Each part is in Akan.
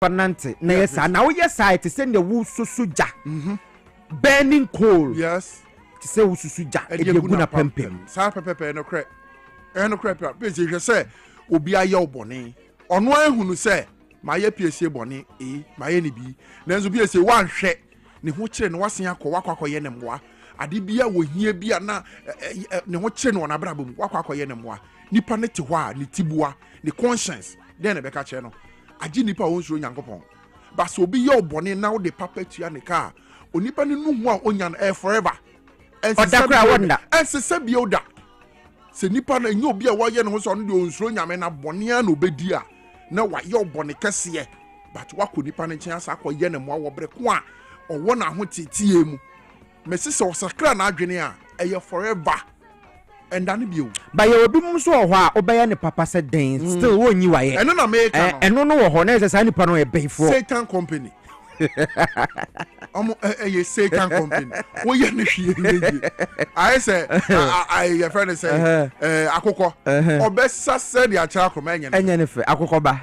Panante, Nessa, now yes, I to send the woo susuja. Burning coal. Yes. To say susuja, and you're gonna pempim. Sa pepe no crap. No crap. Piesie you say, Obi a yo boni. On one who say, my Piesie boni, my any be. Then so Piesie one share. Ne ho kire no wasen akwa ne mmoa. Ade bia wo hia bia na ne ho kire no na brabom akwa ne mmoa. Nipa ne te ho a ne tibua, ne conscience. Den ne beka kire no. Agi nipa won suro Nyankopon. Ba so obi ye obone na wo de papa tua ne ka. Onipa ne nu ho a onya no forever. Odakra wonda. Ensese bia oda. Se nipa na nyi obi a wo ye ne ho so no de onsuro nyame na bone a na obedi a na wa ye obone kese but wako nipa ne nkyɛn asa akɔ ye ne mmoa wo bre ko a ɔwɔ na ho titie mu. Mesi se osakra na adwene a ɛyɛ forever. Endane bio. Ba ye obi mum so ho a obɛyɛ ne papa sɛ den still wo nyi waye. Ɛno na make no. Ɛno no wɔ hɔ na ɛsɛ sa nipa no ɛbɛifo. Satan company. Ɛyɛ Satan company. Wo ye ne hwie ne. I say your friend say akokɔ. Obɛsa sɛ de akyara kroma enye. Enye ne fe akokɔ ba.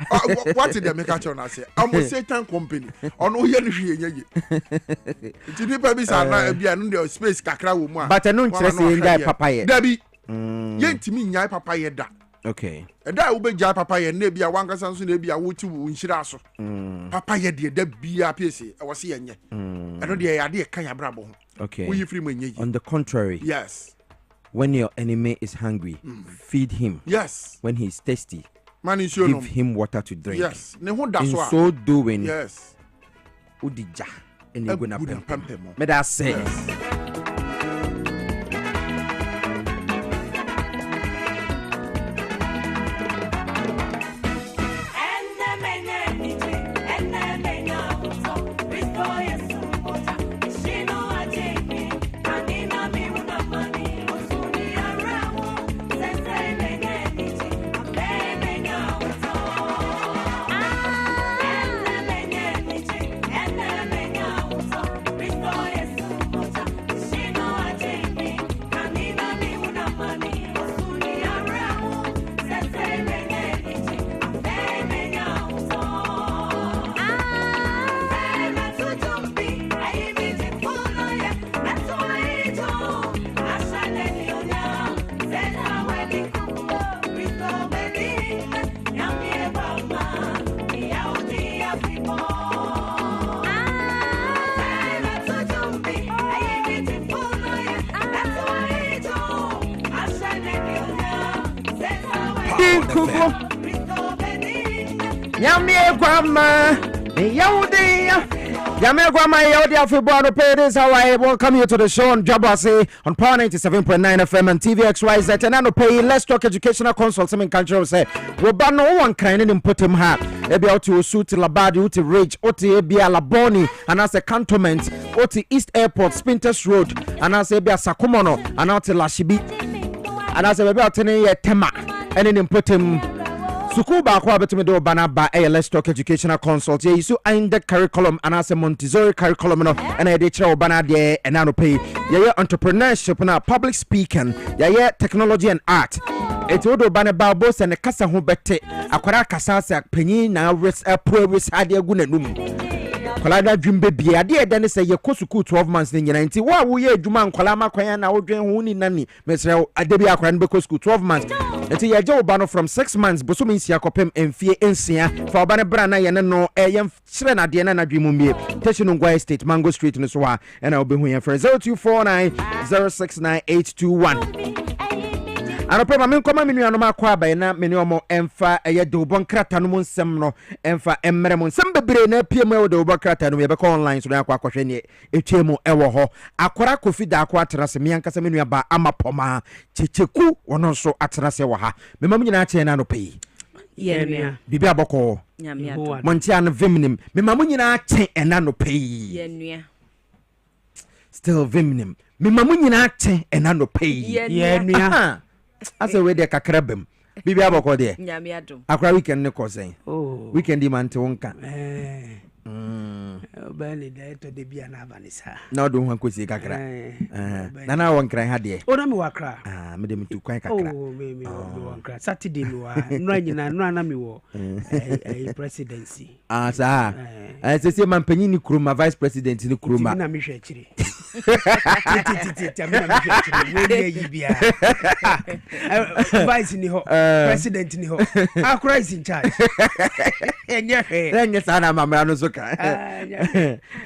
What did they make a na say? Satan company. Ɔno ye ne hwie enye. Ti nipa bi sa na bia no de space kakra wo mu a. But ɛno nkyerɛ sɛ ndai papa ye. Dabi. Yentimi nyai papa ye da. Okay. Eda wo be jai papa ye na bia wankasa nso na bia wo ti wo nhira so. Papa ye de da bia Piesie e wo se yenye. Eno de ya de kan ya brabo ho. Okay. Wo yi free manyi. On the contrary. Yes. When your enemy is hungry, feed him. Yes. When he is thirsty, give him water to drink. Yes. Ne ho da so in so doing. Yes. Udija ene go na pem. Me da say. Yamie grandma, Yamie grandma, Yodi pay this how I welcome you to the show on Dwabo Ase on Power 97.9 FM and TVXYZ. And I no pay. Let's talk educational consult. Some in culture say, we ban no one kind in put him ha. Ebi out to suit Labadi, uti Ridge, oti ebi Laboni, and as a cantonment, oti East Airport, Spinters Road, and as ebi Sakumono, and out to Lashibi, and as ebi out to Tema, and in put him. Suku ba kwa betumi do bana ba Let's Talk educational consult ye isu the curriculum and as a Montessori curriculum no and I de kire bana de and no pay ye entrepreneurship na public speaking ye technology and art it do bana ba boss and kasa ho bete akwara kasa sa panyin na pro ade agu nanum Kolada dwumbe bia de ede ne se ye kosuku 12 months ne nyina nti wo ye adwuma nkola makwan na wodwen ho ni nani mesre ade bia akwara ne be kosuku 12 months nti ye je oba no from 6 months bosom nsia kopem emfie ensia fa oba ne bra na ye ne no ye kyere na de na nadwemu mie Teshino Ngwa State Mango Street no so ha na obehu ye for 0249 069821 Anopema men koma menu anoma kwa ba na menu omo emfa eye de obon krata no nsem no emfa emmere mo nsem bebre na pie mu de obon krata no ye be ko online so na akwa kwahwe ne etwemu ewo ho akwara kofi da akwa atrase me yankasa menu aba amapoma checheku wono so atrase wo ha mema nyina ache na anopai yenua bibi aboko nyame monti an vimnim mema nyina ache na anopai yenua still vimnim mema nyina ache na anopai yenua asa we de kakrabem bibi aboko de nyame adom akra weekend ne ko sen oh weekend di man te wonka Bani to de bia na vanisa. Na do ho kwesi kakra. Na won kran ha de. O na me wakra. Me de metu kwan kakra. Oh me wakra. Saturday me wa. No nyina no ana me wo. Presidency. Sa. Se man panyin ni kuruma vice president ni kuruma. Na me hwe akire. Na me hwe akire. We yi bia. Vice ni ho. President ni ho. Akra is in charge. Enye sana mama no so ka.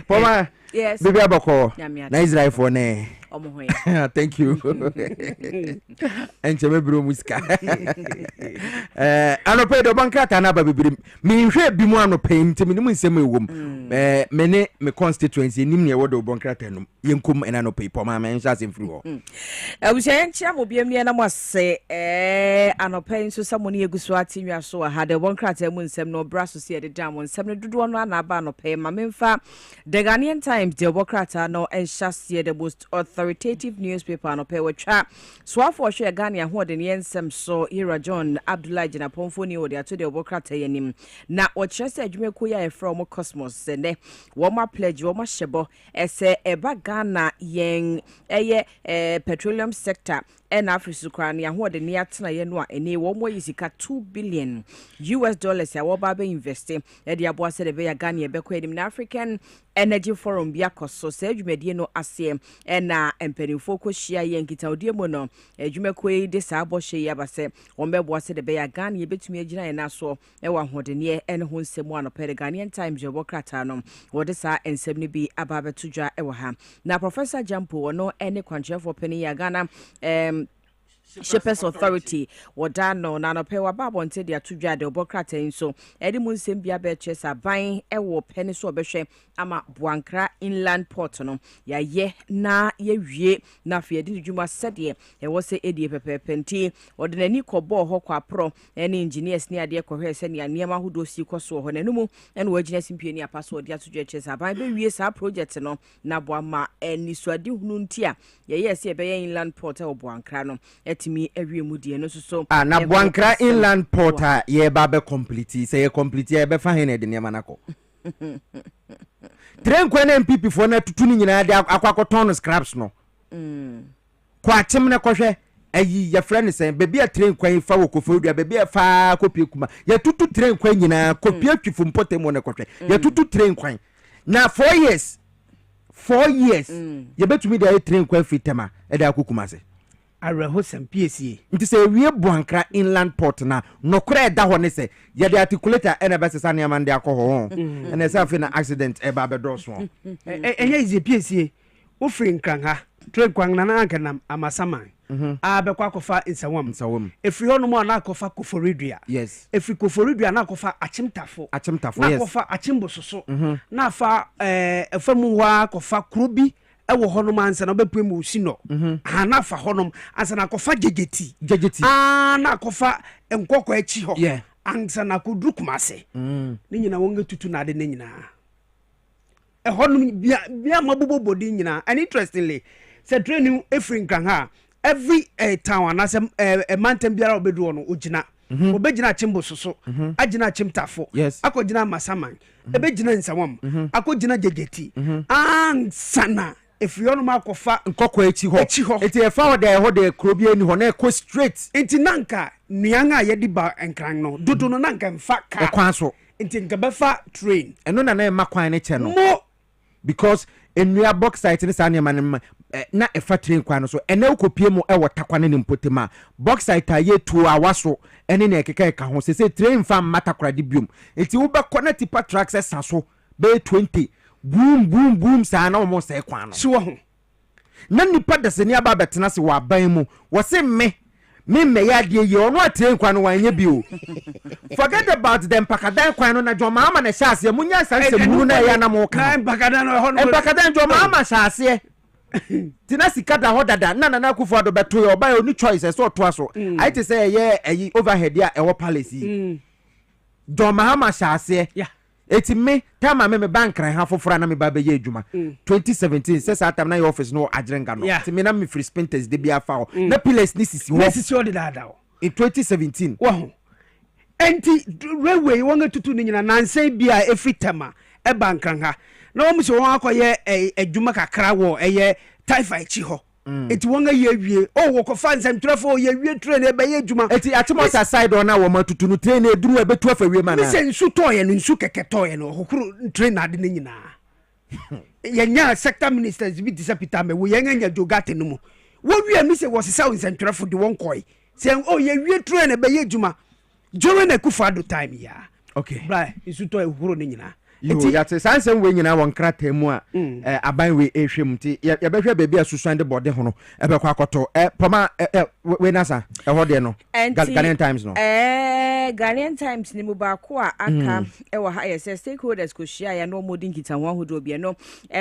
Poma. Yes. Bibi abako. Na Israel for ne. Thank you. Enche bro muska. Anope do bankrata na ba bibiri. Me hwe bi mu anope nti me nim nsem ewom. Me ne me constituency nim ne wodo bankrata no. Yenkum ena no pe poma me nsa semfiri ho. Abusia nchia mo biem ne na mo se anope nso samoni eguso atinwa so ha de bankrata mu nsem no bra so se de dam nsem no dodo no na ba anope ma memfa the Ghanaian Times de bankrata no ensha se the most authoritative newspaper no pe wetwa so for hwe Ghana ho de ne ensem so Ira John Abdullah Jina Pomfoni o de ato de bankrata yanim na o kyerese adwuma ko ya from Cosmos ne wo ma pledge wo ma hyebo ese eba Ghana yen petroleum sector and Africa Ukraine ho de ne atena ye no a ene wo mo yisika $2 billion ya wo ba be invest e de abo ase de be ya Ghana be ko edim na African Energy Forum bia koso se adwumadie no ase na empenifo ko hia ye nkita odie mo no adwuma ko yi de sa abo hye ya ba se wo be bo ase de be ya Ghana ye betumi agina ye na so e wa hode ne ene ho nsemu ano pe Ghanaian Times yo krata no wo de sa ensem ne bi aba betudwa e wa ha na Professor Jampo no ene kwanchefo pani ya Ghana Shippers Authority wodano na no pe wa babo nte dia tudwa de obokrata nso edi mu nsem bia be chesa ban e wo peni so obehwe ama Buankra Inland Port no ya ye na ye wie na fe edi dwuma sede e wo se edi pepepenti odenani kobo ho kwa pro eni engineers ni ade ko hwe se ne anema hodo si koso ho nanumu ene wagina simpie ni apaso odi atudwa chesa ban be wie sa project no na boama eni so adi hunu ntia ye se be ye Inland Port e wo Buankra no mi ewie mu die no so na Buankra Inland Port ye ba be complete say ye complete ye be fa he na de nema nako train kwa na MPP for na tutu ni nyina de akwakoton scraps no kwa tim na kohwe ayi ya friend say bebi a train kwa fa wo kofodua bebi a fa kopie kuma ya tutu train kwa nyina kopie twifu mpote mo na kohwe ya tutu train kwa na 4 years ye betumi de train kwa fitema e de akukuma se Arehosem Piesie nti se wie Buankra Inland Port na nokora da ho ne se ye de articulator ena be sesa ne amande akoho ena se afi na accident e ba be doso enye ize Piesie wo firi nkran ha trade kwan na anka na amasaman be kwa kofa nsawam efiri hono mo na kofa koforidua yes efiri koforidua na kofa achimtafo yes na kofa achimbososo na fa efamu wa kofa krobi ewo honom ansa na obepem usino ana fa honom ansa na kofa gegeti na kofa enkokọ echi ho ansa na kodrukumase ni nyina wonge tutu na de nyina honom bia mabobobodi nyina and interestingly say training efrin kan ha every town anasa mantem biara obedu no ogina obegina chimbo soso agina chimtafo akogina masaman ebegina nsawam akogina gegeti ansana if you no makofa nkokọ echi ho eti e fa ho de krobi ani ho na e ko straight enti nanka nuanga ye di ba enkran no dodo no nanka mfa ka kwan so enti nka befa train eno na na makwan ne che no because enua box site ne sa ne man na e fa train kwan no so ene ukopie mu e wotakwane ne mpotema box site aye tu awaso ene na ekeka ka ho se train fa mata krade biom enti wo be connect pa tracks esa so be 20 boom sa na omo se kwan no so ho na nipa dase ni aba betena se wa ban mu wo se me ya de ye ono atrain kwan no wanye bi o forget about them pakadan kwan no na joma ama na hyase munya sanse mu na ya na mo ka pakadan no ho no pakadan joma ama hyase tina sikada ho dada na akufo ado beto ye oba oni choice so to aso I te say ye overhead ya e wo palace joma ama hyase eti me tama me bank ran ha fofora na me ba be ye adwuma 2017 se sa tam na your office no ajerenga no ti me na me free spinters de bia fa na pillars ni sisi ho de dada in 2017 wo enti railway wonga tutu ni nyina nansan bia efitama e bank ran ha na wɔn sɛ wɔn akɔyɛ adwuma kakra wɔ ɛyɛ taifa akyi hɔ eti wɔn ayɛ awie wɔ kɔfa nsɛmtwerɛfo yɛ awie train ɛbɛyɛ adwuma eti atimosa side on na wɔn atutu no train eduru ɛbɛtu afa wie ma na sɛ nsu tɔɔyɛ no nsu kɛkɛ tɔɔyɛ no ɔkokoro train ade ne nyinaa yɛnya sector ministers bi te sɛ Peter Mɛwo yɛnya jogate no mu wɔwie mi sɛ wɔsesa nsɛmtwerɛfo de wɔn kɔɛ sɛ yɛ awie train ɛbɛyɛ adwuma during Akufo-Addo time ya okay bra nsu tɔɔyɛ kokoro ne nyinaa yo yate sansem we nyina won krata mu a aban we ehwem ti ye behwe baabi asusuan de bode ho no ebekọ akoto poma we nasa ho de no Ghanaian Times no Ghanaian Times ni mu ba ko a aka wo ha yes stakeholders ko hia ya no modin kita ho ahodo bia no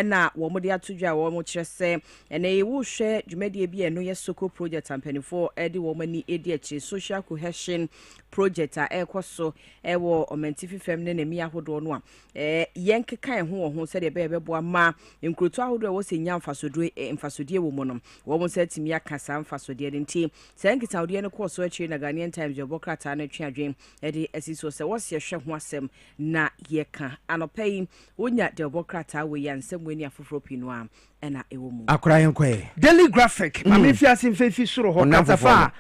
na wo mode atodwa wo mo kire se na ye wo hwe dwumade bia no ye soko project ampanifo de wo mani edi achi social cohesion project a ekoso wo omentifi fem ne mi ahodo no a yenkekan ho se de bebo ma nkroto ahodo wo se nya mfasodie wo mo no wo mo se timi aka sa mfasodie nti se nkita odie no course achi na Ghanaian Times Dwabo Okrata na twa adwen edi asiso se wo se hwe ho asem na yeka anopai wonya Dwabo Okrata we yansem weni afoforo pinu a na ewo mu akora yenkwe Daily Graphic ma me fiase mfefi soro ho katafa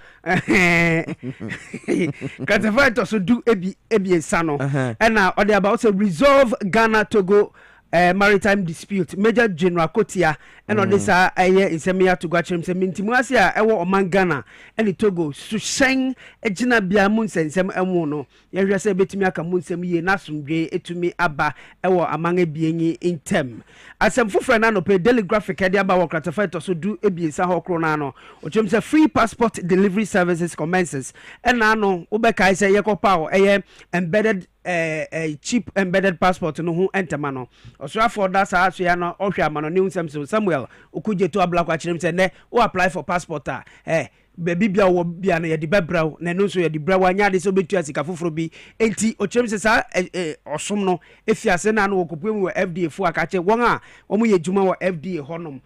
katafa to so du ebi sano na ode about say resolve Ghana Togo maritime dispute Major General Kotia and on this isemia to go chem se mintimu ase a ewo oman Ghana and Togo so shen ejina bia munsensem emu no ye hwe se betumi aka munsem ye nasomdwe etumi aba ewo aman ebienyi intem asem foforo na no pe Daily Graphic e dia ba wo kratafa to so du ebiesa ho kro na no o chem se free passport delivery services commences and na no obeka se ye kopa o embedded cheap embedded passport no ho entema no osrafo da sa aso ya no ohwe amano ne unsem Samuel okuje to ablakwa kirem se ne o apply for passport a baby bia wo bia na ye de bebraw na no so ye de braw anya de so betu asika foforo bi enti o kirem se sa osom no efiase na no okopem wo FDA fu aka che won a wo mo ye djuma wo FDA honom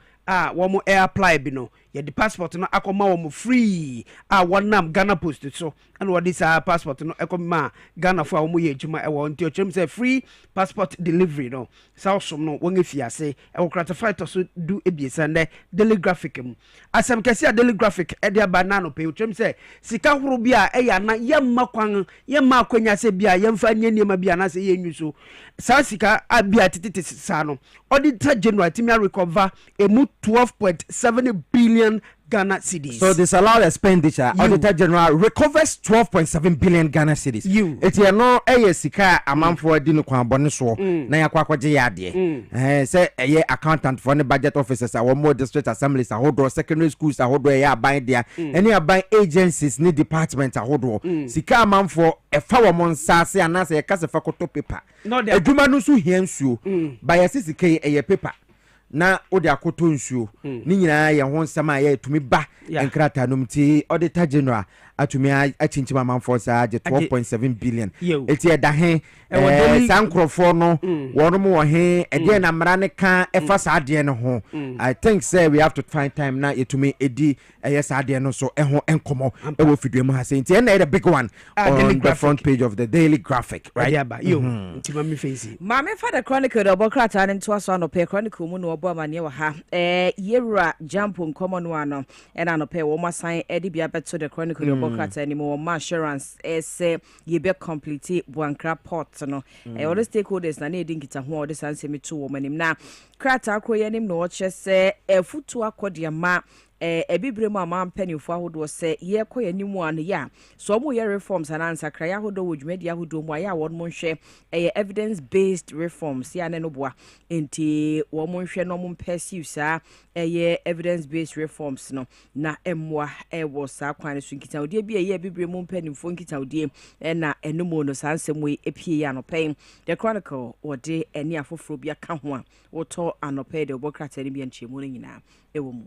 wo mo apply bi no ye the passport no akoma wo mo free wonam Ghana Post so and what this passport no ekoma Ghana fo wo mo ye adwuma wo nti o chem say free passport delivery no sa osom no won efiase e wo gratify to so du ebiesa ne Daily Graphic mu asem kese Daily Graphic e dia ba na no pe o chem say sika horo bia e ya na yemma kwan yemma akwanya se bia yemfa nya niema bia na se ye nyu sa sika abia tititi sa no auditor general timia recover emu 12.7 billion Ghana cedis. So disallowed expenditure, Auditor General recovers 12.7 billion Ghana cedis. It's no sika amount for dinu kwa boni so na ya kwa kwaje yade. Say accountant for the budget officers our more district assemblies ahodo secondary schools ahodo ya ban dia. Any ban agencies ni department ahodo. Sika amount for e fa wo monsase anase e kase fa koto paper. Adwuma no so hiansuo. By sika e paper. Na odi akoto nsuo ni nyina ye ho nsama ye tumi ba enkrata no mti Auditor General atumi achinchima manfo sa 12.7 billion eti eda he sankrofo no wono mo he ede na mra ne ka efa sa ade no ho I think say we have to find time na yetumi edi sa ade no so ho enkomo e wo fidwe mu ha say enti na the big one on the front page of the Daily Graphic right yo ntima me face ma me fa the Chronicle Dwabo Okrata ne to aso no pe Chronicle mu no obo amane wa ha yewura jump nkomo no ano e na no pe wo masan edi bia beto the Chronicle Dwabo Okrata anymore ma assurance say ye be complete Buankra port no all the stakeholders na edi nkita ho all the sansemi to wo manim na krata akroye nim no che se efutu akode ma ebibre mu amampanifo ahodo se ye koye nimu an ya so mo ye reforms anansa kraya ahodo wodwumadi ahodo mu aya won mo hwe evidence based reforms ya ne no boa enti wo mo hwe no mo pursue sa evidence based reforms no na emwa wo sa kwan so nkita odie bi ye ebibre mu mpanifo nkita odie na enumo no sansem we epie ya no pen the Chronicle ode eni afoforo bi aka ho a woto anope de Dwabo Okrata ni bi anchemu nyina ewo mu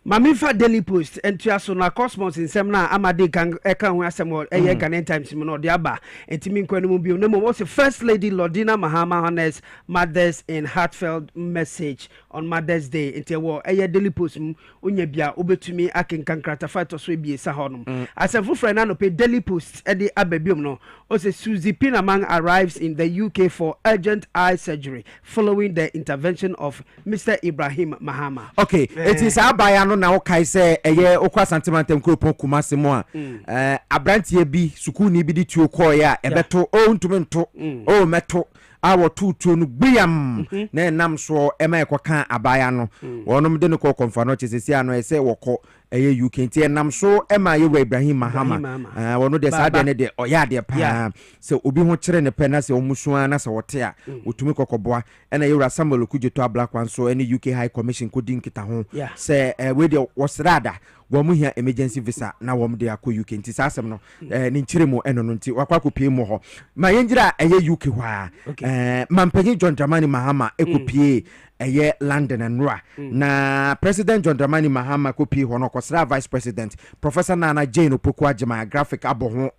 Mamifa Daily Post and Tiaso na Cosmos in Semna Amade Gang Eka Wasamo Eye Ghanaian Times Mono Diaba and Timin Kwenumu no was the First Lady Lordina Mahama Honest Mothers in heartfelt message on Mother's Day into war Eye Daily Post Unyabia Ubetumi Akin Kankrata Fato Swibi Sahonum. As a full friend pay Daily Post Eddie Abebium no also Susie Pinamang arrives in the UK for urgent eye surgery following the intervention of Mr. Ibrahim Mahama. Okay, it is our bayano na okay say eye okwa santimantem kropon kumase mo a abrantie bi sukuni bi di tuo ko ya ebeto o ntumento o meto awo tutu no biam na nam so ema ekoka abaya no wonom de no ko konfa no chesesi ano ese woko eye UK nti nam so ema ye Ibrahim Mahama wono de sade ne de oya de pa se obi ho kire ne pe na se omusuan na se wote a otumi kokoboa ena ye Samuel Okujeto Black one so any UK High Commission kodin kita ho se we de wasrada womu hia emergency visa na wom de akọ UK nti sasem no ni nkiremu eno no nti wakwa kopie mu ho ma yengira eye UK hwa mampanyi John Dramani Mahama ekopie eye London and Rwa na President John Dramani Mahama kopie ho no kosra Vice President Professor Nana Jane Opoku-Agyeman graphic aboho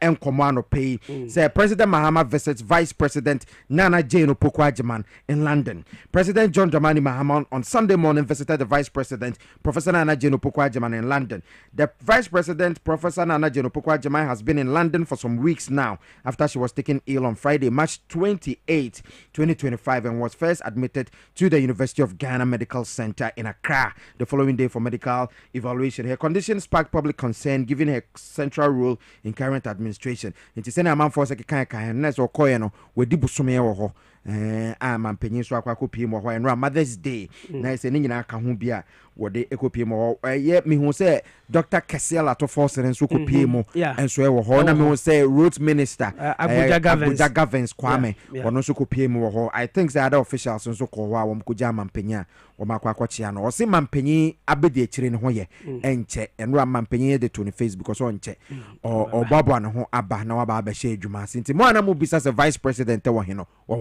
enkomo ano pay say President Mahama visits Vice President Nana Jane Opoku-Agyeman in London. President John Dramani Mahama on Sunday morning visited the Vice President Professor Nana Jane Opoku-Agyeman in London. The Vice President Professor Nana Jane Opoku-Agyeman has been in London for some weeks now after she was taken ill on Friday, March 28, 2025 and was first admitted to the University of Ghana Medical Center in Accra the following day for medical evaluation. Her condition sparked public concern given her central role in current administration. It is a man for second next or coino with Dibusome or man penny so akwakopi mo and Mother's Day. Nice and in Akahubia what they ecopi mo yet me who say Dr. Kessela to force and so copy mo and so Horna me say Road Minister Abuja Governs Kwame or no so copy mo. I think the other officials and so called Kujam Penya or Makwachiano or see man penny abedi chirin hoye and check and ram penny the 25th because on check or Baba no Abba no Abba She Juma since Moana Mubis as a vice president or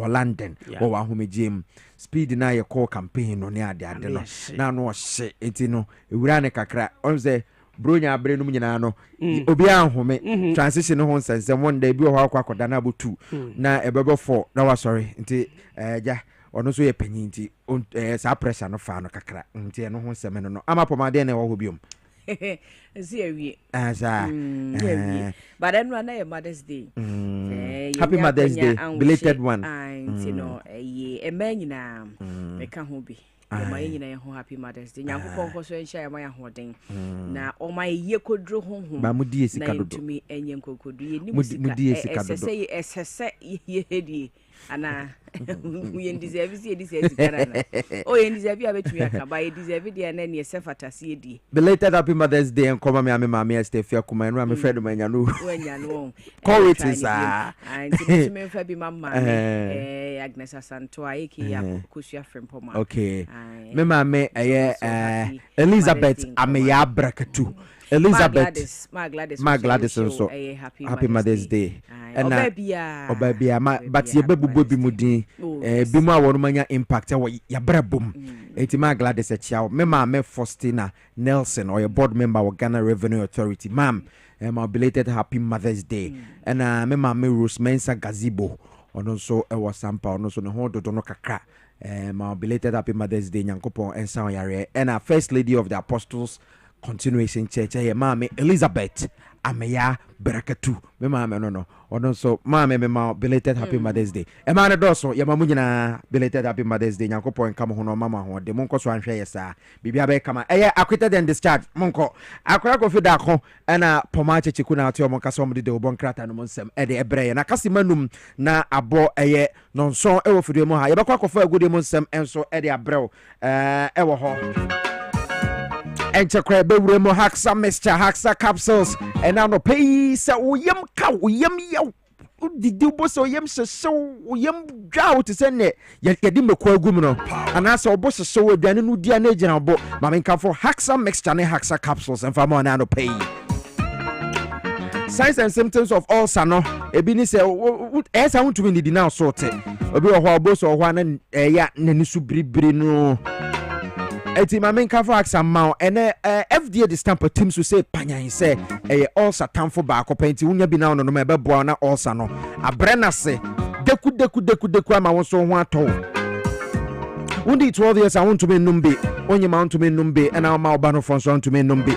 London or Wahumi Jim speed na your call campaign on ya de no na no shit etino ewura ne kakra on say bronya abre no nyina no obi anhome transition ho nsense one day bi ho akwakoda na botu na ebebo 4 na wa sorry nti ja ono so ye panyin nti sa pressure no fa no kakra nti no ho nseme no amapomade na wo ho biom see we asa but then when na Mother's Day happy Mother's Day belated one you know e man nyina me ka ho bi my nyina ho happy Mother's Day nyankopon ko so enhia my ahoden na o my ye kodro honhom ba mudi esika dodo to me enye nkokodu ye ni musika esese ye hedi ana we deserve this garana oh you deserve abetumi akaba you deserve dia na ne sefatase di belated happy Mother's Day enko me mama Estefia kuma enu am friend manya no call it is and me fa bi mama Agnes Asanto ayeki ya kusua frempoma okay me mama Elizabeth ameya brakatu Elizabeth my Gladys also happy Mother's Day and obabia but ye bebubo bi mudin bi mu awon manya impact ya brabom enti my Gladys echiawo me mama Faustina Nelson or your board member of Ghana Revenue Authority ma'am my belated happy Mother's Day and me mama Rose Mensa Gazebo ono so e was sampa ono so ne ho dodo no kakra my belated happy Mother's Day nyankopon ensa yare and First Lady of the Apostles Continuation Church mama Elizabeth ameya barakatu me mama no ono so mama me ma belated happy Mother's Day e ma na doso ya mamu nyina belated happy Mother's Day nyankopon kama ho no mama ho de monko so anhwe yesa bibia be kama acquitted and discharged monko akora ko fi da ko na poma chechiku na ati omonka so mde de obon krata no monsem e de ebreye na kasimanum na abo nonso e wo fidie mo ha ye bekwa ko fa agudie monsem enso e de abrew e wo ho Enchakra bewremo Haxa Mr. Haxa capsules and now no pay sa oyam ka oyam ya did you boss oyam so oyam drought to send it yet get him a quagumino and as our boss so dan no dia na gina bo mamen ka for Haxa mixture ne Haxa capsules and famo na no pay signs and symptoms of ulcer no ebi ni say esa want to win the now sort obi o ho boss o ho na ya nani su bribri no eti mamen ka for axa ma ene FDA the stamp team so say panyan say all satan for back up enti unya bi na no no be boa na all sa no abrena se deku ama won so ho ato undi 12 years I want to be numbe onye ma want to be numbe and our ma oba no for so want to be numbe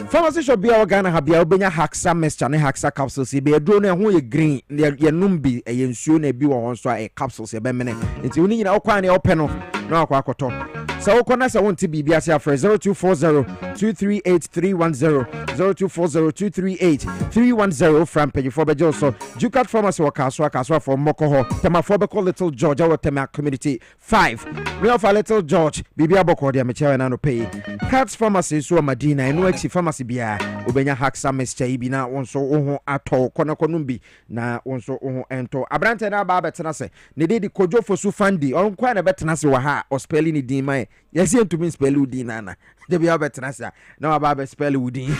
pharmacy shop bia Ghana ha bia obenya haxa mixture ne haxa capsules be aduro no ho ye green ye numbi ye nsuo na bi wo hon so capsules ye be mene enti uni nyina okwa ne ope no na akwa akoto so okona se won ti bibia se afre 0240238310 0240238310 from page for bejo so Jukat pharmacy wakaso for Mokoho tema for be call Little George our tema community 5 we of Little George bibia boko dia mechewe na no pay Cats pharmacy so Madina eno exi pharmacy bia obenya haxa mixture ibi na wonso oho ato konakonumbi na wonso oho ento abrante na ba betena se ne de kojo fosu fandi on kwa na betena se wa ha o spelling ni din mai yesi entumi spell udin na de bia betena se na ba be spell udin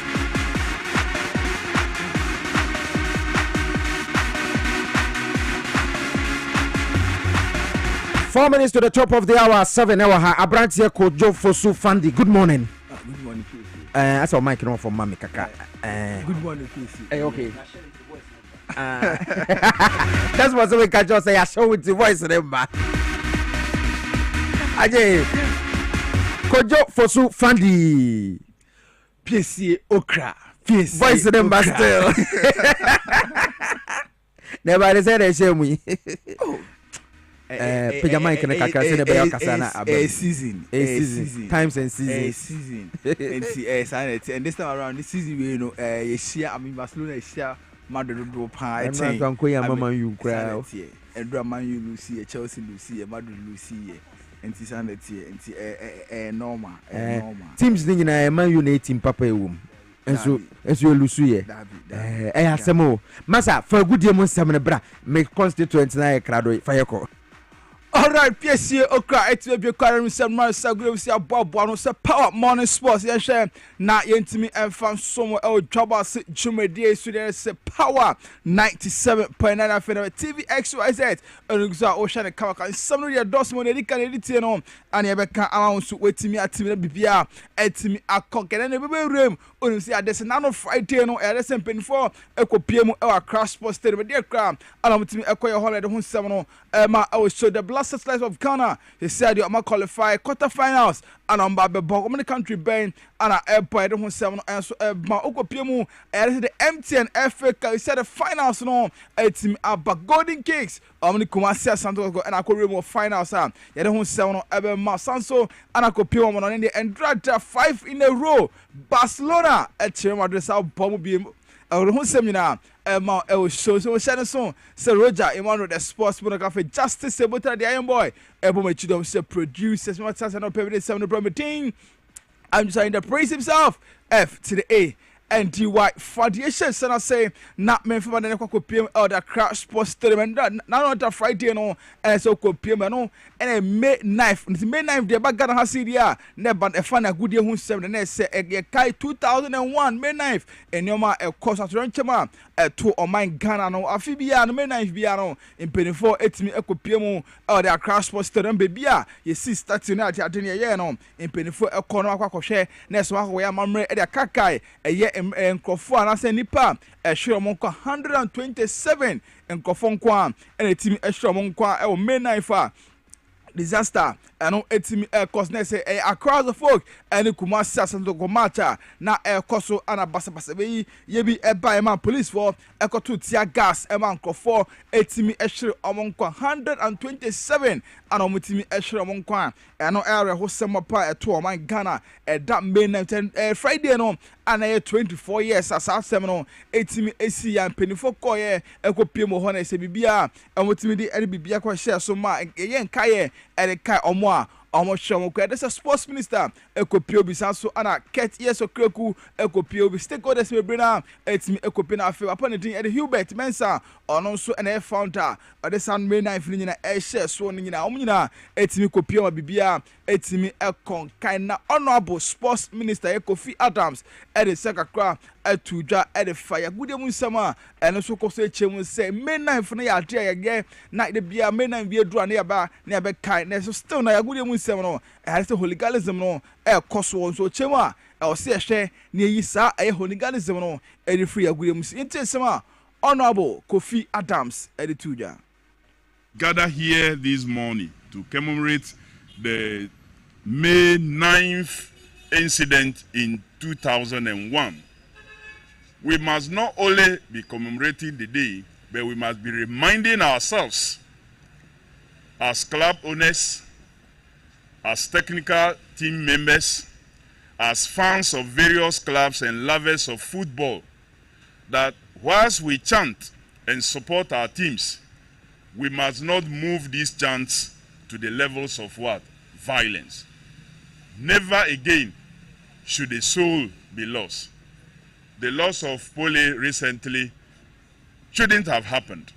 4 minutes to the top of the hour, 7 hour. Abrantia Kojo Fosu Fandi. Good morning. Good morning, Piesie. That's our mic on from Mami Kaka. Good morning, Piesie. Okay. That's what we can just say. I show with the voice, remember. Ajay Kojo Fosu Fandi. Piesie Okrah. Piesie voice remember still. Never said a shame. Pajama can kakasina be kasana a season times and season and this time around this season we know I mean Barcelona share Madrid do pa mama you cry and drama you Lucy Chelsea Lucy Madrid Lucy and sanity and normal teams thing na man you na team papa ewum enso lusu ye asemo masa for good year mo nsam ne bra make constituent na krado fayeko. All right, Piesie Okrah, it's a big quarter some months ago. We see a Bob one say power morning sports. Yes, na yentimi and fan somewhere. Dwabo Ase Jumedi so there is power 97.9 FM TV XYZ. And Ocean Kawaka. Some of your doors when they can edit on and you can announce wait me at me bibia etimi akok and the room. On see there's an Friday no there's something for Eco PM or crash sports stadium dear crowd. And I'm to me acquire holiday on 7 I will show the Blasters Lights of Ghana. He said you are qualify quarterfinals and I'm Babe Bog the country bang and airport on 7 and so my Oko PM and the MTN FA he said the finals no team about golden cakes. I'm the Kumasi Santos and I could remove finals. Yeah, the 7 Ebe Sanso and I could PM on the and dragged 5 in a row. Barcelona at Chema dress out bomb beam. Who seminar ma show so Shannon Sir Roger Emmanuel the sports photographer Justice Sebota the Iron Boy Ebo Machidom say producers what has no pay 7 promoting. I'm just saying the praise himself F to the A and DY for the issues and I say not meant for the PM or the crash sports tournament not on the Friday no and so PM no and a May 9th the back Ghana has here never a fan a good year who 7 and say a Kai 2001 May 9th and no ma a course at Ranchama to on my Ghana no Afibia no May 9th biano in 24 8 eco PM or the crash sports tournament baby you see starting out at the no in 24 a corner share next one where mamre at the Kakai a year Nkofo anase nipa ehwe omonko 127 nkofo nkwa and team ehwe omonko e May 9th disaster and etimi cause na say across the folk and Kumasi Asanto go matcha na koso ana basa be ye bi eba e man police for ekoto tear gas e man nkofo etimi ehwe omonko 127 and omutimi ehwe omonko and no area ho semapa eto o man Ghana that May 9th Friday no and 24 years as asem no etimi esi ya penifo koye ekopie mo ho na se bibia omutimi di eri bibia kwa share so ma ye nkaye eri kai omo a omo shomo kwa this a sports minister ekopie obi sanso ana ket years okreku ekopie obi stakeholders me brina etimi ekopie na afi upon the din eri Hubert Mensa ono so na founder of the San May 9th ni na share so ni na omo nyina etimi kopie ma bibia etimi ekon kai na honorable sports minister Kofi Adams eri sekakra atu dwa de fire gude mu nsama eno so koso echemu say May 9th na ya ade ye na de bia May 9th bi edura na ya ba na ya be kai na so still na ya gude mu nsam no e say hooliganism no e koso so chemu a e se ehwe na yi sa e hooliganism no e de free ya gude mu nsama Honorable Kofi Adams Edituja. Gather here this morning to commemorate the May 9th incident in 2001. We must not only be commemorating the day, but we must be reminding ourselves as club owners, as technical team members, as fans of various clubs and lovers of football, that whilst we chant and support our teams, we must not move these chants to the levels of what? Violence. Never again should a soul be lost. The loss of Pole recently shouldn't have happened.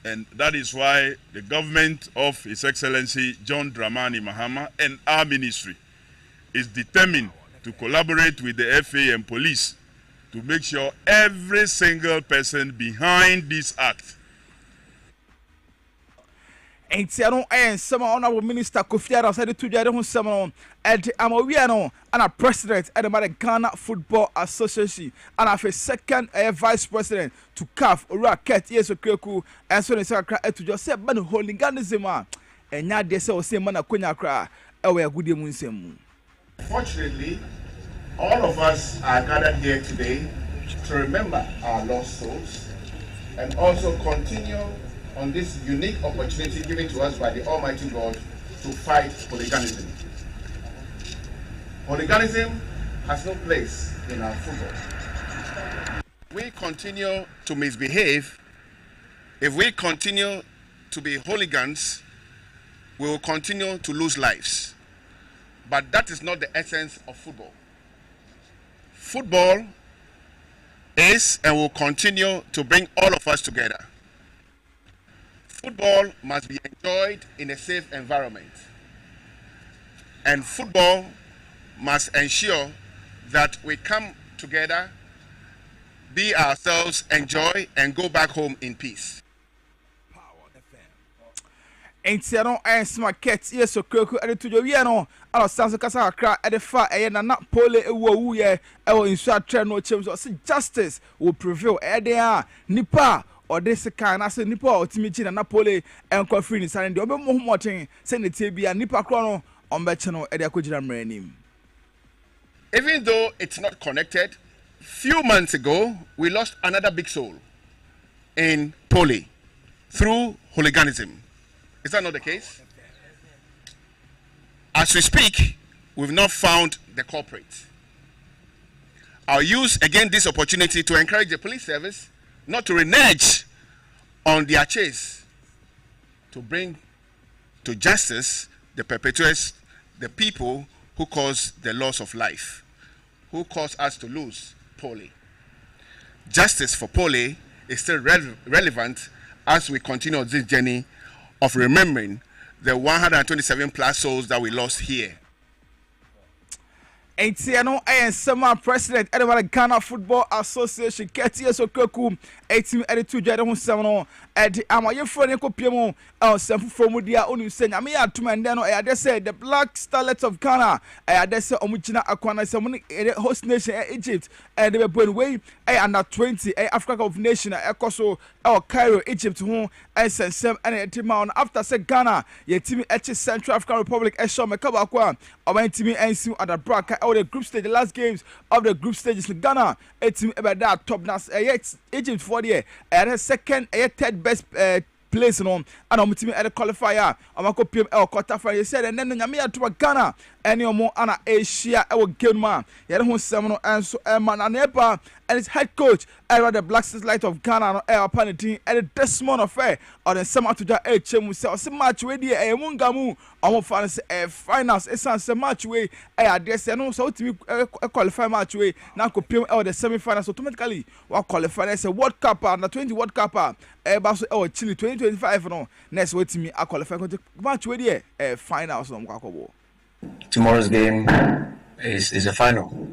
And that is why the government of His Excellency John Dramani Mahama and our ministry is determined to collaborate with the FA and police to make sure every single person behind this act. Entiano and some honorable minister Kofi Adams said to Jade Hunsamo and Amawiano and a president at the Ghana Football Association and a second vice president to CAF Racket yes Okreku and so Electoral to just say ban hooliganism and now they say same man Queen Okrah away good munsemu. Fortunately, all of us are gathered here today to remember our lost souls and also continue on this unique opportunity given to us by the Almighty God to fight hooliganism. Hooliganism has no place in our football. We continue to misbehave. If we continue to be hooligans, we will continue to lose lives. But that is not the essence of football. Football is and will continue to bring all of us together. Football must be enjoyed in a safe environment. And football must ensure that we come together, be ourselves, enjoy, and go back home in peace. Entiano and Smacket, yes, so Kirku, and to Joviano, our Sansa Casacra, at the far, and not Pole, a woo, or in short no terms of justice will prevail. There, Nipa. Or this kind as a Nipa or Timichin and Napoli and Coffee is and the Obe Momoting, send the Tibia Nipa Chrono on Bechano at the Kujam Renim. Even though it's not connected, few months ago we lost another big soul in Pole through hooliganism. Is that not the case? As we speak, we've not found the culprit. I'll use again this opportunity to encourage the police service not to renege on their chase, to bring to justice the perpetrators, the people who caused the loss of life, who caused us to lose Pole. Justice for Pole is still relevant as we continue this journey of remembering the 127 plus souls that we lost here. Entiano and Summer President Edward Ghana Football Association Ketias Okoku 18 82 Jade Hunsamo at the Amaye Franco Piemo or some from Mudia Onu Sen Amia Tumandano I said the Black Starlets of Ghana I say Omuchina Akwana Samuni host nation Egypt and they were way under 20 Africa of Nation Ekoso or Cairo Egypt home and Sem and Timon after say Ghana ye team Central African Republic Eshom Kabakwa or my team NC at the Braca the group stage, the last games of the group stages in Ghana, a team about that top nas Egypt for the year, and a second, third best place on and I'm team at the qualifier. I'm a copy of quarterfinal. Said and then Yamia to Ghana, and your more Anna Asia, our game man. Yet Seminole and so man and Epa and his head coach, the Black Stars Light of Ghana, air upon team at the Desmond affair or the summer to the HM. So much ready a Mungamu. I'm fans finals. It's a match way. I guess I know so to me a qualify match way. Now compare the semi-finals automatically. What qualify as a World Cup and the 20 World Cup. Basso Chile 2025 no. Next way to me I qualify match way finals on Kakobo. Tomorrow's game is a final.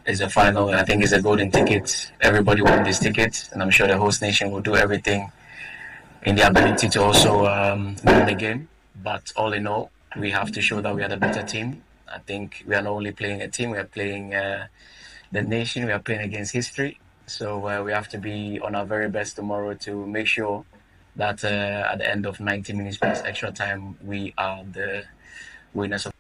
it's a final, and I think it's a golden ticket. Everybody wants this ticket, and I'm sure the host nation will do everything in their ability to also win the game. But all in all, we have to show that we are the better team. I think we are not only playing a team, we are playing the nation, we are playing against history. So we have to be on our very best tomorrow to make sure that at the end of 90 minutes plus extra time, we are the winners of.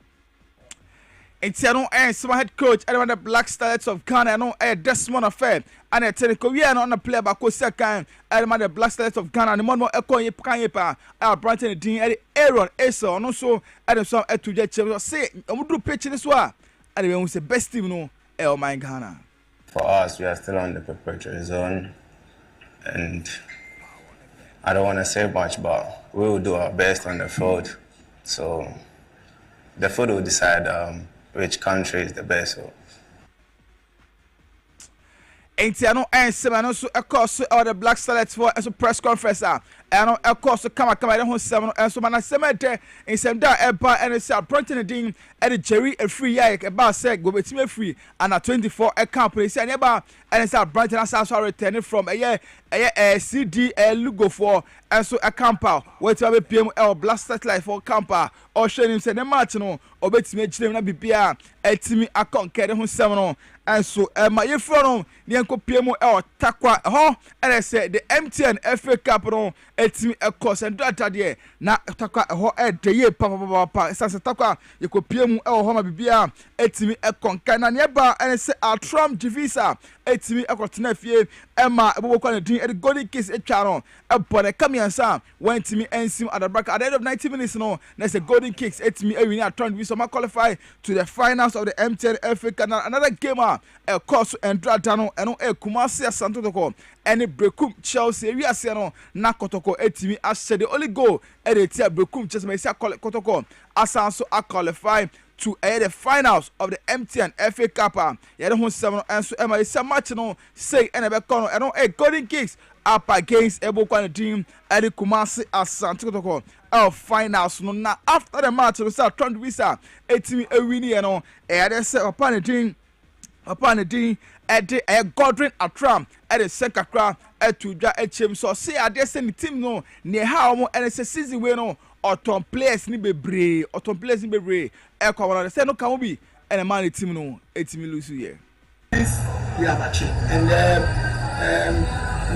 It's no some head coach, and the Black Stars of Ghana, no Desmond Affair, and a technical we are on a player back second, and the Black Stars of Ghana, and the more echo Yepa, our Brighton Dean, and Aaron Asa, and also Adam some to get say, and we do pitch this one, and we say best team no, El my Ghana. For us, we are still on the preparatory zone, and I don't want to say much, but we will do our best on the field. So the field will decide which country is the best. So. Entiano and Semano so of course all the Black Stars for as a press conference and of course come the whole seven and so man semete in some da eba and it's appointing Dean and Jerry a free yak about said go with me free and at 24 a company say never and it's Brighton as also returning from a CD logo for and so a camper wait to have a PML Black Stars life for camper or showing him say the match no or bet me na bibia a team account carry who seven and so my friend the uncle PMO takwa ho and I said the MTN FA Cup no etimi course and that there na takwa ho de ye papa sanse takwa ye ko PMO ho ma bibia etimi konka na neba and say our Trump divisa etimi akotena fie ema ebobokwa na din e golden kiss etwa no ebo na kamiansa when timi ensim at the back at the end of 90 minutes no na say golden kicks etimi win at Trump divisa ma qualify to the finals of the MTN FA Cup. Another game a course and Dradano and Kumasi Santo Toko and Brekum Chelsea we are no na Kotoko etimi as the only goal at the tia Brekum just may say Kotoko as also qualify to the finals of the MTN FA Cup. Yeah, the 7 and so Emma is a match no say and a corner and a golden kicks up against Ebokwan team at the Kumasi as Santo Toko. Our finals no na after the match we start trying to visa etimi a winnie and on a set upon the team at the Godwin Atram at the second crowd at to HM. So see, I dare send the team no near how and it's a season we no or Tom players ni be brave or Tom players ni be brave. Echo one say no can be and a man team no a team lose here. This we have achieved, and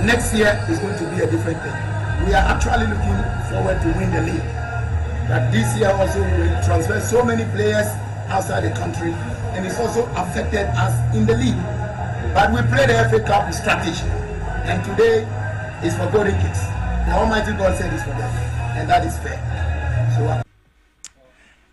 next year is going to be a different thing. We are actually looking forward to win the league. That this year also we will transfer so many players outside the country, and it's also affected us in the league. But we play the FA Cup with strategy, and today is for golden kicks. The Almighty God said it's for them, and that is fair. So.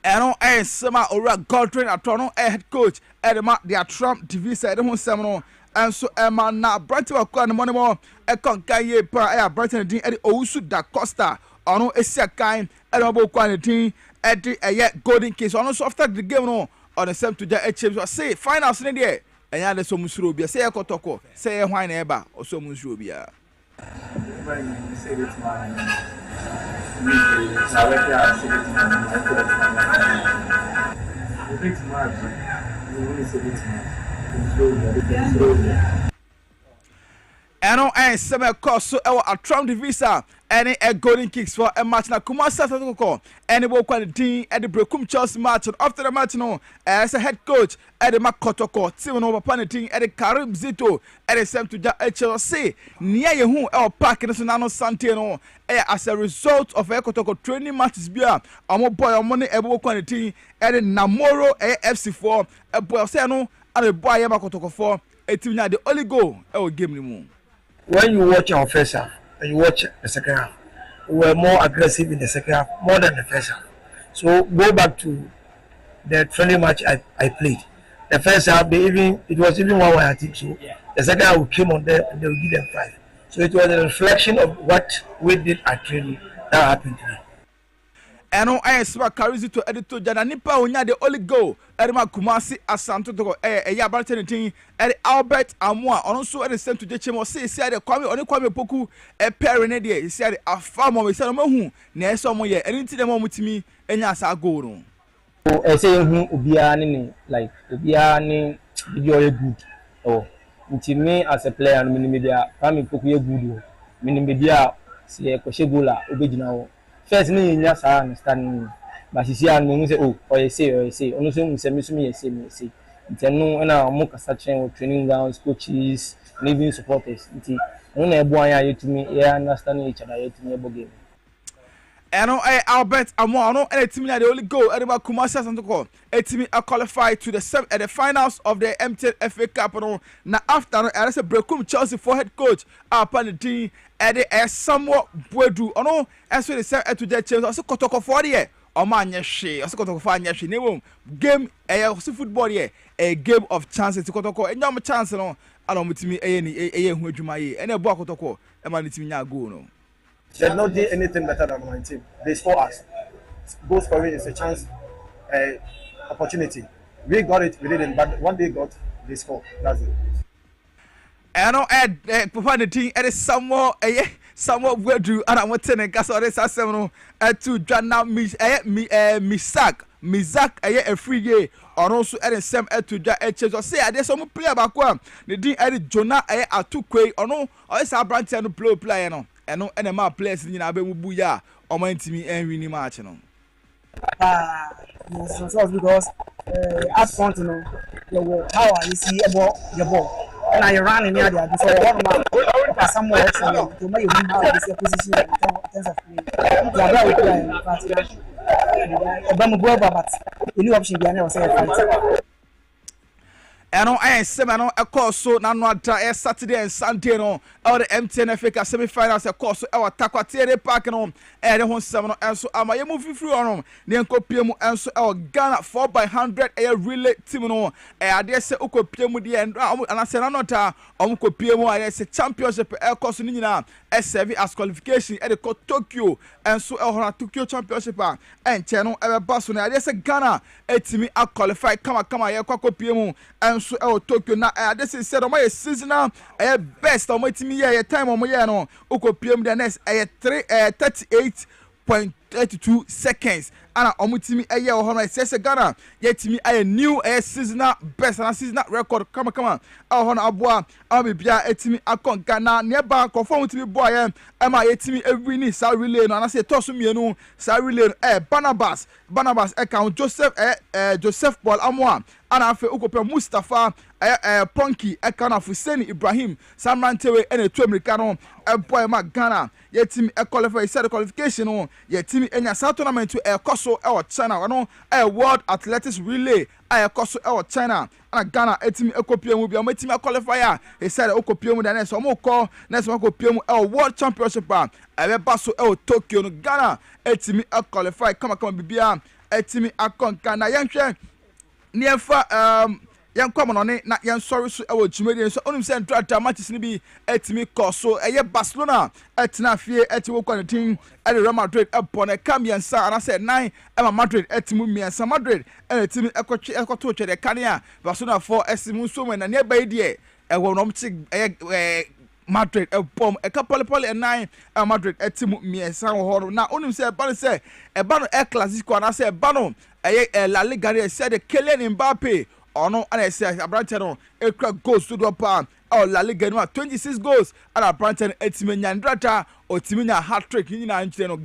And on Sama Ora Godwin Atono head coach Edema the Trump divisa at the seminal and so Emma na Brighton Okrah the money more a concaye pa Brighton Dean at the Ousu da Costa on a second Edinburgh quality at the golden case on also after the game no on the same to the HM say finals in there and ya the so musrobia say Kotoko say wine eba or so musrobia. And on summer course so a Trump visa and a golden kicks for a match na Kumasi Satoko and the quality at the Brekum Chelsea match after the match no as a head coach at the Makotoko team over paneting at the Karim Zito at the same to HLC near you our park in the Sonano Santino as a result of a Kotoko training matches beer a more boy money able quality at the Namoro AFC4 a boy Sano and a boy Makotoko 4 a team the only goal game anymore. When you watch our first half and you watch the second half, we were more aggressive in the second half, more than the first half. So go back to the friendly match I played. The first half, it was even 1-1, I think so. Yeah. The second half, we came on there and they will give them 5. So it was a reflection of what we did at training that happened today. And on Karizi to editor Jana Nipa Unya the only goal Edema Kumasi Asanto to Yabarton and Albert Amwa also at the same to Jechemo say the Kwame only Kwame Poku a pair in a he said a farmer with some who near some year and into the moment to me and yes I go on. I say Ubiani like Ubiani you're good. Oh, until me as a player and media, coming to be good. Media, see a Koshegula, original. First, me, yes, I understand. But she said, oh, or I say, only some say, me, say. It's a no, and I'm more such training grounds, coaches, and even supporters. Only a boy, I to me, yeah, understand each other, to me, about game. And Albert Amono and a team that they only go at about Kumasi and to call a team qualified to the finals of the MTN FA Cup. Now after I said Brekum Chelsea for head coach upon the team at the somewhat Bwedu. Oh no, as we said to the Chelsea also Kotoko 40 or man yashi also Kotoko Fanyashi name game a football here a game of chances to Kotoko and no chance no along with me a who you may and a Bokotoko and man team go no. There's not anything better than my team. They score us. Goal scoring is a chance, opportunity. We got it, we didn't. But what they got, they score. That's it. And I Papa the team it is somewhat well do and I want to gas or this as to Jana Misak a free year or also at the same to Chelsea or say I did some player back one. The team added Jonah a 2 quay or no or it's a branch and blow player no. And no NMA players in Abemubuya or my team and winning match. Yes, because at front, you know, how you see about the ball. And I ran in the area before one somewhere to make you have this position in terms of me. They are very clear, but the new option behind was a and I am 7 a course so now Saturday and Sunday no all the MTN FA semi-finals a course our Takwatiere Park no and the 7 and so am I moving through on the PM and so our Ghana 4x100 a relay team no I dare say uko PM the and I said anota umko PM I say championship air course ni na serve as qualification at the Tokyo and so our Tokyo championship and channel ever pass on I dare say Ghana a team a qualify come ya kwa PM and so Tokyo na this is said on my seasonal best on my team here time on my no uko PM the next 38.32 seconds and omutimi eye ohona say Ghana yetimi a new seasonal best and seasonal record come ohona aboa abibia etimi akon Ghana nearby conform to me boy am yetimi every ni sa relay no and say tosu mienu sa relay Barnabas account Joseph Paul Amoa and afa ukope Mustafa Punky account of Hussein Ibrahim Samrantewe and a 2 Americano boy ma Ghana yetimi qualify said qualification no yetimi enya sa tournament to so our China no world athletics relay koso our China and Ghana etimi ekopie mu bia metimi qualifier he said ekopie mu the next one call next one ekopie mu world championship ebe so Tokyo no Ghana etimi qualify come bibia etimi akon Ghana yanhwe nefa yan come on na yan sorry so e wo jumedi so onum say drata matches ni bi etimi koso Barcelona etina fie etiwo kwanatin e Real Madrid upon a Cambiansa and I said 9 Emma Madrid etimu miansa Madrid and etimi ekoto chede kania Barcelona for esimu so when na nearby die e wo no mchi Madrid bom a couple and 9 Madrid etimu miansa ho na onum say ban say e ban Clasico and I said bano La Liga said Kylian Mbappe ono and I say Abrantano Okrah goes to the palm or La Liga 26 goals and Abrantano etimi nyandrata or timina hat-trick in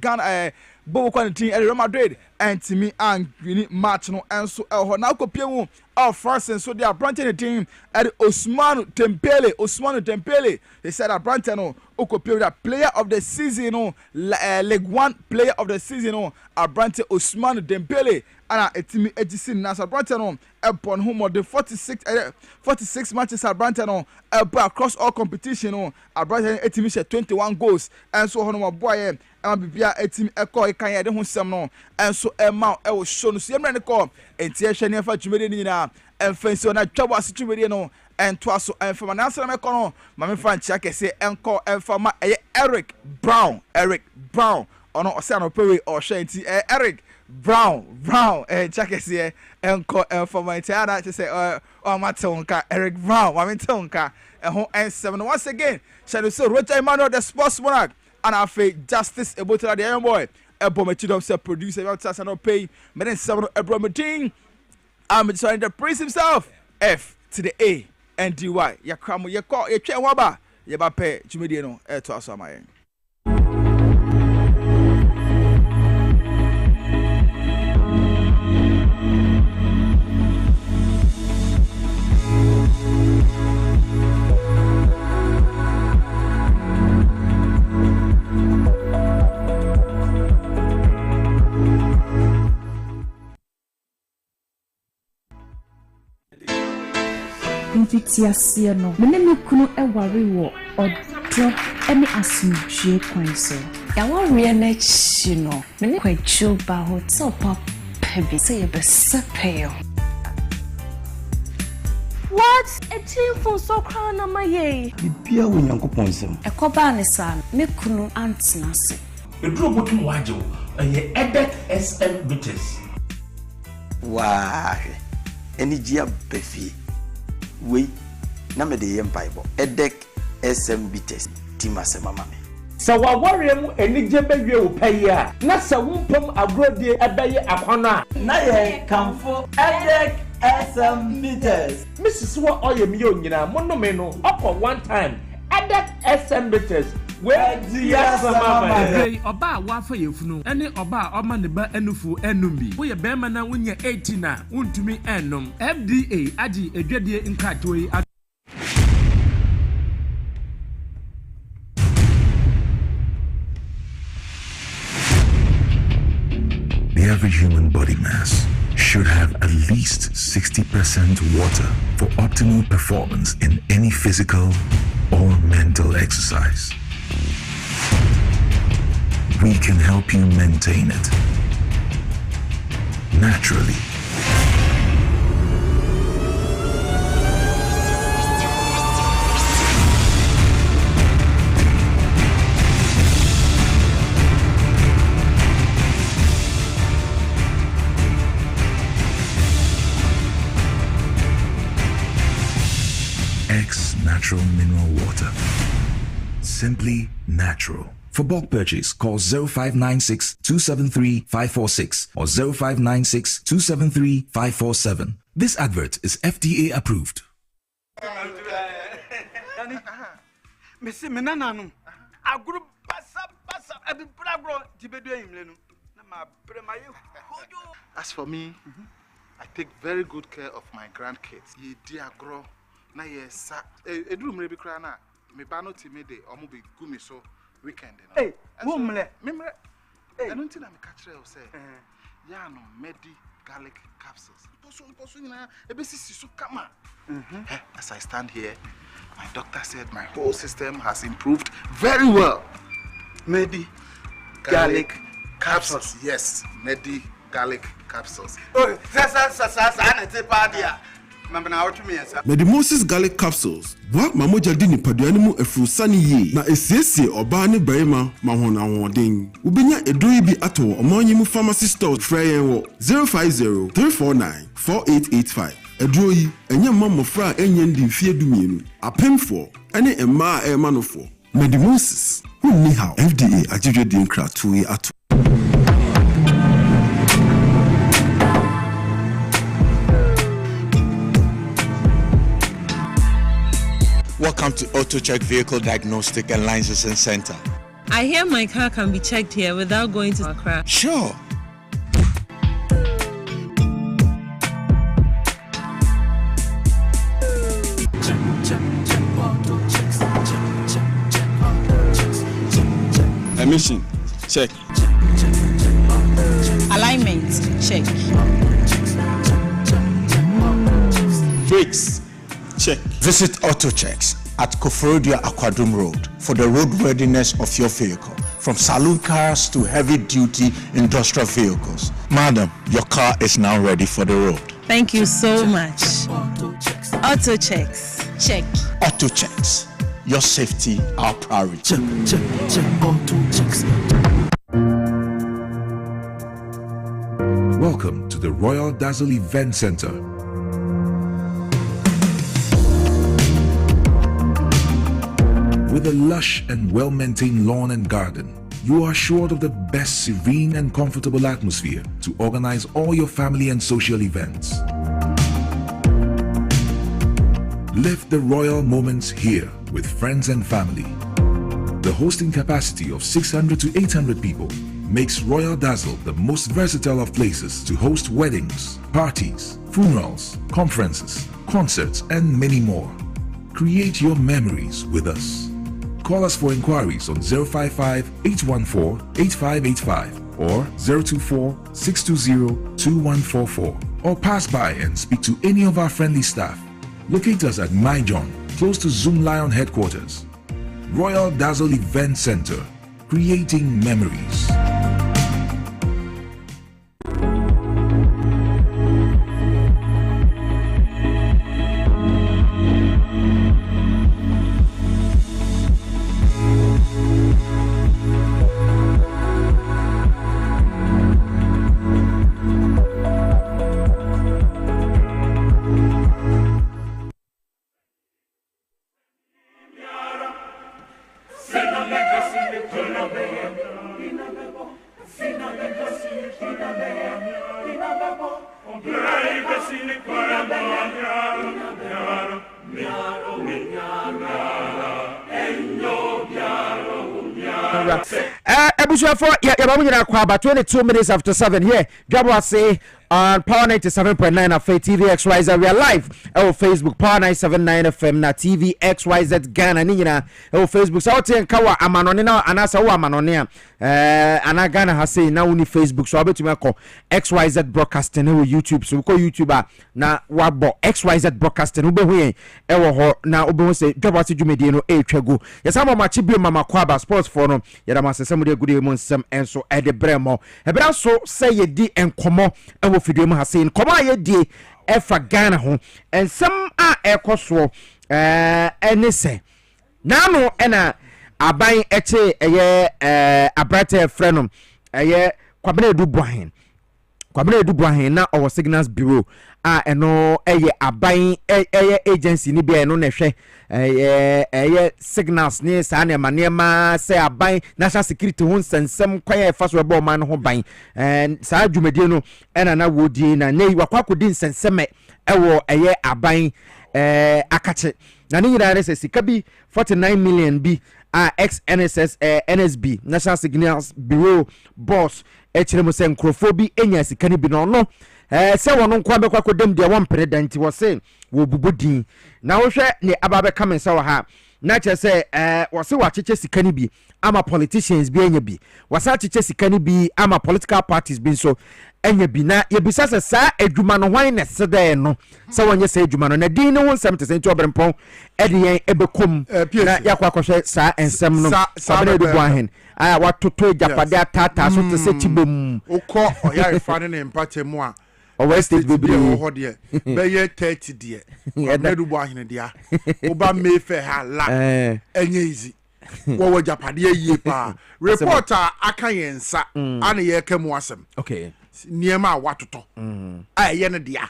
Ghana Bobo Quantin Real Madrid and Timmy and match no and so now Kopiemu of France and so they are Brantano team at Ousmane Dembele they said Abrantano Okopiemu the player of the season League 1 player of the season Abrante Ousmane Dembele and etimi edisi na Abrantano upon whom of the 46 matches Abrantano across all competition Abrantano etimi 21 goals and so hono boy bibia etimi ekọ ikan ye de ho sem no enso ema e wo show no so yemre ne ko enti e hwe ne fa twumede ni na emfansi na Dwabo Ase twumede no ento aso emfama na asra me ko no ma me fa nchia kese enko emfama Eric Brown ono ose anopewe o hwe enti Eric Brown chakese enko emfama enti ana che say o matonka Eric Brown ma me tonka ho en7 once again shall so Roger Emmanuel the sports monarch and I feel justice about the young boy. A bomb self producer outside no pay. Men 7 Abramadine. I'm trying to praise himself. F to the A and DY. Yakramo, ya call a chair waba, Yabape, Jumediano, to us on my. Invitiasia no mene me kunu eware wo odo ene asumdwe kwan so ya ware na chi no mene kwachu ba hotel pop pebi say be sepeo. What a team for so crown na maye bibia wo nyankopon sem ekoba ne sa me kunu antena se eduro botum waje wo ye edek sm bitters wa eni gia befi we na me de yempaibo edek sm bitters timase mama me sa wa warrior mu enije bewie wo payi a na sa wumpom agrodie ebeye akwana na ye kamfo edek sm bitters Mrs. Wa oyemi onyina monome no okọ one time edek sm bitters where dia mama hey oba wa fa yefunu ene oba oma ne ba enufu enumbi wo ye bema na wonya 18 na untumi enum FDA agi edwadie nkatoi. The average human body mass should have at least 60% water for optimal performance in any physical or mental exercise. We can help you maintain it naturally. X Natural Mineral Water. Simply natural. For bulk purchase, call 0596 273 546 or 0596 273 547. This advert is FDA approved. As for me, I take very good care of my grandkids. Ye dear grow. Na yes, edru mre bi kra na me ba no ti me de omo be gumi so weekend no. Hey, mumle. Memre. Hey, anu ti na me ka kire o say. Ya no medi garlic capsules. Poso na e be sisi so kama. As I stand here, my doctor said my whole system has improved very well. Medi garlic capsules. Yes, Medi garlic capsules. Oh, sa na te pa dia. Medimosis garlic capsules. Wa mamoja di nipaduane mu afurusani ye na esiesie oba ne barima mahona hoden. Ubenya edoi bi ato omonyi mu pharmacy store frey wo 050 349 4885. Edoi yi enye mamofra enye ndi mfie dumienu. Apemfo ene emma emanofo. Medimosis. Who how FDA ajije di nkra tuwe ato. Welcome to AutoCheck Vehicle Diagnostic and Licensing Center. I hear my car can be checked here without going to Accra. Sure. Emission, check. Alignment, check. Brakes, check. Visit AutoChecks at Koforodia Aquadum Road for the road readiness of your vehicle, from saloon cars to heavy-duty industrial vehicles. Madam, your car is now ready for the road. Thank you so much. AutoChecks, check. AutoChecks, your safety, our priority. Check, AutoChecks. Welcome to the Royal Dazzle Event Center. With a lush and well-maintained lawn and garden, you are assured of the best serene and comfortable atmosphere to organize all your family and social events. Live the royal moments here with friends and family. The hosting capacity of 600 to 800 people makes Royal Dazzle the most versatile of places to host weddings, parties, funerals, conferences, concerts, and many more. Create your memories with us. Call us for inquiries on 055-814-8585 or 024-620-2144, or pass by and speak to any of our friendly staff. Locate us at My John, close to Zoom Lion headquarters. Royal Dazzle Event Center, creating memories. For about 22 minutes after 7 here. Dwabo Ase on Power 97.9 of TV XYZ. We are live on Facebook Power 979 FM na TV XYZ Ghana Nina on Facebook. So out kawa amanone na anasa wa amanone ana Ghana has say na uni Facebook. So abetu me call XYZ broadcasting na YouTube. So ko YouTuber na wabo XYZ broadcasting ube hu ewo ho na ube hu say Dwabo Ase dwumedie no etwago. Yesama machi bi mama kwaba sports for no yedama sesem de good nsem enso ede bremo ebra so say ye di enkomo ewo fidie mu hase enkomo ye di efa Ghana ho ensem a ekoso ene se nano ena aban eche eye abrate frenom eye kwabena edu buahen na owo signals bureau a eno eye aban eye agency ni bia eno na hwe eye signals ni sa na manema say aban national security ho nsensem kwaya efaso ebe o man ho ban sa adwumedie no ena na wodi na nei wakwakodi nsensem ewo eye aban akache na ni nyira rese sika bi 49 million bi ex NSS NSB National Signals Bureau boss echiremo se nkrofo enya sika ni bi no se wono nkwa be kwakodem de won president wo se wo bubudin na wo hwe ne ababe kamensa wo ha na che se wo se wa cheche sika ni bi ama politicians bi enya bi wasa cheche sika ni bi ama political parties bi so enya bi na ye bisa se sa adwuma no hwan ne sede no se wonye se adwuma no na din ne won 70% obrempon ede yen ebekom na yakwa kwhwe sa ensem no sabere du bwahen aya watoto japade atata so te se tibom ukọ oya fa ne empate mu a West State baby ho de be ye 30 de na du bwahen dia oba mefe ha la enye easy wo japade yie pa reporter aka yensa ana ye kemu asem okay niema watoto ye ne dia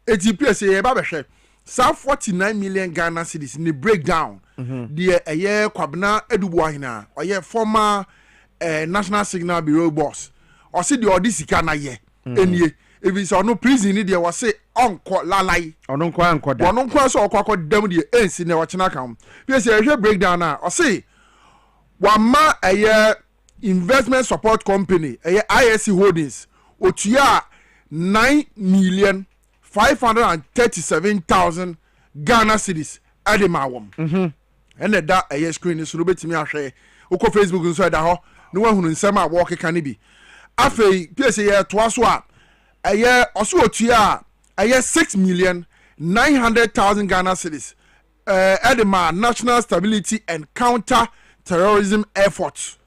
eti Piesie ye ba behwe sa 49 million Ghana cedis ni breakdown the eye kwabena edubuahina oye former National Signal Bureau boss o se the odisika na ye enie ebi so no prison ni de wo se onko lalai ono nkwa ankoda ono nkwa so okwa dam de ensi ne wo chena kam Piesie ehwe breakdown na o se wama eye investment support company eye ISC Holdings otua 9,537,000 Ghana cedis ademawom ene da eye screen so no betimi ahwe uko Facebook nso da ho no wahunu nsem a wo keka ne bi afei Piesie ye to aso a eye oso otua eye 6,900,000 Ghana cedis adema national stability and counter terrorism efforts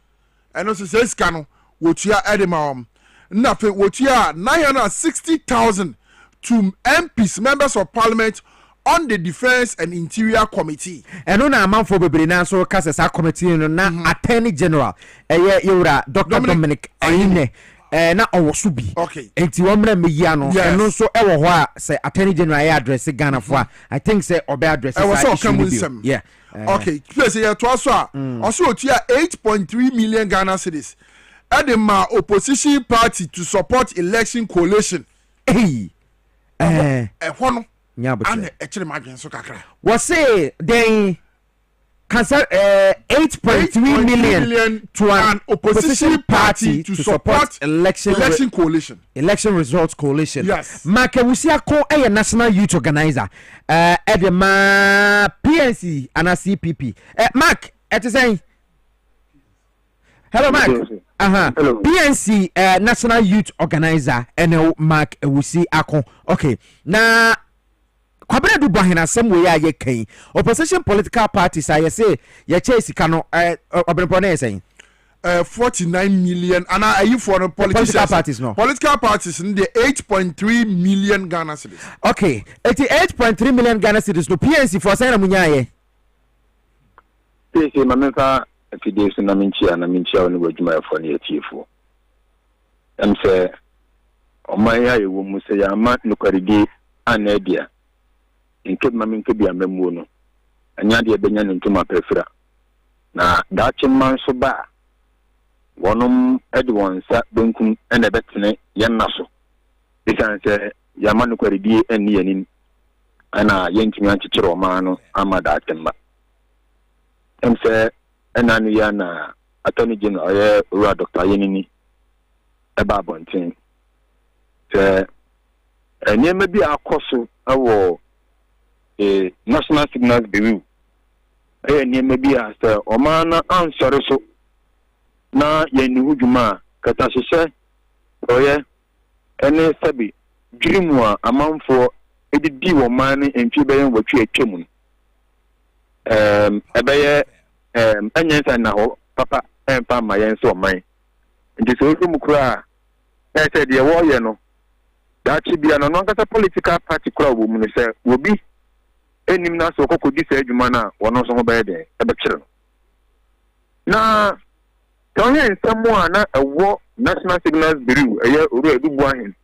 eno so se ska no wotua ademawom na fe wotua 960,000 to MPs members of parliament on the defense and interior committee eno na amanfo bebre na so kasesa committee no na attorney general eye yura Dr. Dominic Ayine na owoso bi okay enti wo mra meya no eno so ewo ho a say attorney general ya address Ghana for I think say obe address yeah okay Piesie ya to aso a oso otua 8.3 million Ghana cedis adema opposition party to support election coalition hey hono Nyabotre. Actually, my grand so kakra. Was say they cancer 8.3 million to an opposition party to support election coalition. Election results coalition. Yes. Makewusia ko a national youth organizer. Edema PNC and a CPP. Mark, it is saying. Hello, Mark. Hello. PNC national youth organizer and Mark Ewusi Ako. Okay. Now. Kwabena du bahina some way ye kan opposition political parties I say ye chase kano obenpone saying 49 million and are you for the political parties no political parties in the 8.3 million Ghana cedis. Okay 88.3 million Ghana cedis no PNC for saying munya ye PNC mamfa afide so na minchia oni wadwuma for na yetiefo em say omanya ye wo mu say ya ma nukaridi anadia nke mami nke bia memu no anya de benya ntuma prefera na dachi man so ba wonum edi wonsa benkum ene betene yenna so bisan se yamanu kwaridi eni yanin ana yentimi anchikiro ma no ama dachi ma emse ena no ya na attorney general oye ura Dr. Yenini eba bontin se enye bi akoso awo national signals bureau ni maybe as omana answer so na yeni hujuma kata hye oye ene sabi dream a amanfo edidi wo man entwi beyen watwe atwam ebeye anyensa na ho papa empa ma yen so man nti so mu kura ese de wo ye no dachi bia no nkasa political party kura wo mu ne se obi enim na so kokodi sa adwuma na wono so ho be de ebekire na tonye nsamo a na ewo national signals bureau eye oru edubu ahin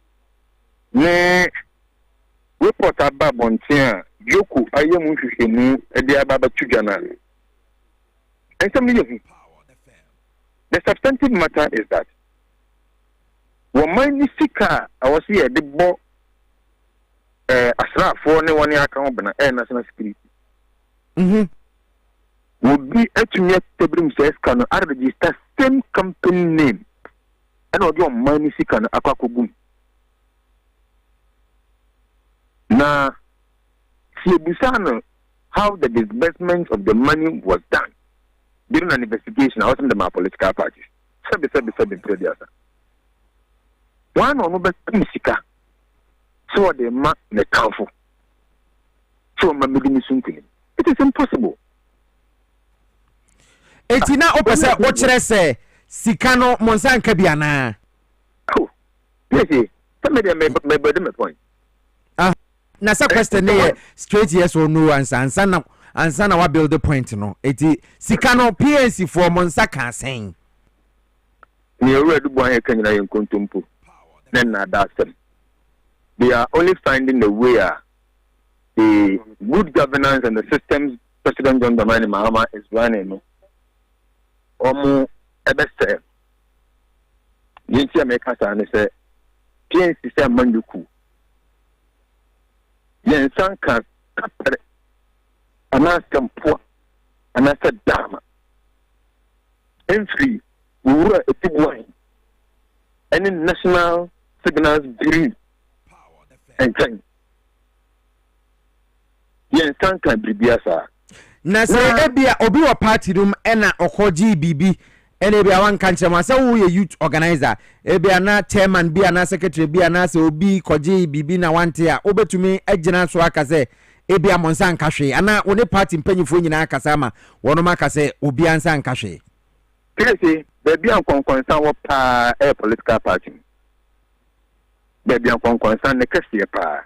ne report aba bontia yoku ayemu hwehwemu ede aba tudwana ensam ni yehu the substantive matter is that woman ni sika awasi e de bo asrafo ne woni aka ho bena national security would be atumi atebrim says can register same company name and odio money sika no akwakogun na siebusano how the disbursement of the money was done during an investigation I wasn't the political parties sabi predia one on be sika so the ma ne kanfo so ma medini sunkuni it is impossible. Etina opese wo kire se sika no monsan ka bia na oh yes somebody me body me point na sa question ne straight yes or no answer na wa build the point no eti sika no PNC for monsa ka sen ni already bo an kan nyina yen kontompo na that them they are only finding a way the good governance and the systems President John Dramani Mahama is running no omu ebese yinti America sa ne se PNC se manduku yen sanka kapere anasampo anasa dama entry wura etibuan any national signals bureau and can yen sanka bribiasa na se ebia obi wa party room ena okoji bibi ena ebia wan kanche ma se wo ye youth organizer ebia na chairman bia na secretary bia na se obi koji bibi na wante a obetumi agina so aka se ebia monsa nkahwe ana woni party mpanyifo nyina aka sama wono maka se obi ansa nkahwe kesi bebi an konkonsan wo pa political party bebi an konkonsan ne kesi pa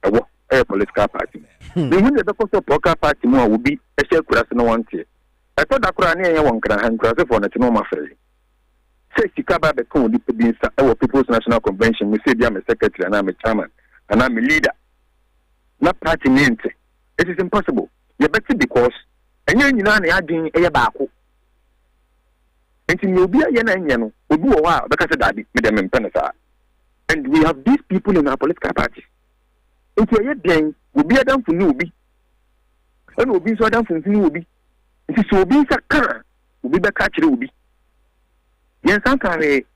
ewo political party the when the political party mo will be a share kura no wante I thought that kura na yen won kra han kura for na tino ma fere say sikaba be kon di pe sa our people's national convention we say dia me secretary and I'm a chairman and I'm a leader not party nente it is impossible you better because enye nyina na adin eye baako enti ni obi aye na enye no obi wo wa be ka se dadi me dem mpene sa and we have these people in our political parties Into a day will be a damn for newbie. And will be so damn for newbie. It is so be a car will be the catch ruby. Yes, I'm carry.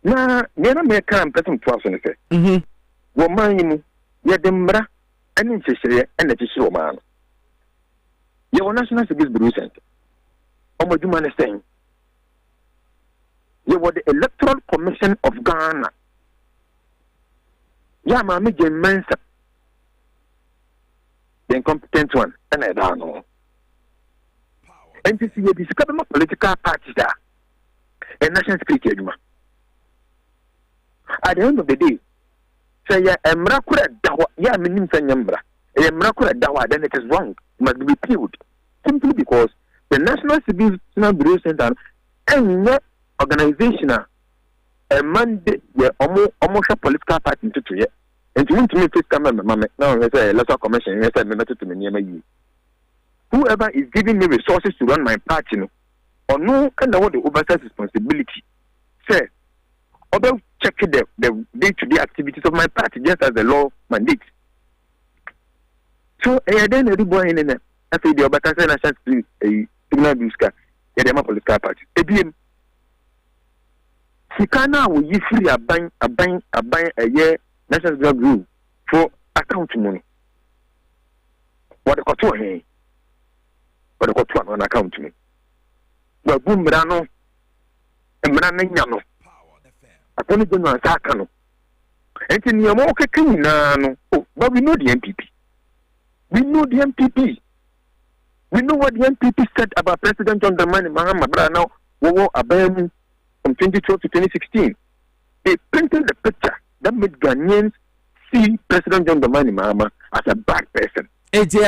Na never make a person for us. Woman, yet the mra and in Cheshire and the Cheshire man. Your national service bureau center. What do you saying? You were the Electoral Commission of Ghana. Yeah, mammy, Jane Mensa. The incompetent one, and I don't know. And to see a discovery of political parties there. And national security. At the end of the day, say, a miracle dawa, yeah, meaning Sanyambra. A miracle dawa, then it is wrong, must be repealed. Simply because the National Civil Bureau Center and no organization a mandate the almost political party to it. And to me, please come now, there's a Electoral Commission, yes, I remember to me. Whoever is giving me resources to run my party, or no, and I want the oversight responsibility. Say, although check the day-to-day activities of my party just as the law mandates. So, then everybody in it, I say the Obaka National Signal Buska, the political party. ABM. Sikana will you free a buying a year national signal group for account money. What the court here? What the court on account to me? But boom, Brano, and Branano. Upon the general Sakano. And in your more no, but we know the MPP. We know the MPP. We know what the MPP said about President John Dramani Mahama Brano, Abem from 2012 to 2016. They painted the picture that made Ghanaians see President John Dramani Mahama as a bad person. Eti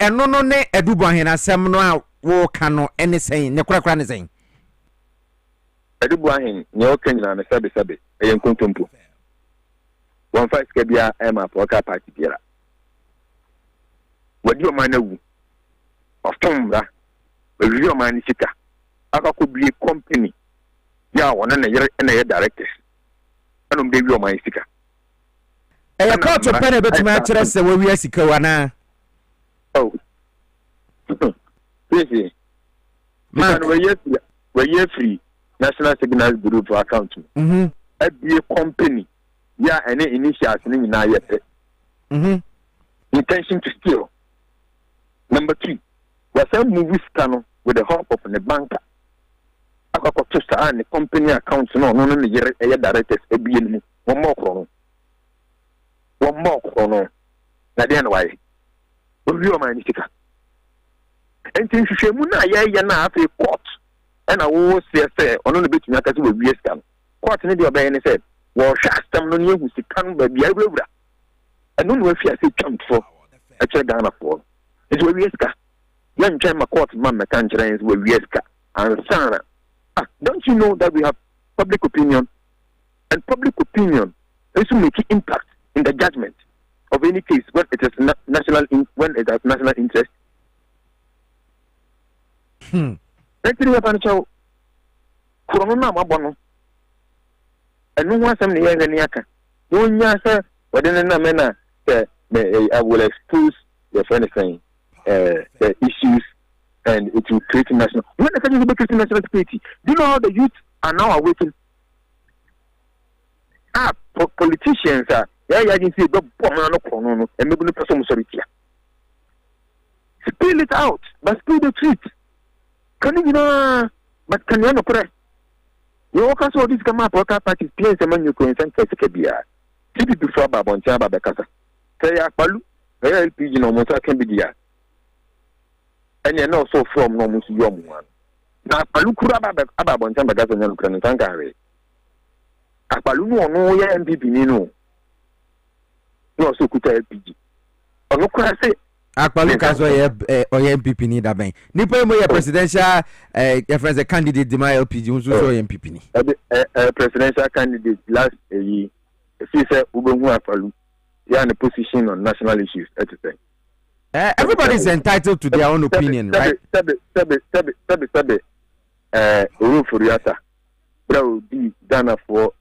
eno no ne edubo ahena asem no a wo ka no ene sen ne kura ne sen. Edubo ahen ne o kan na sabe e nkontompo. One fight ke bia e ma poka party bia. Wadi o man awu. Oftomra. We o man sika. Aka ko bi company. Ya wona na yere directors. Anom de wi o man sika. A court to pen a bit my interest where we are Sikawana. Oh, Piesie. Man, we're free National Signal Bureau for account. A be a company. Yeah, any initials in now yet. Intention to steal. Number 3, was some movie scandal with the help of the banker. I got to sign the company accounts no directors a be one more chrono. One more chrono. Now then why? Review my sticker. And since you muna na after court, and I will say on the bit to with we scam. Court in the obey and said, well, Shastam no new who can be a river. I don't know if you say jumped for a check down for. It's where we esca. Young Chama court mamma can't where we esca. And Sarah. Don't you know that we have public opinion? And public opinion is to make impact in the judgment of any case when it is national interest. Let's see what I'm Corona Mabono. And no one some near the Niaka. No Yasa, but then a manner I will expose the anything, the issues, and it will create national. When the country is creating national security, do you know how the youth are now awakening? Politicians are. Yeah, I can see the bomb and maybe the person sorry. Spill it out, but spill the truth. Can you know? But can you not pray? You walk us all this come up, worker parties, place among you coincidence, Kabia. Keep it before Babon Chaba Becasa. Say, Akbalu, very LPG no more can be there. And you're not so from no Muslim one. Now, Palukura Babon Chamba doesn't know Kranangare. Akbalu no MPP Nino. No, so could LPG. Or no, I say, Akbaluka or MPP need a bank. Nipo mo presidential friends a candidate de my LPG who's MPP. Presidential candidate last year. She said Ubehu Afalu. They are in a position on national issues. Everybody is entitled to their own opinion, right? Sabe. Uru Furiata. Bro, di Dana for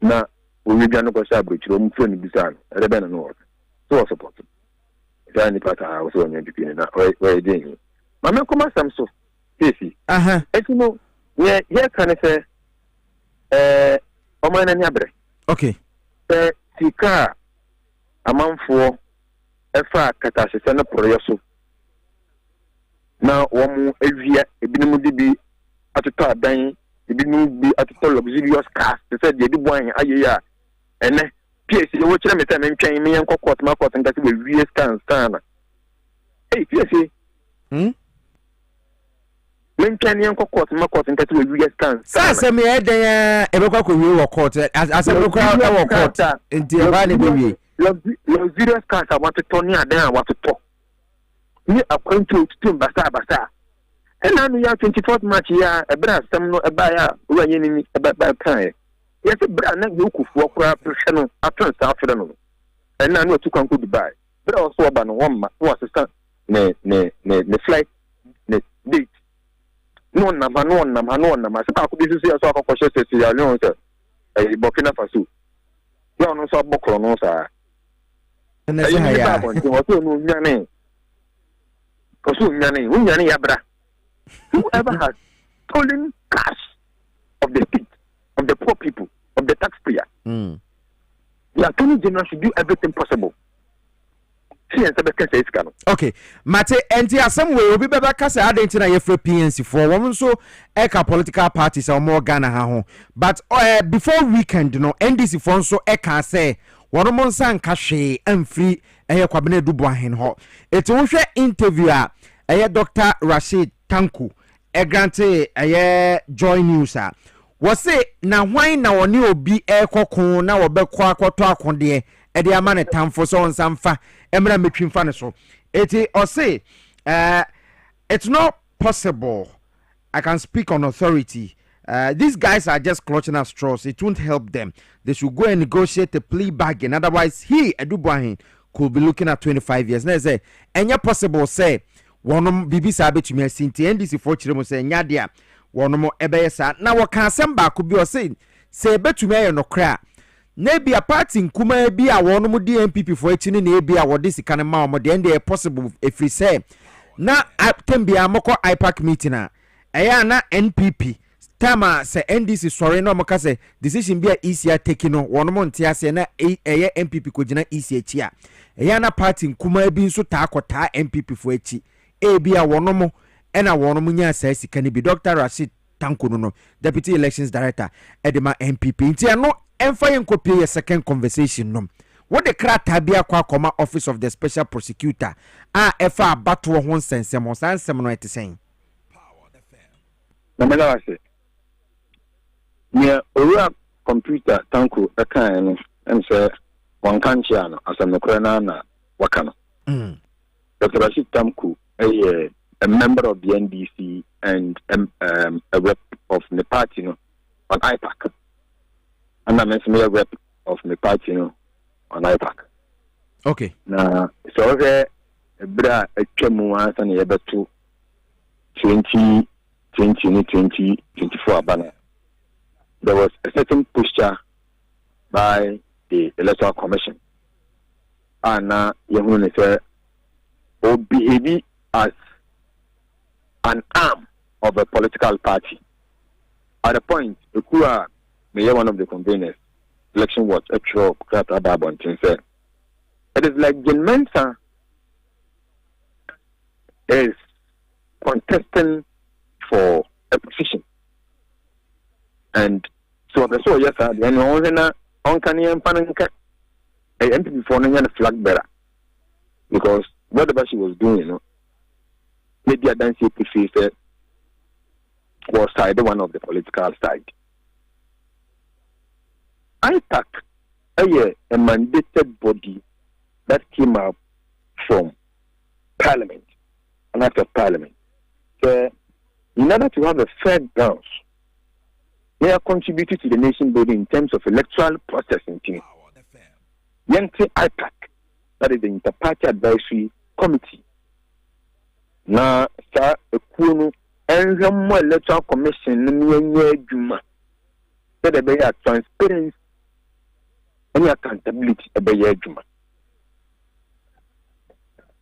na we can go sabri chiro mfo ni bisan ebe na no so support ya ni pata ha so nya dipini na we dey mama come sam so Piesie etino ye kan say o man na abre okay sika amanfo efa katase na poroyo so na womu evia ebinumu dibi atoto adan ebinumu bi atoto luxurious cars say de dibuan ayeya ene Piesie wo kire me say me ntwen me yen kokot ma kot ngati we wie scan na Piesie me ntwen yen kokot ma kot ngati we wie scan sa se me eden ebekwa ko wie wo court ase me kwa wo court enti ba ne be wie luxurious cars I want to turn ya down I want to talk ni akwantu tutum basa and now we have 24th match ya ebra sam no eba ya wo anye ni eba kan yes bra na go kufu okra pressure no atron sa afre no and now no tu kan ko Dubai bra also oba no won ma wo assistant ne flight ne date no nam se ba ko bi so ya so akoko se ya no se Burkina Faso ya no so bokro no sa na se ha ya wo no nyane unyane yabra. Whoever has stolen cash of the state, of the poor people, of the taxpayer, the Attorney General should do everything possible. Okay, Mate, and there some way will be better because I didn't know if PNC for women so eka political parties or more Ghana ha but before weekend, NDC for so eka say one month san cash and free kwabene dubo hen ho it won hwe interview a Dr. Rashid Tanku grante Joy News was say na why na woni obi ekokon na wobekọ akoto akonde e de ama ne tamfo so onsamfa emra metwimfa ne so eti or say it's not possible. I can speak on authority. These guys are just clutching at straws. It won't help them. They should go and negotiate a plea bargain. Otherwise, he, Edubuahin, could be looking at 25 years. Now, say, and you're possible, say, one bibi sabe to me, Sinti, and this is for children, say, Nyadia, one more ebesa. Now, what can somebody could be or say bet to me no cry. Maybe a party in Kuma be a one more DMPP for 18 in be our this kind of mom, the end possible if we say. Now, I can be a moko IPAC meeting. Ayana NPP. Tama say NDC sorry no maka say decision be easier taking on one month ya say na MPP ko gina easier chia eya na party nkuma bi nso ta akota MPP fo echi e bia wono mo e na wono mo nya say sika ni bi Dr. Rashid Tanku no Deputy Elections Director edema MPP nti no emfa yen copy a second conversation no what the krata bia kwa koma Office of the Special Prosecutor efa abato ho nsensem o sansem no etesen na mela wase near Ora computer Tanku Okrah and say one canchiano as a Mokrana Wakano. Dr. Rashid Tanku, a member of the NDC and a rep of the party on IPAC. And I'm a rep of the party on IPAC. Okay. Now, so there a bra a chemu and a better 2024 banner. There was a certain posture by the Electoral Commission. And now, you say, or behave as an arm of a political party. At a point, Okrah, one of the conveners, Election Watch, Electoral, said, it is like Gen Mensa is contesting for a position. And so the so yes, sir, and on Canadian Pananka, I entered before the flag bearer because whatever she was doing, media dancing said was side one of the political side. IPAC, a mandated body that came out from Parliament, and after Parliament, so in order to have a fair ground. They are contributing to the nation building in terms of electoral processing. Yente IPAC, that is the Interparty Advisory Committee. Now, sir, a kuno and more electoral commission, that they are transparency any accountability about your juma.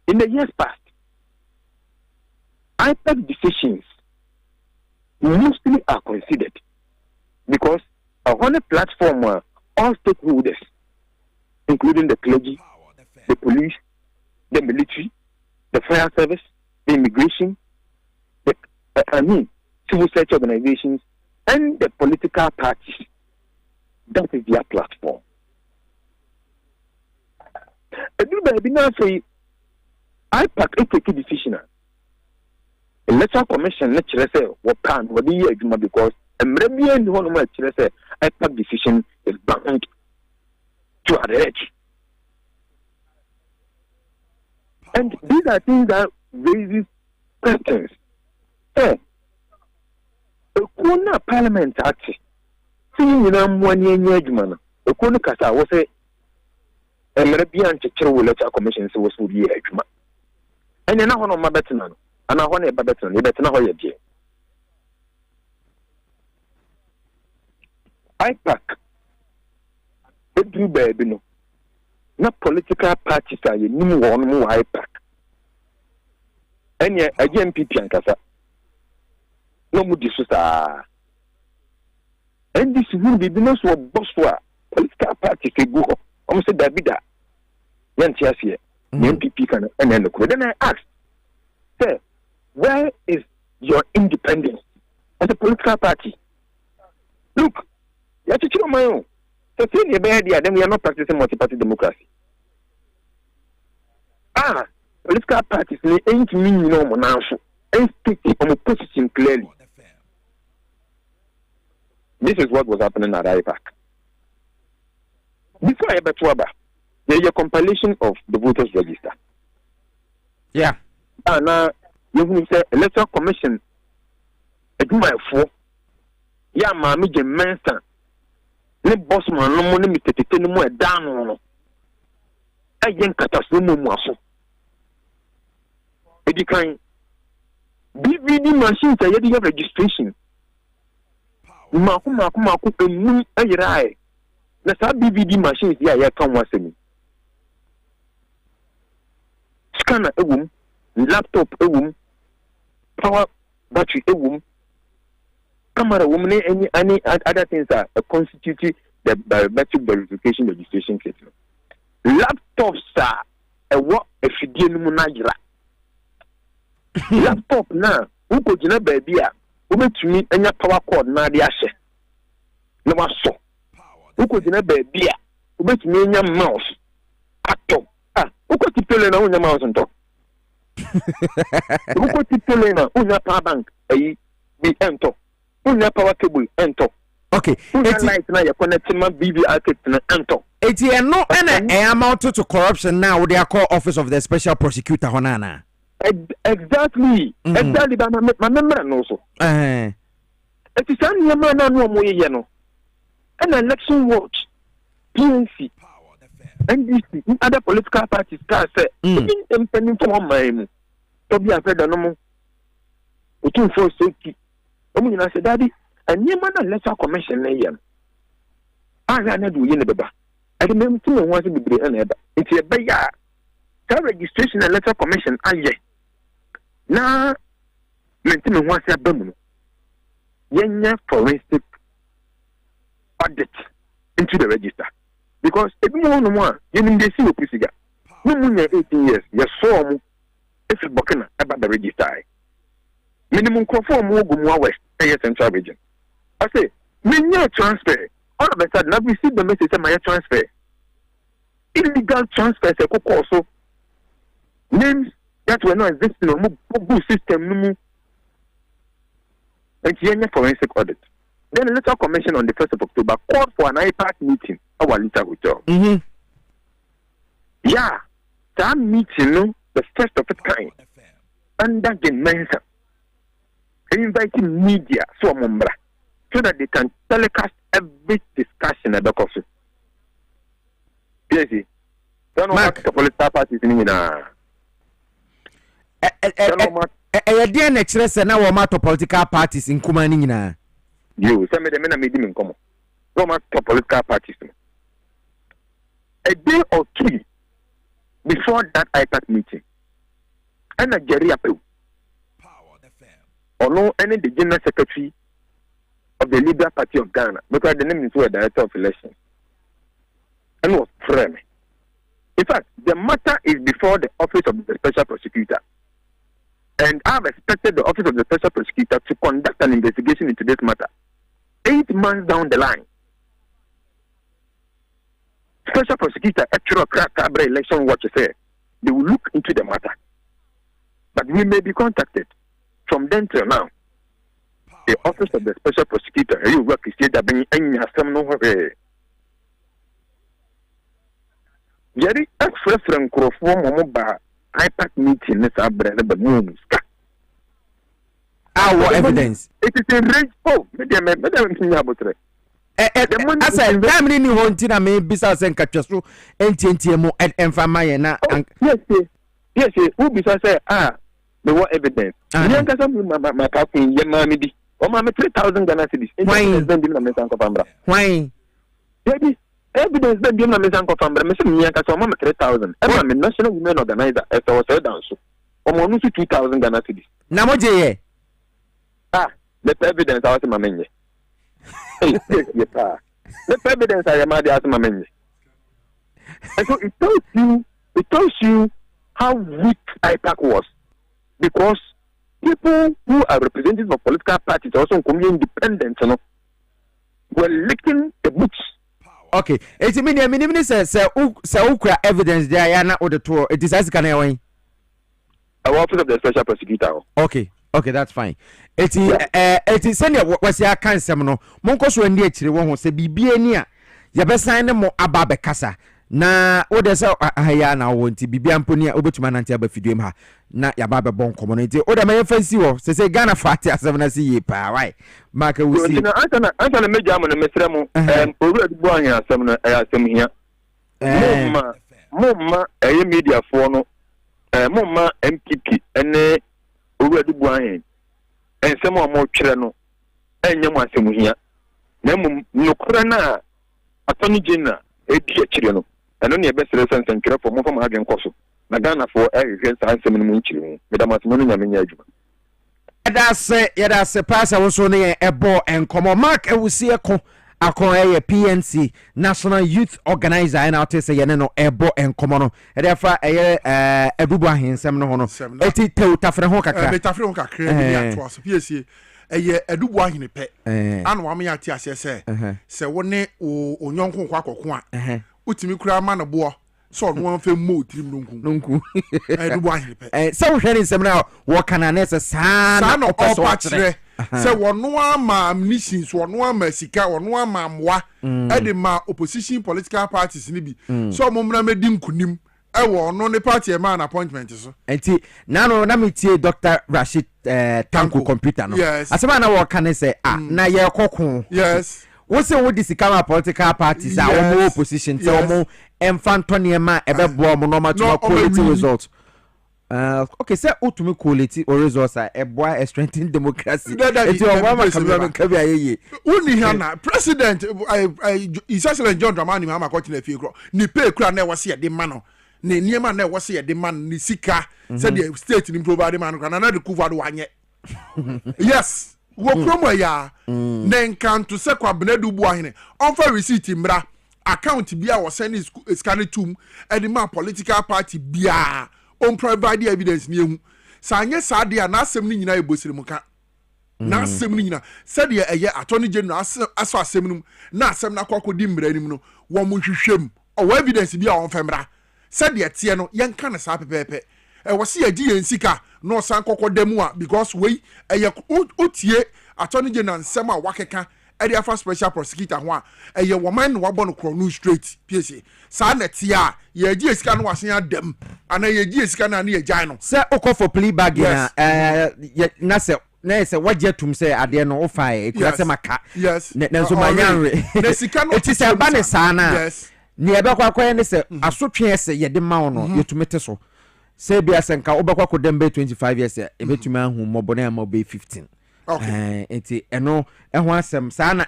In the years past, IPAC decisions mostly are considered because on a platform where all stakeholders, including the clergy, the police, the military, the fire service, the immigration, civil society organizations, and the political parties. That is their platform. Everybody now say, IPAC take a decision. Electoral Commission lecture say what can what the year because maybe and one more say IPAC decision is bound to adhere. And these are things that raises questions. The Kona Parliament Act, seeing you know 1 year, man. The Kona Kasa was a Arabian Electoral Commission was for the year, and then I want my better man, and I want a better man, you better know how you do. IPAC, it do baby no. Not political parties are you new one more IPAC. And yet again PP and Kasa. No more disusa. And this will be the most bosswa political parties they go. I'm saying that bida. Yantias here. MPP can and then then I asked, sir, where is your independence as a political party? Look, you have to check on my own. So say the idea, then we are not practicing multi-party democracy. Political parties ain't mean no more now. Ain't speaking on a position clearly. This is what was happening at IPAC. Before Electoral, there is a compilation of the voters register. Yeah. And you will say Electoral Commission. I do my 4. Yeah, Mammy Jim Manson. Ne boss man no money me tete no mo down no. Ayen katasro mo mo aso. Edi kan DVD machine say you have registration. Maku enum ayrai. Na sa DVD machines ya kan wasemi. Scanner ewum, laptop ewum, power battery ewum. Camera woman any other things are constitute the biometric verification registration kit. Laptops are what if you didn't munajra. Laptop now, who could you know baby? Who made to me and your power cord na the ashe. No more so. Who could you know baby? Who made to me and your mouse? Acto. Who could you tell on your mouse and talk? Who could you tell on your power bank? Be enter. Una power cable enter. Okay. It's light now you connect my BB arcade to enter. It's no amount to corruption now. They are called Office of the Special Prosecutor Honana. Exactly. Exactly. My memory also. It is only a man no more no. An election watch, PNC, NDC, other political parties can say, even pending for my to be afraid no more. It will force safety. I said, Daddy, and you man a Electoral Commission name. I ran a do yin beba. I remember 2 and 1 to be another. It's a bear. That registration and Electoral Commission, I now, maintain once a bum. Yenya forensic audit into the register. Because if you want one, you need to see a Piesie. No more 18 years, you saw me if you book about the register. Minimum conform more West Central Region. I say, when you transfer, all of a sudden, I've received the message that my transfer. Illegal transfers, also names that were not existing on the system. And here, forensic audit. Then the Electoral Commission on the 1st of October called for an IPAC meeting. Our little hotel. Yeah, that meeting, the first of its kind, under the mention. Inviting media so that they can telecast every discussion at the coffee. Piesie, don't know what the political parties in dear next lesson now matter political parties in Kumanina. You send me the men made him in common. No matter political parties. a day or two before that IPAC meeting, and a Jerry Apple, or no, any the general secretary of the Liberal Party of Ghana, because the name is the director of elections, and was framed. In fact, the matter is before the office of the special prosecutor, and I've expected the office of the special prosecutor to conduct an investigation into this matter. 8 months down the line, special prosecutor Electoral election watch said they will look into the matter, but we may be contacted. From then till now, the office of the special prosecutor, you work is that being any some no Jerry, that's first from Crawford IPAC meeting is a brand of moons. Our evidence. It is a range. Oh, madam, about it. As I am in the haunting, I may be and catch through NTMO and Famayana. Yes, who besides say, the what evidence? My calculation, Yamami, or Mamma 3,000 Ghana cities. Why? Why? Evidence that Dina Mesanko from Mr. Yanka, Mamma 3,000. I'm a national women organizer as I was said down so. Or 2,000 Ghana cities. Namoje. The evidence I was my menu. The evidence I am at my menu. And so it tells you how weak IPAC was. Because people who are representatives of political parties also independent, you know, were licking the books. Okay, it's a minimum says Okrah evidence there. I not the tour. It is as can I our office of the special prosecutor. Okay, that's fine. It is send what your cancer. Monko so ndi achire won ho se bibia ni a ye be sign mo aba be kasa na wo de se ahaya na wo nti bibia mponi a obetuma nante aba fiduem ha na ya ba be bon community o de ma fancy wo se Ghana fati asem na se ye pa why maka wo si na ansa na meja mo na mesra mo oru adugbo anya asem na asem hia mumma media for no mumma MPP ene oru adugbo anya ensem o mo twere no enye mo asem hia na mum nokora na atoni general edi akire no eno ne be sere sense twere for mo fa ma adwen koso na Ghana for ehwe sa nsem no mu nkire mu medamasmo no nyame nya adwuma yada se pass wo so ne ebo enkomo mark ewusie ko akon PNC National Youth Organizer and out say ye no ebo enkomo no edefa edubu ahensem no ho no eti teutafre ho kakra betafre ho kakra bi ato aso Piesie edubu ahene pe anu wa me ati ase se wo ne onyonko kwa akoko a utimi kura ma no bo so no anfa mo tirim nonku edubu ahene pe se wo hwere nsem na wo kana na se sa na opatre se wono ama amnisins wono ama sika wono ama amwa ede ma opposition political parties ni bi so mo mra medi nkunim ewo no ne party e man appointment so enti na metie Dr. Rashid Tanko computer no asema na wo kana se na ye kokon yes wo se wo disika political parties a wo opposition se wo emfantone ma ebebo mo no ma to quality result. Okay, say utumi quality or results are a boy strengthening democracy. It's your woman come here. Uni hana president His Excellency John Dramani Mahama Piesie Okrah ni pay kura na wase de man ne niema na wase de man ni sika said the state ni provide man na na de kuva do anye. Yes, wo promo ya nen kan to se kwa benedu bu ahene on for receipt mra account bia wo send scan tum e ma political party bia on provide evidence ni ehu sanye sade a na asem ni nyina ebosire mu ka na asem ni nyina said ye attorney general aso asem num na asem na kwakodi mra nim no wo mo hwehwem o evidence bia on femra said ye tie no yen ka na sa pepepe wo se ye di yen sika no san kokodemu a because we otie attorney general nsem a wakeka area for special prosecutor ho a woman no wabon kro no straight Piesie sa na tia ye gi esika no wasen adam ana ye gi esika na na ye jan no say okọ for plea bag na say waje tum say ade no ofa e kura say maka na so manyanre na sika no eti say ba ne sa na ne ebe kwakwa ne say asotwe say ye de ma no yetumete so say bia senka obekwa ko dembe 25 years ebetumi ahu mobone ama be 15 enti eno ho asem saa na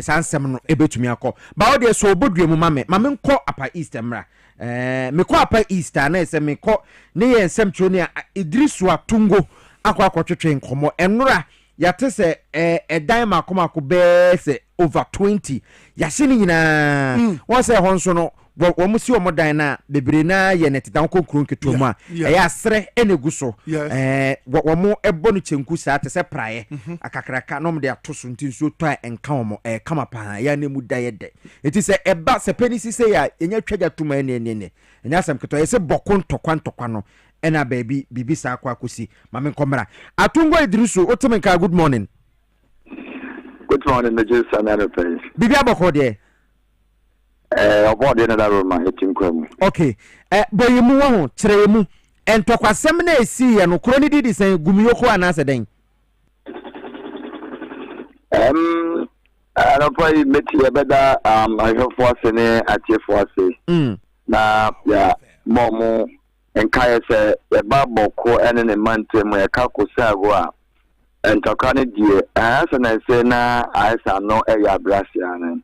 saa nsem no ebetumi akọ ba o de so obodue mu mame nkọ apa east mra me kọ apa east na ese me kọ ne ye nsem tro ne Idrisu Atungo akọ twetwe nkomo enura yate se edan makomako be se over 20 yase ni nyina won se ho nso no wo musi o modan na bebre na ye netetan konkuru nketo mu a eya asre enegu so wo mo ebo no chenku sa te se praye akakraka no mde atoso ntinso to enka wo kama pa ya na mu daye de eti se eba se penisi se ya enya twaja tuma ene enya asem keto ye se bokon tokwa no ena baby bibi sa akwa kosi mame nkomra Atungo Idrisu otemenka good morning. Good morning, Major Sanado Prince. Bibi aboko de about another room, I think. Okay. Boy, mu ho kyerɛ mu entokwasɛm na esi ya no kro ne didi sɛn gumiyoko anase den. I don't probably met you better. I have for sene atie for say. Na ya momo enkaye se e ba boko ene ne mante mo e ka kosago a entokane die asa na se na asa no e ya brasia na.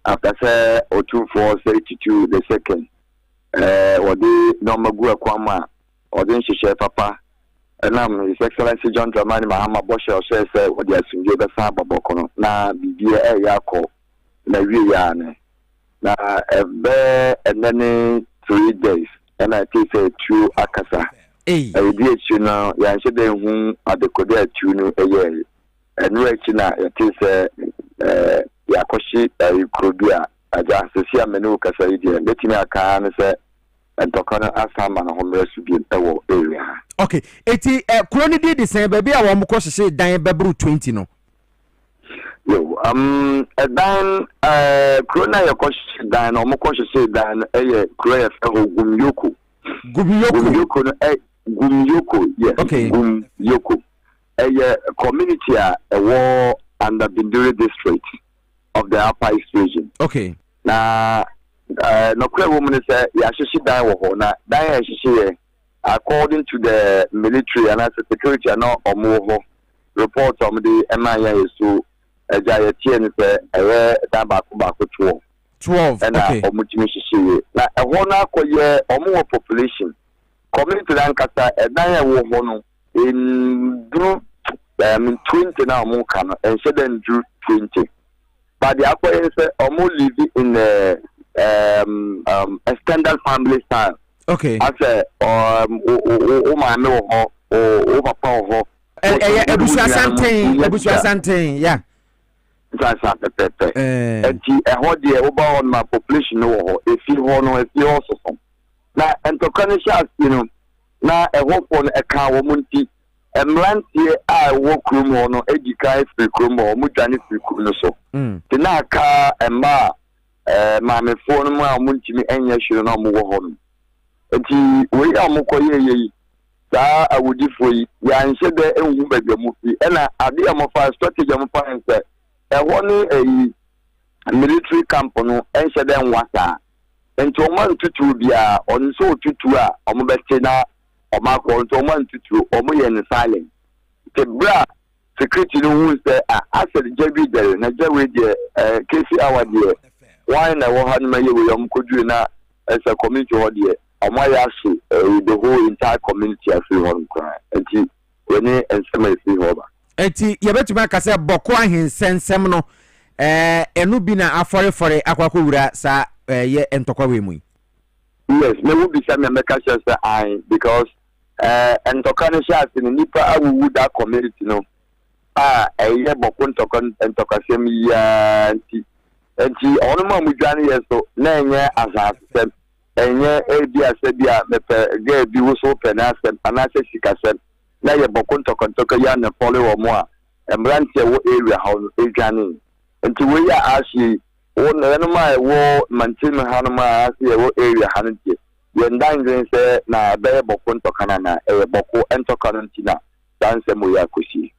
After say 0242 the second wodi no magu akwama wodi nhihye papa enam His Excellency John Dramani Mahama Boshe say wodi asunje be sa baboko no na bibie yakọ na wie ya ne na ebe enene 3 days and I think say 2 akasa di echi na ya nche de hu adekode atu no eye enu echi na ya think say yakoshi Krobia aja sisi amenu kasa idea letimi aka ne se entokano asama na homre su bi ewo area. Okay, eti kroni di the same baby a wo mko hye dan bebru 20 no. Yo dan krona yakoshi dan no mko hye dan eye kroya fe gumyoko no gumyoko yes. Okay. Gumyoko eye community a ewo under Binduri district of the Upper East region. Okay. Na no clear woman say ya shishi dan wo ho na dan ya shishi according to the military and security no omo ho report on the MIA so eja ya tie ni say dan ba ko 12 and okay. Omo timi shishi na e ho na akoye omo population community dan kasa dan ya wo ho no in 20 now more can and said then drew 20. But the upper is living in a standard family style. Okay. I say my no or papa Ebusu Asante, yeah. That's and a hot year over on my population no if you want to also. Now and to Kanisha, you know, now a hope on a car woman. Emlantie a wo kromo no edika free kromo mu dwane free kromo so te na aka emma maame fo no mu a mu ntimi enya hwere no mo wo ho no enti we ya mo koye yi saa awudifo yi ya nche de enhu bagwa mu fi ena ade a mo fa strategy mo fa nse e ho ni military camp no enche de nwasa enti o man tutu bia onso tutu a o mo bete na Omako to man tutu omo ye silent the bra security no who say asset jebi there na jewe there kesi hour there why na wo han ma ye we am kodu na as a community ho there omo ya so the whole entire community afi ho nkra enti we ne ensema afi ho ba enti ye betuma aka say boko ahensensem no enu bi na afore akwakọ wura sa ye entokwa we mu. Yes, me will be some American say because and tokane shas in nipa awu that community no eye bokun tokon and tokasem ya anti onu ma mudwane yeso na enye asasem enye ebi asebia mepe ge bi wo so penasem anase sikasem na ye bokun tokon ya na follow wo mo a emrantie wo area how edwane anti we ya ashi wo na no ma wo mantin hanu ma asi wo area hantie yendan say na be bokun tokana na boko entokana ntina danse mo ya kosi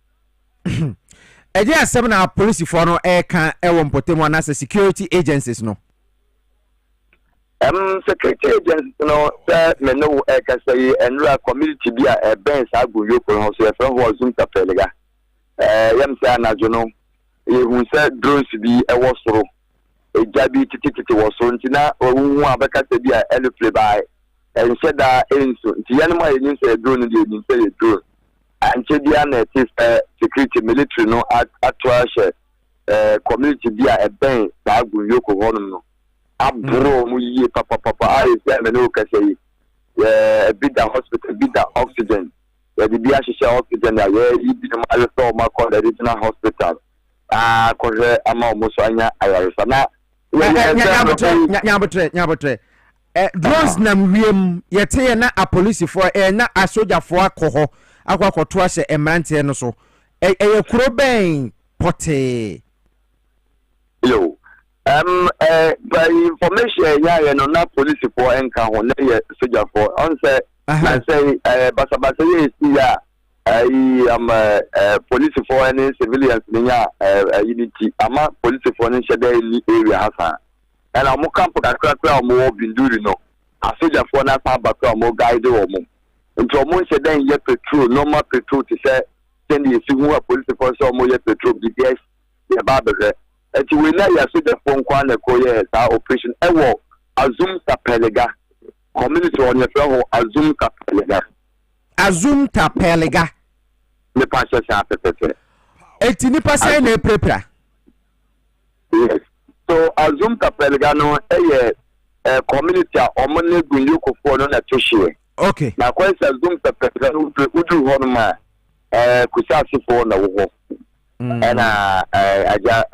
eje asem na police for no kan ewo mpotemu na security agencies no security agencies no say me no ka say enra community bia ben sa go yoko ho so e fe ho zoom tapelega yam say anajo no ehun say drones bi ewo soro ejabi tititi wo so ntina owu abeka se bi a elefle bai ense da enso nti yan ma yin say drone dey yin say drone anche dia na security military no atwa she community bi a eben da agun yoko honum no abro mu yi papa ai say me no ka say bida hospital bida oxygen the bia shisha oxygen ya yi bi no also ma call the regional hospital ko ama mo so anya ayaresa na nyabotre drones nam wiem yete na a police for na a soldier for akoho akwakoto ahye emrante no so kuro ben pote yo by information ya no na police for enka ho na ye soldier for on say I say basa ye see ya police for any civilians niya unity ama police for any shede area hasa and am camp kakra mo binduri no a soldier for na pa bakra mo guide wo mo nti omo shede ye petrol normal petrol to say send you see who police for so mo ye petrol BDS ye ba be eti we na ya soldier for nkwa na ko ye sa operation ewo azum tapelega community on your floor azum tapelega ne pasha sha pepe eti ni pasha na prepra yes so azum tapelega no community omone gunyoko for no na toshie okay na kwa azum tapelega no udu ho no ma kusasi for na wo na aja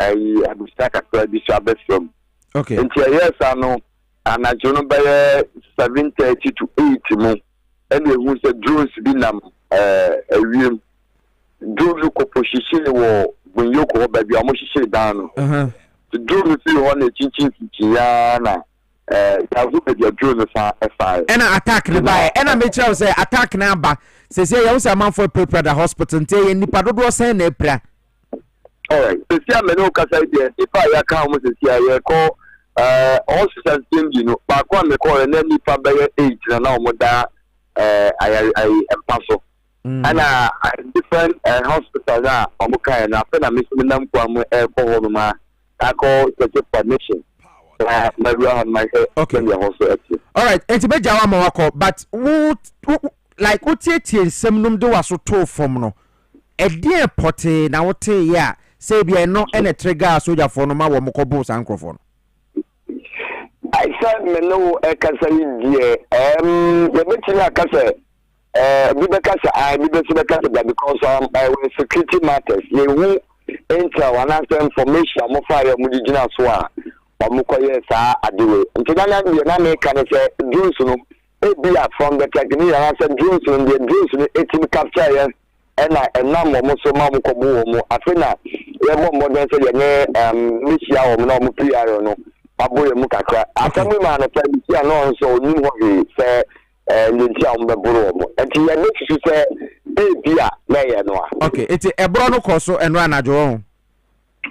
abustaka kwa bisu abesom okay nti yes ano anajono by 7:30 to 8 mo and we say drones bi nam awiem drone ko position wo bunyoko ba bi amo hihire dan no drone fi ho na chinchin ya na yavu be dia drone fa fa ena attack ne ba ena me tell say attack na ba say ya usa man for prepare the hospital nte nipa dodo say na epra alright say am no kasa dia ifa ya ka mo say ya ko all systems you know ba kwa me call na nipa be 8 na omoda I empaso ana different hospitals na omuka na fe na misinam kwa mo ko ho ma ako take permission okay all right enti be jawa ma wako but like tie nsem num de waso to fom no edie pote na wote ya say bia no ene trigger soldier for no ma wo mkobo sankrofo no I said me no kasa yie the meeting akasa bi be kasa I bi be kasa because with security matters ye hu intel and information mo fire mo digina so a mo koye sa adewe nti na me kan say drones no ebia from the technique and say drones no the drones no etim capture ye na mo so ma mo kobo mo afena ye mo den say ye ne misia wo no mo PR no aboye mu kakra atamu ma na fa misia no so oni ho say nti am be boro mo nti ye ne su say ebia na ye no okay eti ebro no koso eno anajo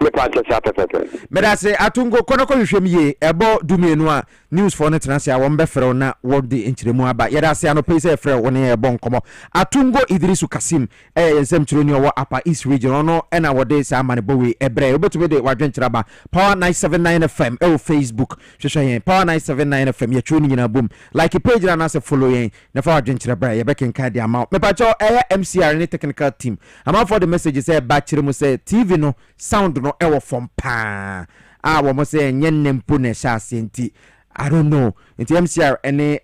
me pa cha pepe me da say atungo kono ko hwehwem ye ebo dumienu a news for net na say awon be frɛ na wo de enchiremu aba ye da say ano pese frɛ wo ne ebo nkomo atungo Idrisu Kasim ensem chiro ni owo Upper East region ono na wo de say amane bowe ebre obetume de wadwenchiraba Power 979 FM Facebook hwehwe yen Power 979 FM ye chiro ni nyina bom like page na say follow yen na fa wadwenchiraba ye beken ka de ama me pa cho MCR ni technical team ama for the message say ba chiremu say TV no sound no ewo from pa wo mo say nyennempo na sha asenti I don't know nti MCR ene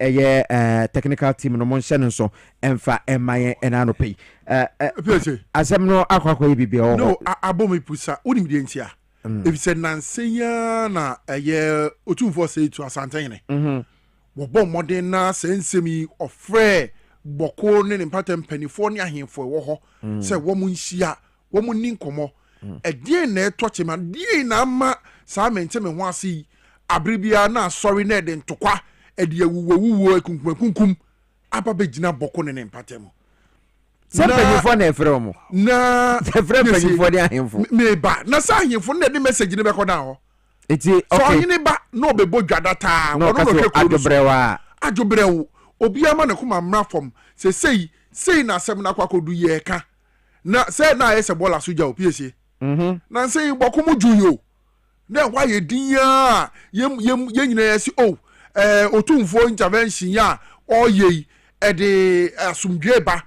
technical team no mo nhyɛ no so emfa emaye enano pay asem no akwakwa bibia ho no abomi pusa onim de ntia if said nansenya na otumfo say to asantene wo bom modern na sensemi ofre boko ne mpatam panifo ne ahemfo wo ho say wo mu nhia wo mu ni nkomo edie na etoche ma die na ma sa mente me ho ase abribia na sorry na de ntokwa ede awuwo kunkum aba begina boko ne mpatam panifo na efre mo na efre panifo de ahemfo me ba na sa ahemfo na de message ne be koda ho eti okay so onyine ba na obebo dwadata no adwobrewo obi ama ne kuma mra fom sei na asem na kwakodu ye ka na say na yes bola so ja o Piesie na say bokomu juyo na why ye din ya yem nyina yesi o otumfo intervention ya oye e de asumdwe ba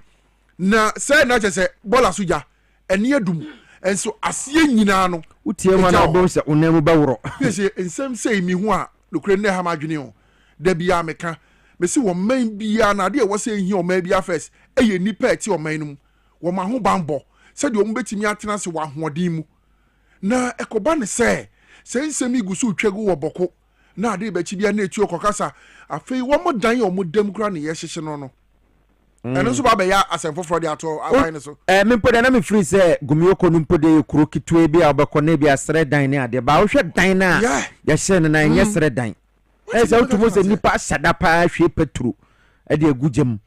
na say na che say bola so ja ene adum enso asie nyina no utie ma na bo se onam ba woro Piesie ensem say mi ho a lokre ne ha madwene o da bia meka mesi wo man bia na de wo say hi o man bia first eye nipa eti o man num wo ma ho bambo se de o mbetimi atena se wa hoodin mu na ekoba ne se nsemi gusu twegu wo boko na ade ba chi bia na etu okokasa afei wo mo dan o mo dam kura ne ye hyehye no eno so ba be ya asemfoforo de ato aban ne so mempo de na me free say gumioko no mpode kuro kitwe bi a obekọ na bia sere dan ne ade ba wo hwe dan na ya hye ne na nye sere dan ese utumo se nipa sada pa hwe petro e de agugem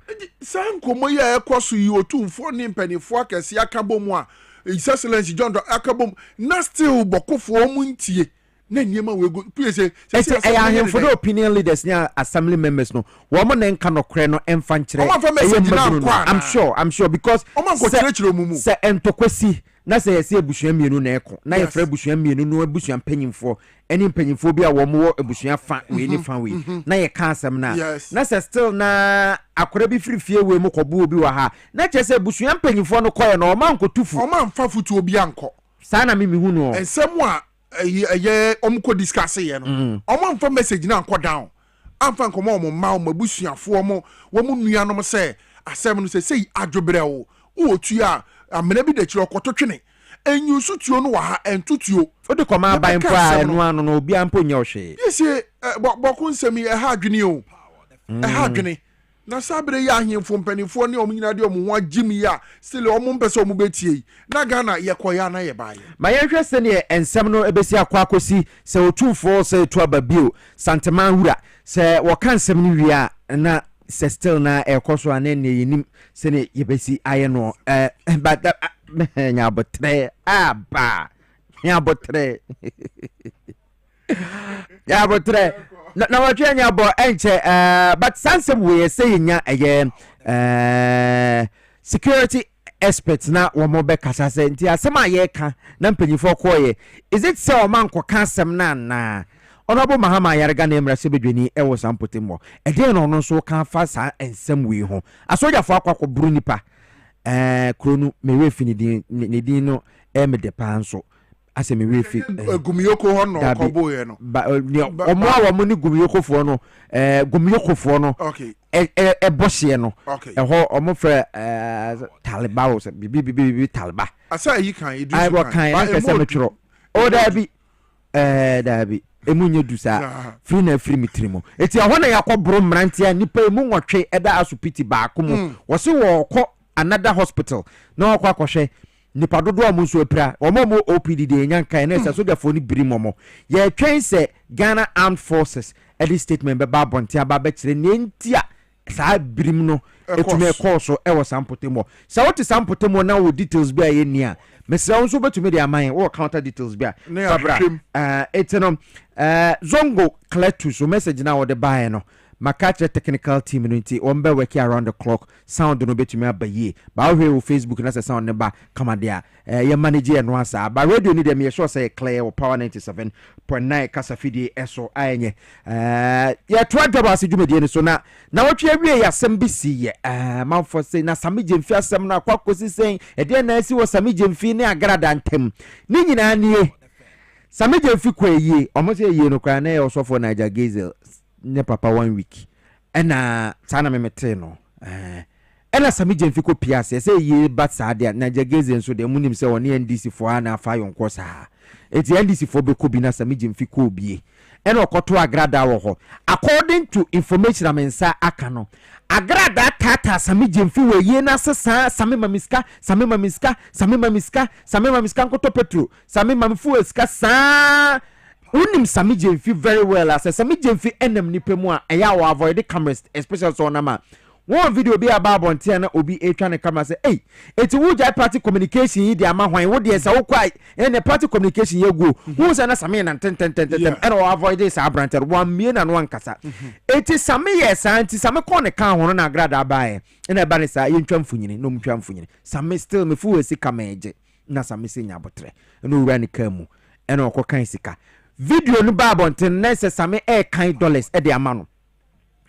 san komo ya ekoso yi otumfo ne mpanifo akese akabomu a His Excellency John akabom na still bokofo mu ntie na niema we go Piesie say I for the opinion leaders nya assembly members no wo mo na nka no kre no emfa nkire I'm sure because se entokwesi na se yesi ebusua mienu na eko na ye fra ebusua mienu no ebusua mpanyimfo eni mpanyimfo bi a wo mo ebusua fa we ni fa we na ye ka asem na se still na akora bi firifie we mo kobo obi wa ha na che se ebusua mpanyimfo no koye na o man kotufu o man fa futu obi anko sa na mimi hu no ensem a ye omko discuss ye no o man fa message na anko down amfa nkomo o ma o mabusuafo o mo nuanom se asem no se adwobre o otu a amena bi de kire okototwene enyusu tuo no wa ha entutuo odi koma ban po a enu anu no obi ampo nya ohwe Piesie bokun nsemi e ha adwene o e ha adwene na sabre ya ahemfo mpanifo ne omnyina de omo ho agimi ya still omo mpese omo betie na Ghana ye koya na ye baaye ma ye hwe se ne ensem no ebesi akwakosi se otumfo se tu ababio santeman hura se woka nsem ni wi a na se still na ekoso anene yenim se ne yebesi aye no but nya botre aba nya botre ya botre na watwe nya bo enche but sansem we say nya security experts na wo mo be kasa se nti asem aye ka na mpanyifo koye is it say o man ko kasem na Honorable Mahama Yarega na emra se bedwani e wo sampotemo e de no no so kan fa sa ensem we ho asoja fo akwa buru nipa kronu mewe fini din no me de panso ase mewe fi gumiyoko ho no kobo ye no omo a wo ni gumiyoko fo no gumiyoko fo no okay bohye no ho omo fra taliba o se bibi taliba asa yi kan edu ai wo kan na kese metro o da bi emunye dusa free na free mitrimo eti ahọ na yakobro mrantia nipa emu nwotwe eda asupiti baako mu wo se wo kọ another hospital na okwa akohwe nipa dodo amu so epira omo OPD de nyankan na esa soja fo ni biri momo ye twen se Ghana Armed Forces edit statement be ba bonte aba be kire ne ntia sa birim no etume course e wo sampotemo sa what sampotemo na wo details bi aye nia mesra won so betume de aman wo counter details bi a babra etenom zongo cletus so message na wo de buy no makache technical team no nti on be work around the clock sound no betumi abaye ba wo Facebook na sound ne ba kama dia ye manage no asa ba radio ni dem ye sure say clear power 97.9 kasafidi eso ayenye ye to Dwabo Ase dwumedie ni so na wotwe awie ya asem bi si ye manfo say na samije mfi asem na kwakosi sen e de na asi wo samije mfi ne agrada ntem ni nyina nie samije mfi kwa yie omo say yie no kwa na ye osofo Niger Gazel ne papa 1 week ena sana memete no ena samije mfi ko Piesie say ye bat saade na Jageze nso de munim se woni NDC fo ana fa yonko sa eti NDC fo be ko bi na samije mfi ko bie ena okoto agrada wo ho according to information amensa aka no agrada tata samije mfi we ye na sesa samema miska nkoto petro samema mfu eska sa unim samije mfi very well as samije mfi enem nipa mu a eya wo avoid cameras especially so na ma one video be about bontia na obi etwa ne camera say hey eti wo jai party communication yi de ama hwan wo de say wo kwai and the party communication ye go who say na same na ten and o avoid this abranter one mie na no ankasa eti same ye santi same ko ne kan ho na agrada bae na e ba ne sa ye ntwa mfunyini no mtwa mfunyini same still me fu we sika meje na same se nya botre na owura ne kan mu e na okokan sika video no ba bonten na say same e kan dollars e de ama no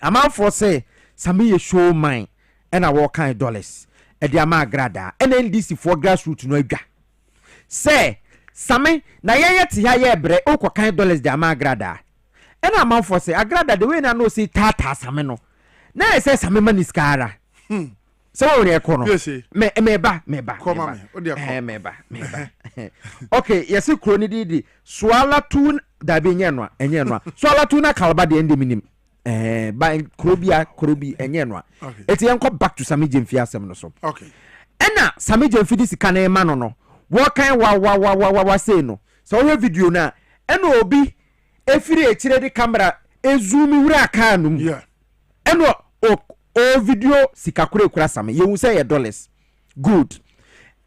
ama for say same ye show mine and I walk kind dollars e de ama agrada NDC for grassroots no adwa say same na ye te ha ye bre okwa kind dollars de ama agrada and am for say agrada the way na no say tata same no na say same maniskara so we e kono me ba come me ba okay yes kro ni di swala tu da be nye no swala tu na kalba de ndi minim by krobi enye no eti enko back to sami jemfi asem no so okay ena sami jemfi di sika na ema no wo kan wa say no so we video na ena obi efiri ekire di camera ezoomi wura aka num ena o video sika kura sami ye wu say $, good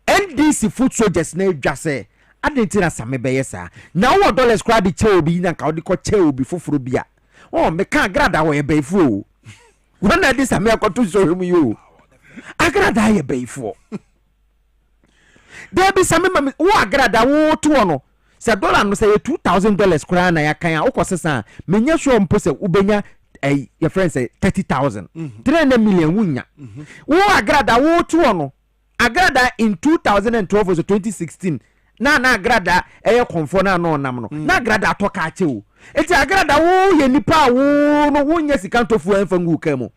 NDC foot soldiers na edwa say adentina sami be yesa na wo $, kura di che obi na ka odi ko che obi foforo bia oh me can grada we beifo when I this ame akoto so mu you agrada ye beifo there be some mama wo agrada wo to no say dollar no say $2,000 kura na ya kan ukosesa menya sure mpo say ubenya your friend say 30,000 300 million wunya wo agrada wo to no agrada in 2012 was 2016 na agrada eye konfo na no nam no na agrada atoka ache o eti agrada wo ye nipa wo no wo nya sikantofu enfa ngu kamo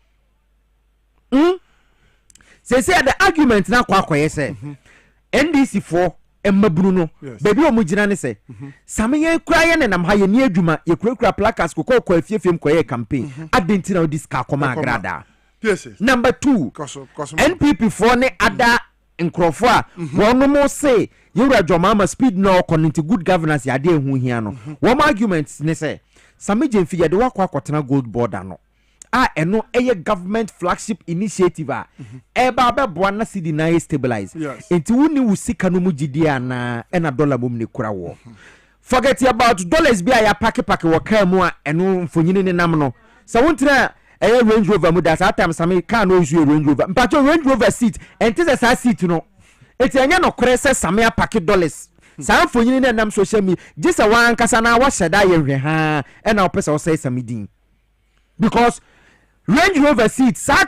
say the argument na kwa say NDC for emmabunu no baby o mugina ne say same ye kura ye ne nam ha ye ni adwuma ye kura placards ko afiefiem ko ye campaign adenti na diska koma agrada number 2 NPP for ne ada nkrofo a wono mo say yura jomama speed no connect good governance ya de hu hia no wo arguments ne say same jemfi ya de wakwa kwotena gold border no eno eye government flagship initiative eba beboa na city na stabilize enti woni wusika no mugidi ana ena dollar mum ne kura wo forget about dollars bia ya pack wo ka mu a eno mfonyini ne nam no sa wontra eye Range Rover mu da sa time same car no use Range Rover mpacho Range Rover seat enti se sa seat no eti anya no kore se same a pack dollars sa mfonyini ne nam social media gisa wan kasa na wa sheda ye hwe ha ena opesa o say same din because Range Rover seat sa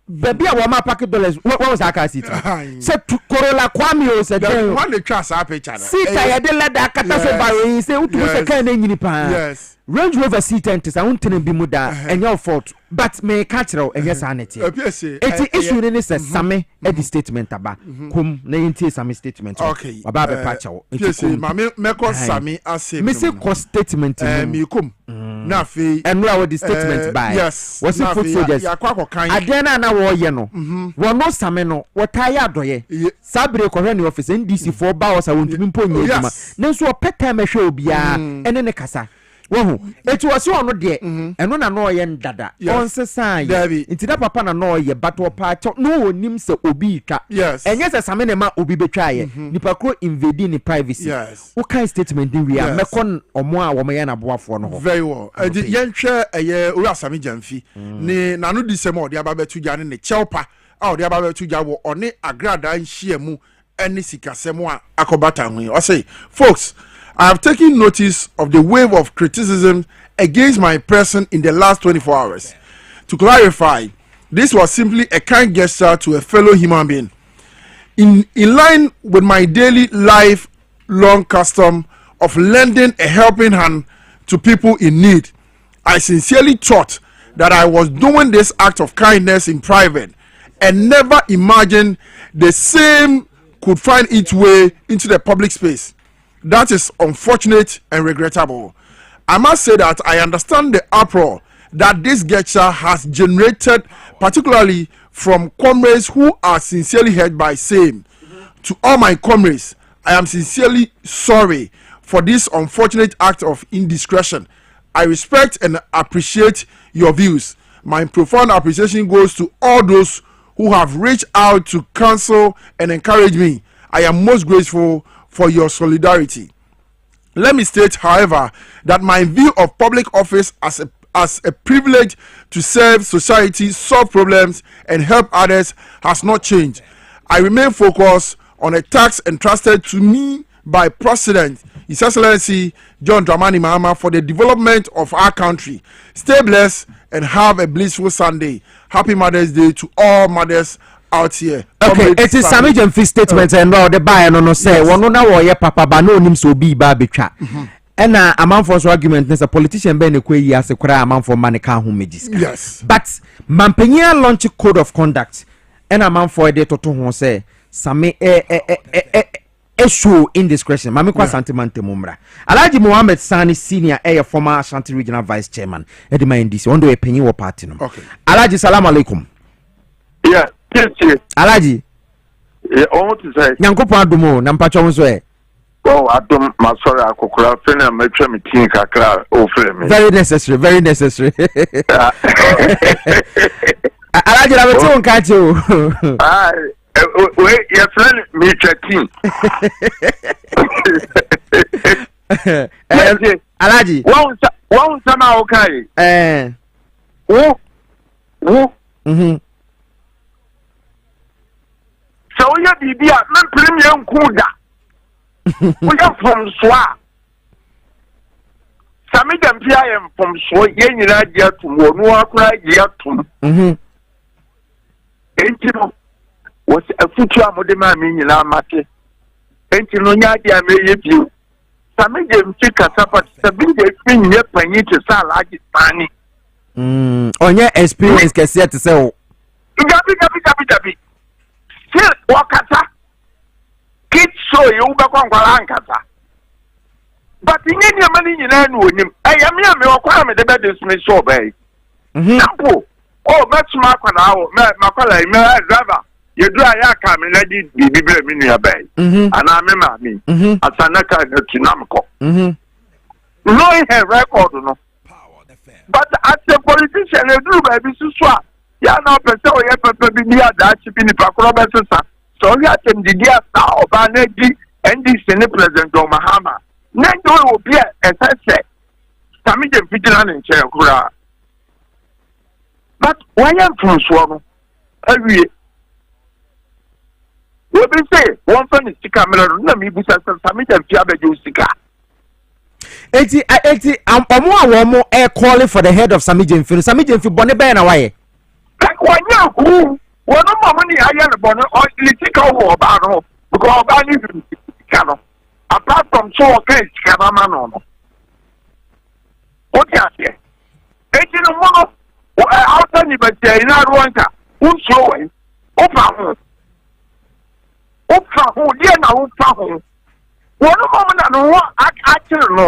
baby a wama pack dollars what was that car seat say Corolla Kwame o say the one the trust a picture seat ya de leather kata so ba say utu say kan na nyini pa yes Range Rover seat enti sa untene bi mu da enya fault but me catch raw enya sanity eti issue ne say same edi statement aba kum na yenti same statement okay aba be patch wo eti me ko same ase me say ko statement me kum na fe enu a the statement by yes was foot soldiers adena na wo ye no wo no same no wo taye adoye sabre ko hwe ne office NDC for ba wo sa wontumi mponye djuma nenso opeta me hwe obia ene ne kasa wohu eti wose ono de eno na no ye ndada onsesan ye nti da papa na no ye bato pa cho no onim se obi twa enye se same ne ma obi betwa ye nipa kro invade ni privacy wo kan statement din wi a mekon omo a wo me ye na boafo no ho very well yenhwe eye ori asame jamfi ni nanu di sema odi aba betu gya ne chelpa a odi aba betu gya wo one agrada nhia mu eni sikasemo a akobata hu o say folks, I have taken notice of the wave of criticism against my person in the last 24 hours. To clarify, this was simply a kind gesture to a fellow human being. In line with my daily lifelong custom of lending a helping hand to people in need, I sincerely thought that I was doing this act of kindness in private and never imagined the same could find its way into the public space. That is unfortunate and regrettable. I must say that I understand the uproar that this gesture has generated, particularly from comrades who are sincerely hurt by same. To all my comrades, I am sincerely sorry for this unfortunate act of indiscretion. I respect and appreciate your views, My profound appreciation goes to all those who have reached out to counsel and encourage me. I am most grateful for your solidarity. Let me state, however, that my view of public office as a privilege to serve society, solve problems, and help others has not changed. I remain focused on a task entrusted to me by President His Excellency John Dramani Mahama for the development of our country. Stay blessed and have a blissful Sunday. Happy Mother's Day to all mothers out here. Okay, it is Sammy Jemfi statement and all the buy and no say one na wo ye papa ba no nim so bi ba betwa. And a man for argument is a politician ben ekwe yi ase kra a man for man ka ho megis. Yes. But Mampenya launch code of conduct and a man for de toto ho say Sammy show indiscretion. Mami kwa sentiment mumra. Alhaji Mohammed Sani Senior former Ashanti Regional Vice Chairman. Edima NDC. Ondo e penyi wo party no. Okay. Alhaji salam alaikum. Yeah, yes. Alhaji. What to say? Nyankopon adumo na mpacho nso e. Oh, adum masori akokora fena metwa metin kakra o frame. Very necessary, very necessary. Alhaji la betu nkache o. Wait, your friend me checking. Alhaji. One sama okay. Wo. So ya bibia man premier nkuda. We are from Swa. Sami dem pia am from Swa ye nyina dia tum wo no akura dia tum. Entino was a future modema me nyina mate. Entino nya dia me ye bi. Sami dem fika support sabi de fin ye panyi te sala agitani. Onye experience kese te se o. Gabi. Still wakata. Kids show you back on Kalankata. But in any money in any I am here, me or me the bed is me so bay. Oh, that's Mark and our Macaulay, my driver. You dry yak, me lady be Minia Bay. And I remember me as a Naka Chinamco. Knowing her record, no. But as a politician, I do by this swap. Ya no person we papa bi dia da chi bi ni pakro be sesa so ya tem di dia sa oba na di NDC ne president Mahama na do wo bi esese Sami dem fitna ne nche kura but when am from so no awie we be say one fan is camera na mi bu Sami dem fi abejo sika eti omo awomo e calling for the head of Sami Jemfi bone be na waye when you one of money I am born or political war about because apart from so okay, Canamano. What you say? It's in a one outside you but in Rwanda, who's showing Opa who dear now Opa. One moment I know actually no.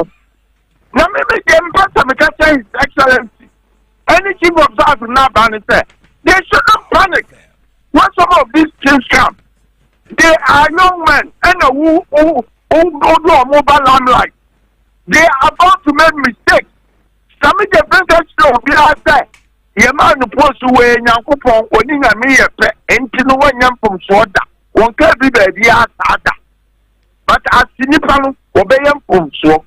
Now maybe the emperor His Excellency. Any chief of staff now ban it. They should not panic. When some of these things come, they are young men and who go to a mobile limelight. They are about to make mistakes. Some of the princess will be out there. Your man supposed to wear Yankupon or Nina me and to one young from Soda. One can't be the other. But as Sinipano, obey him from so.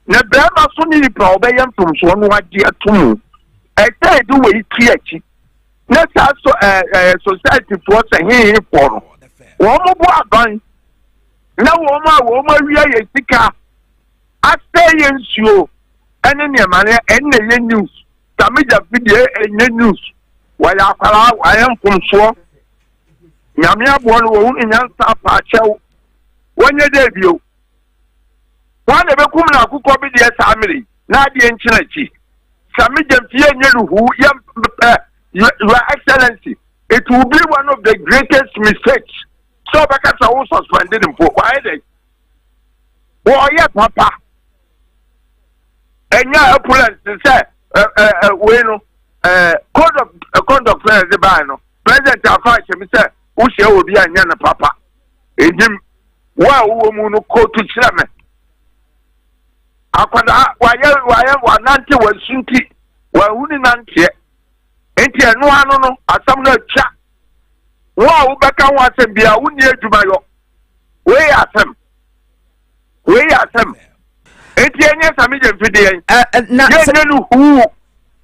Nebrama Sunipa obey him from so no idea to. I say do we teach. Let's also society for saying for one more bank. Now, woman, we are a sticker. I say in you, and in your money, and the news. Tamija video and the news. While I am from Swan. Yamia born in Yansa Pacho. When you debut, one of the Kumana who copied the family, not the Enchinati. Samija Fienu, who Your Excellency, it will be one of the greatest mistakes. So because I was suspended in for why they? Oh yeah, Papa. And yeah, opponent say, code of conduct the bano. President Afache, Mr. Ushe will be a yana Papa. In him, why woman go to Chilame? Why nanti was Sunti, why wouldn't nanti? deɛ no ano no asam no atwa wo a wobɛka ho asɛm bia wo nie adwuma yɔ wei asɛm enti enye sami je mfide na ye no hu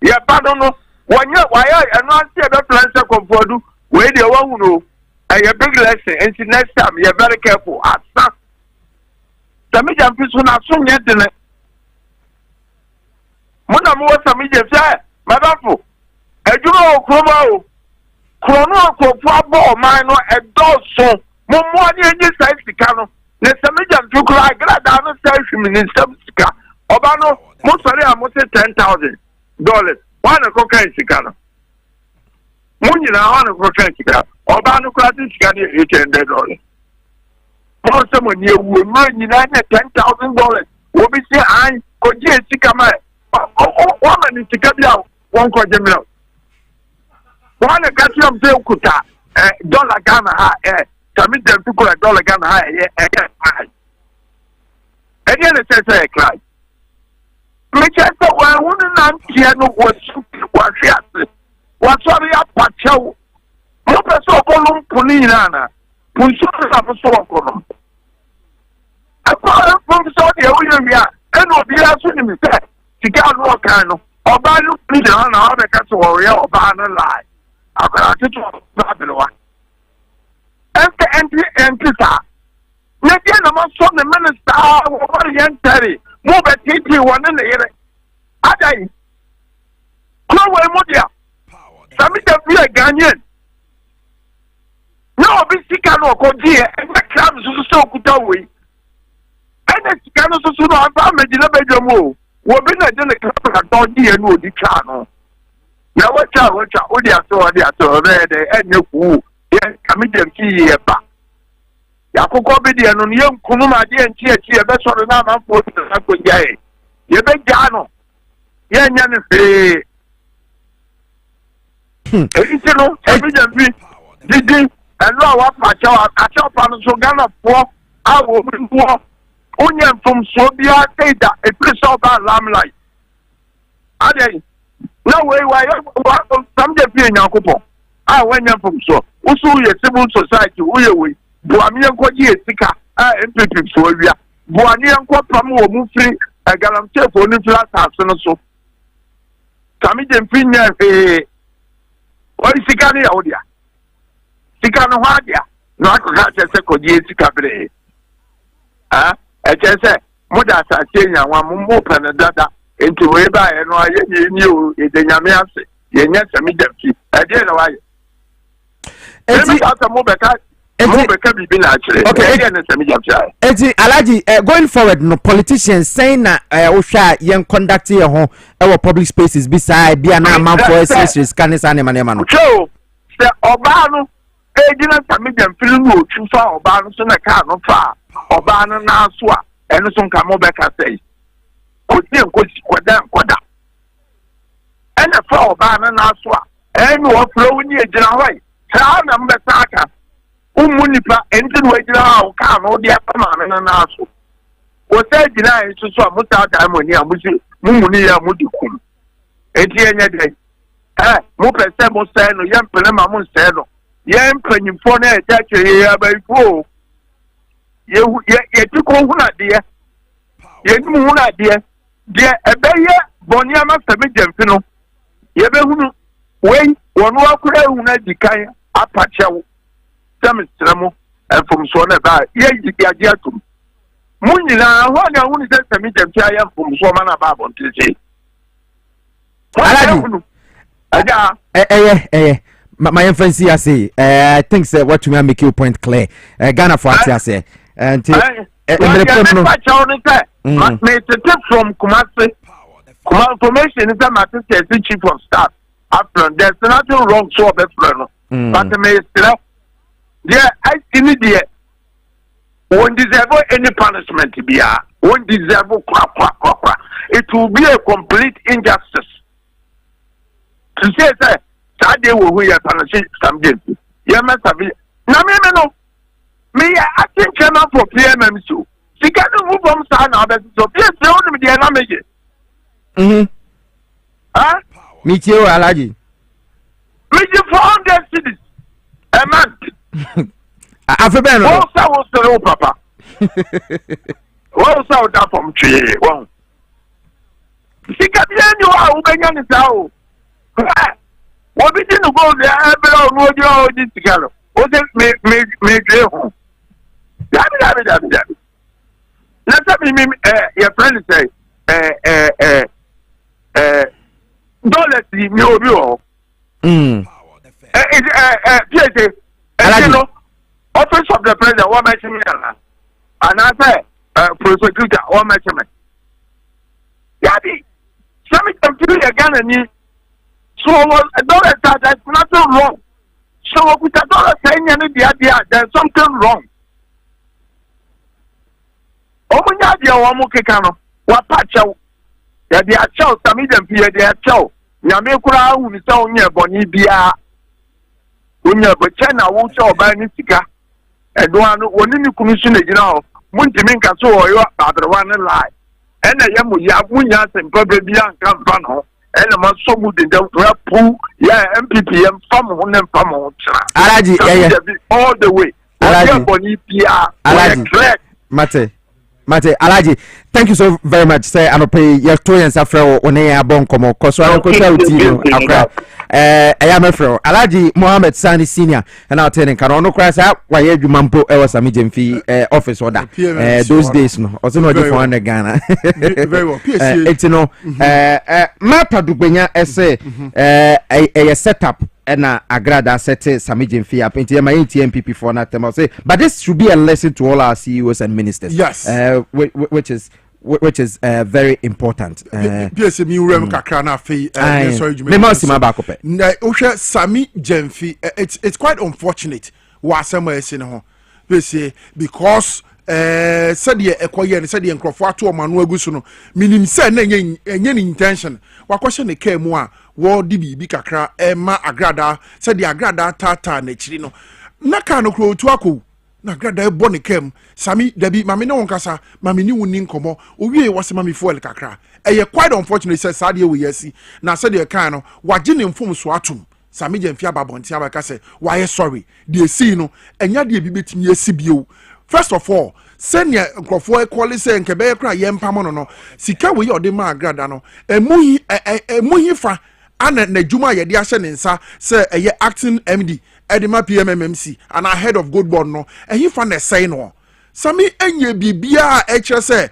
ye ba no wonye waya eno ase be plan se komfodu we de wa hu no a big lesson enti next time you very careful asa sami je mfiso na so nye de ne mo na mo sami je fa madafo adwuma okroma o krono akofo abo man no edoso mo mo ani enye sai sika no ne samija mtukura grada no self minister sika oba no mo sori a mo se $10,000 wana ko kan sika no mo nyina wana ko kan sika oba no kwa sika ne $800 mo se mo nie wu mo nyina ne $10,000 wo bi se an ko je sika ma o ma ni sika bia won ko je mira wana ka ti am se ukuta dollar Ghana ha Sami dem to call $1 Ghana high. Any other say cry. Me just wa wonu na ntia no was hwiase. Wa sori apachew. Mo peso ko lum puni na. Punso na so ko no. Akwa from so de wo yia eno obi aso ni me say sika no kan no. Oba lu ni na na oba ka so wo ya oba na lie. Akwa tutu na belwa. Enter sa. Maybe na mo so the minister wo yentari. Mo be titi won na yere. Adai. Ko we mo dia. Sami de bi Ghanaian. No bi sika no ko die e kram so kuta we. Ene sika no so no aba me di na bedwa mo. Wo bi na de ne kram ka do die no odi twa no. Na wo twa o dia so be de enye ku. Yes, comedian key ba. Yakoko be de no ye nkunu ma de enchi e be so na ma fo na ko jae. Ye be ja no. Ye nya ne fe. Enti no, comedian bi didi eno awa pa cha pa no so Ghana fo awo wo. Onye from so bia teda e place of lamlight. Adey. Na we some de bi Yakoko. When you're from so, also your civil society, we Buamian Koji Sika, MPP Soria, Buanian Quapam or Mufri, a guarantee for Niflas House so. Comedian Pina, what is Sikani Audia? Sikano Hadia, not to Koji Sika. Ah, I just said, Moda Sasina, one more Panadata, into Weba and I knew it in Yamiasi, Yes, I mean, I didn't know why. Okay, Alaji, going forward, no politicians saying that Osha young conduct here home our public spaces beside be an man for accessories, canis animal. So, the Obano, a dinner comedian film too far, Obano, so a car no far, Obano Naswa, and some come over say. Could you go down, and a flower Obano Naswa, and you are flowing your general way. Sa number saka umunipa enti we jira ha ka no dia pama na na so wo say jina yi so so muta ta moni amusi mumuni ya mudikum enti enye de mo pese mo say no yem pele ma mo say no yem panyimfo na e ja kire ya ba ifo ye ti ko hu na de ye ni mu hu na de ebeye boni ama sebe jemfi no ye be hunu we wonu akura hu na dikan apachewo semestramo from so na ba ye yigiaje atum munyina ho na hu ni se semi jemfi aye from so ma na ba bontese Alaji my friend see say I think say what to make your point clear Ghana for say and me from Kumasi information is that my sister is chief of staff after there's nothing wrong so but me still yeah I see there won't deserve any punishment to be won't deserve it will be a complete injustice to say that Saturday will hear punishment some days yeah must have now me I think came up for PMMC she can't move from Sana so please tell me the huh? Me too, Alaji. Which 400 cities a month. Afebeno. What's the papa? What's out that from tree? One. See, you are Ugandan is out. What did you go there? Below this together. What is make home? Let's have your friend say, don't let me know you. Office of the president, one mention, and I say, prosecutor, one mention. Yadi, some of them again and so a dollar that's nothing wrong. So with a dollar saying any idea, there's something wrong. Omunya dia wo mu keka no wa pa chew ya dia chew sami dem pie dia chew nyame kura hu ni se onye boni bia onye bo che na wo chew ba ni sika edo anu woni ni kunu su na gina ho muntimi nka so wo yo badrwa ne lie ena ye mu ya munya sempa be bia nka mfa no ena ma so mu de dem to pu ya MPPM fam ho ne fam ho tra Alaji all the way Alaji boni bia Alaji Mate Alaji, thank you so very much. Say anope your toyens afro one ya bon komo koso anko Okrah. I am afro Alaji Mohammed Sani Senior and I'll tell you can no crash out why you mampo e was Samijemfi office order. Those days no. Also no for one Ghana. Very well. It's no mapa dubenya ese a setup na agrada sete Samijemfi up into my NTMPP for na tema say but this should be a lesson to all our CEOs and ministers. Yes. Which is very important. Piesie mi urem kakra na afei sorry you me ohwe Sami Jemfi it's quite unfortunate wa asema ese ne ho Piesie because said ye ekoye ne said ye nkrofo ato omanu agusu no minim say na enye ni intention wakɔhye ne ka mu a wo di bibi kakra ma agrada said ye agrada tata na chiri no na ka no kro otu akɔ na grada e boni kem Sami debi mami ne wonkasa mami ni woni nkomo owie wase mami fuel kakra eye quite unfortunate say sade we yesi na sade e kan no waje ne mfom so atum Sami Jemfi ababonti abaka say why sorry de esi no enya de bi betimi esi bio. First of all senior nkrofo e call say nkebe kra ye mpamo no sika we yode ma grada no emuhi fa ana na juma ye de ahye ne nsa say eye acting MD Edema PMMMC and our head of good board no and he found a say no Sami enye bibia eche say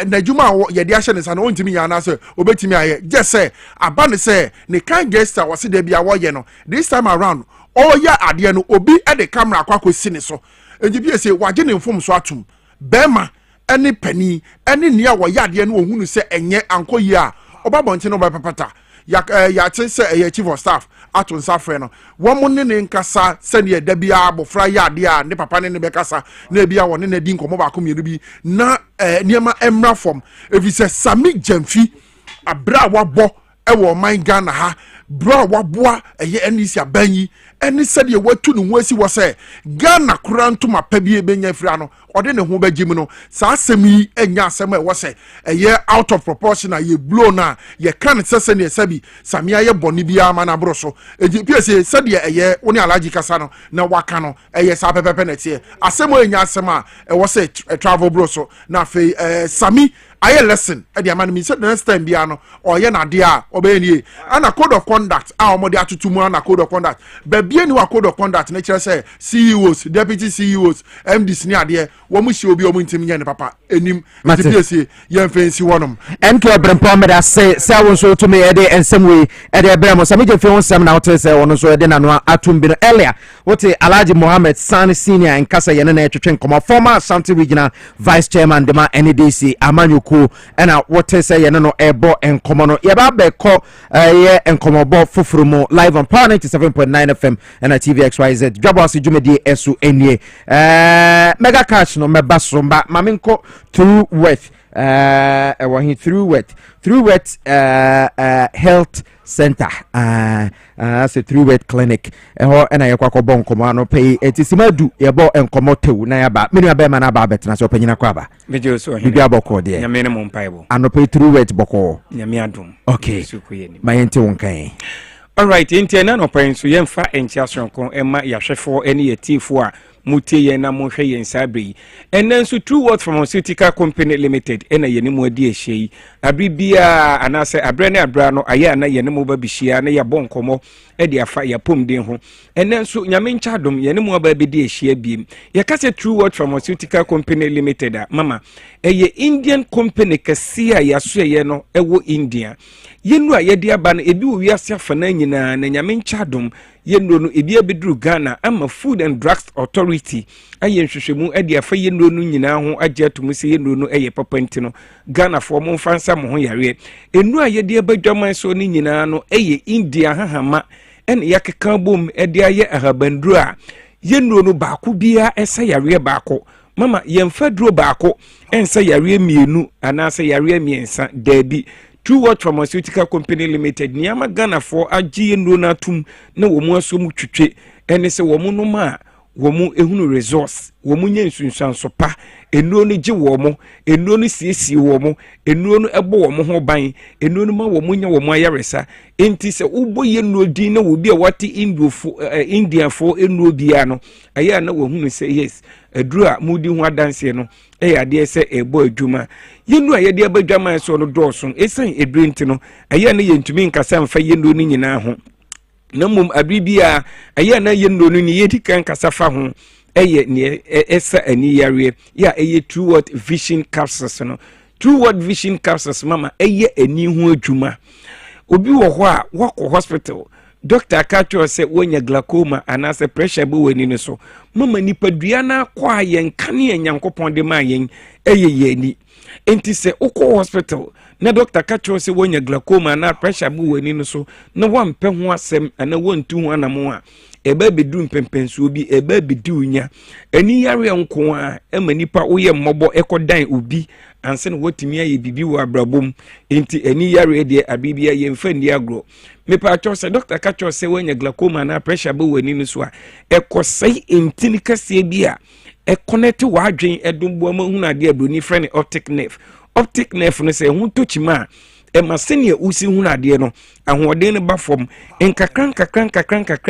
na juma ye de ahye ne nsa no ntimi ya na say obetimi aye just say abane say ne kan guest was dey bia wo ye no this time around all ya ade no obi e de camera kwakosi ne so enjibie say waje ne mfom so atum bema ene pani ene nia wo ya ade no ohunu say enye ankoyi a obabonche no babapata ya tin say chief of staff ato nsafre no wo mo ne nkasa sene da bia abofra ya ade a ne papa ne bekasa na bia wo ne di nkomo ba ko mienu bi na niema emra form efise Sami Jemfi abra wabo e wo man Ghana ha bra waboa eye enisi abanyi eni sede watu ne ho asi wo se Ghana kuranto mapa bi ebenya fira no ode ne ho bagim no sa asemi enya asem e wo se eye out of proportion ye blow na ye kan sese ne sabi Sami aye boni bia ma na bro so Piesie sede eye woni alaji kasa no na waka no eye sa pepepe na tie asem enya asem a e wo se travel bro so na fe Sami aye lesson e dia man mi say next time bia no oye na de a obeynie ana code of conduct a omode atutumu ana code of conduct bia ni wa code of conduct na kire say CEOs deputy CEOs MDs ni ade wo mu hie obi o mu ntimi nya ne papa enim Piesie ye mfensi wonom enke obrempo me da say won so to me e de ensem we e de bremo Sami Jemfi won sem na wote say won so e de na no atum bi no earlier wote Alhaji Mohammed Sani Senior en kasa ye na etwetwe nkomo former Ashanti Regional Vice Chairman de ma NDC Amanyuku ena wote say ye no ebo enkomo no ye ba be ko ye enkomo bo foforo mu live on Power 97.9 FM and TV XYZ Dwabo Ase dwumedi esu enie mega cash no meba somba maminko through with through with health center as a through with clinic ho na ye kwakọ bon komo ano pay etisimadu ye bo enkomo tew na ya ba menu aba ma na ba betena so panyina kwa ba meje so bibi aboko de nyame ne mo mpaibo ano pay through with boko nyame adum okay mayente wonkan All right, Intiana no pain so yemfa enchiasonko ema yahwefo ene yetifo a mutie ye na mohwe yen sabri. And then so True World Pharmaceutical Company Limited ena ye nemu adi ehye. Abribia anase abrane abra no aya na ye nemu ba bihia na ye bonkomo e de afa ya pomden ho. And then so nyame nchadom ye nemu ba bi de ehye biem. Ye ka se True World Pharmaceutical Company Limited a mama eye Indian company kase a yaso ye no ewo India. Yenu a yedi aba no ebi wo wiase afa na nyina na nyame nchadom yenu no ebi abedru Ghana ama Food and Drugs Authority aye nhwehwemu ade afa yenu no nyina ho agye atum se yenu no eye papa ntino Ghana fo mo fansa mo ho yare enu a yedi abadwaman so ni nyina no eye India hahama ene yakeka bom ade aye ahabandru a yenu no baako bia esa yare baako mama yemfa duro baako ensa yare mienu anase yare miensa dabi True World Pharmaceutical Company Limited niyama Ghana for agiye ndona tum na womu asomu twetwe ene se womu no ma womu ehunu resource womu nyensunsan pa enu no gi womu enu no siesie womu enu no ebo womu ho ban enu no ma womu nya womu ayaresa enti se ubo ye no din na wo bi a wati India for enu bia no aya na wohunu se yes aduru a mudi ho adanse no ade se ebo adwuma yenu a yede abadwama so no dɔɔso esan edrenti no aya na yentumi nkasa mfa yenu no nyina ho na mum abribia aya na yenu no ni yedi kan kasa fa ho eye ne esa ani yare ya eye True World Vision Capsules no True World Vision Capsules mama eye ani ho adwuma obi wo ho a wako hospital Doctor Kacho se wonya glaucoma anase pressure bo wani no so mama nipadua na kwa yen kane enyankopon de ma yen eye yeni enti se uko hospital na Doctor Kacho se wonya glaucoma na pressure bo wani no so na wampe ho asem ana wontu ho anamo a eba bedu mpempenso bi eba bedu nya ani yare nko a ema nipa woye mmobo ekodan obi anse no wotimi aye bibi wo abrabom enti ani yare de abibia yemfa ndi agro mepa acho se Doctor Kacho se wonya glaucoma na pressure bo wani no so a ekosai entini kase bi a connect wa adwen edumbo ma hunu ade abroni friend optic nerve no se hu tochima ema senior usi hunu ade no ahoden ne ba fom enkakran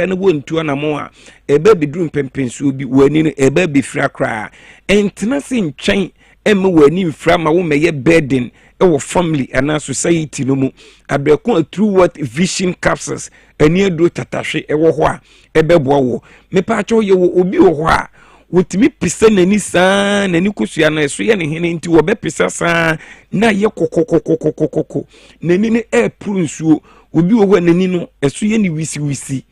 ne wontu anamo a eba bidru mpempenso bi wani no eba bifra kra entina se ntwen ema wani mfra ma wo meye burden ewo family and society no mu abreko True World Vision Capsules ani ado tatahwe ewo ho a ebeboa wo mepa acho ye wo obi wo ho a wotimi pisa nani saa nani kosua na eso ye ne hene nti wo be pisa saa na ye kokokokokokoko nani ne epru nsuo obi wo ho nani no eso ye ni wisi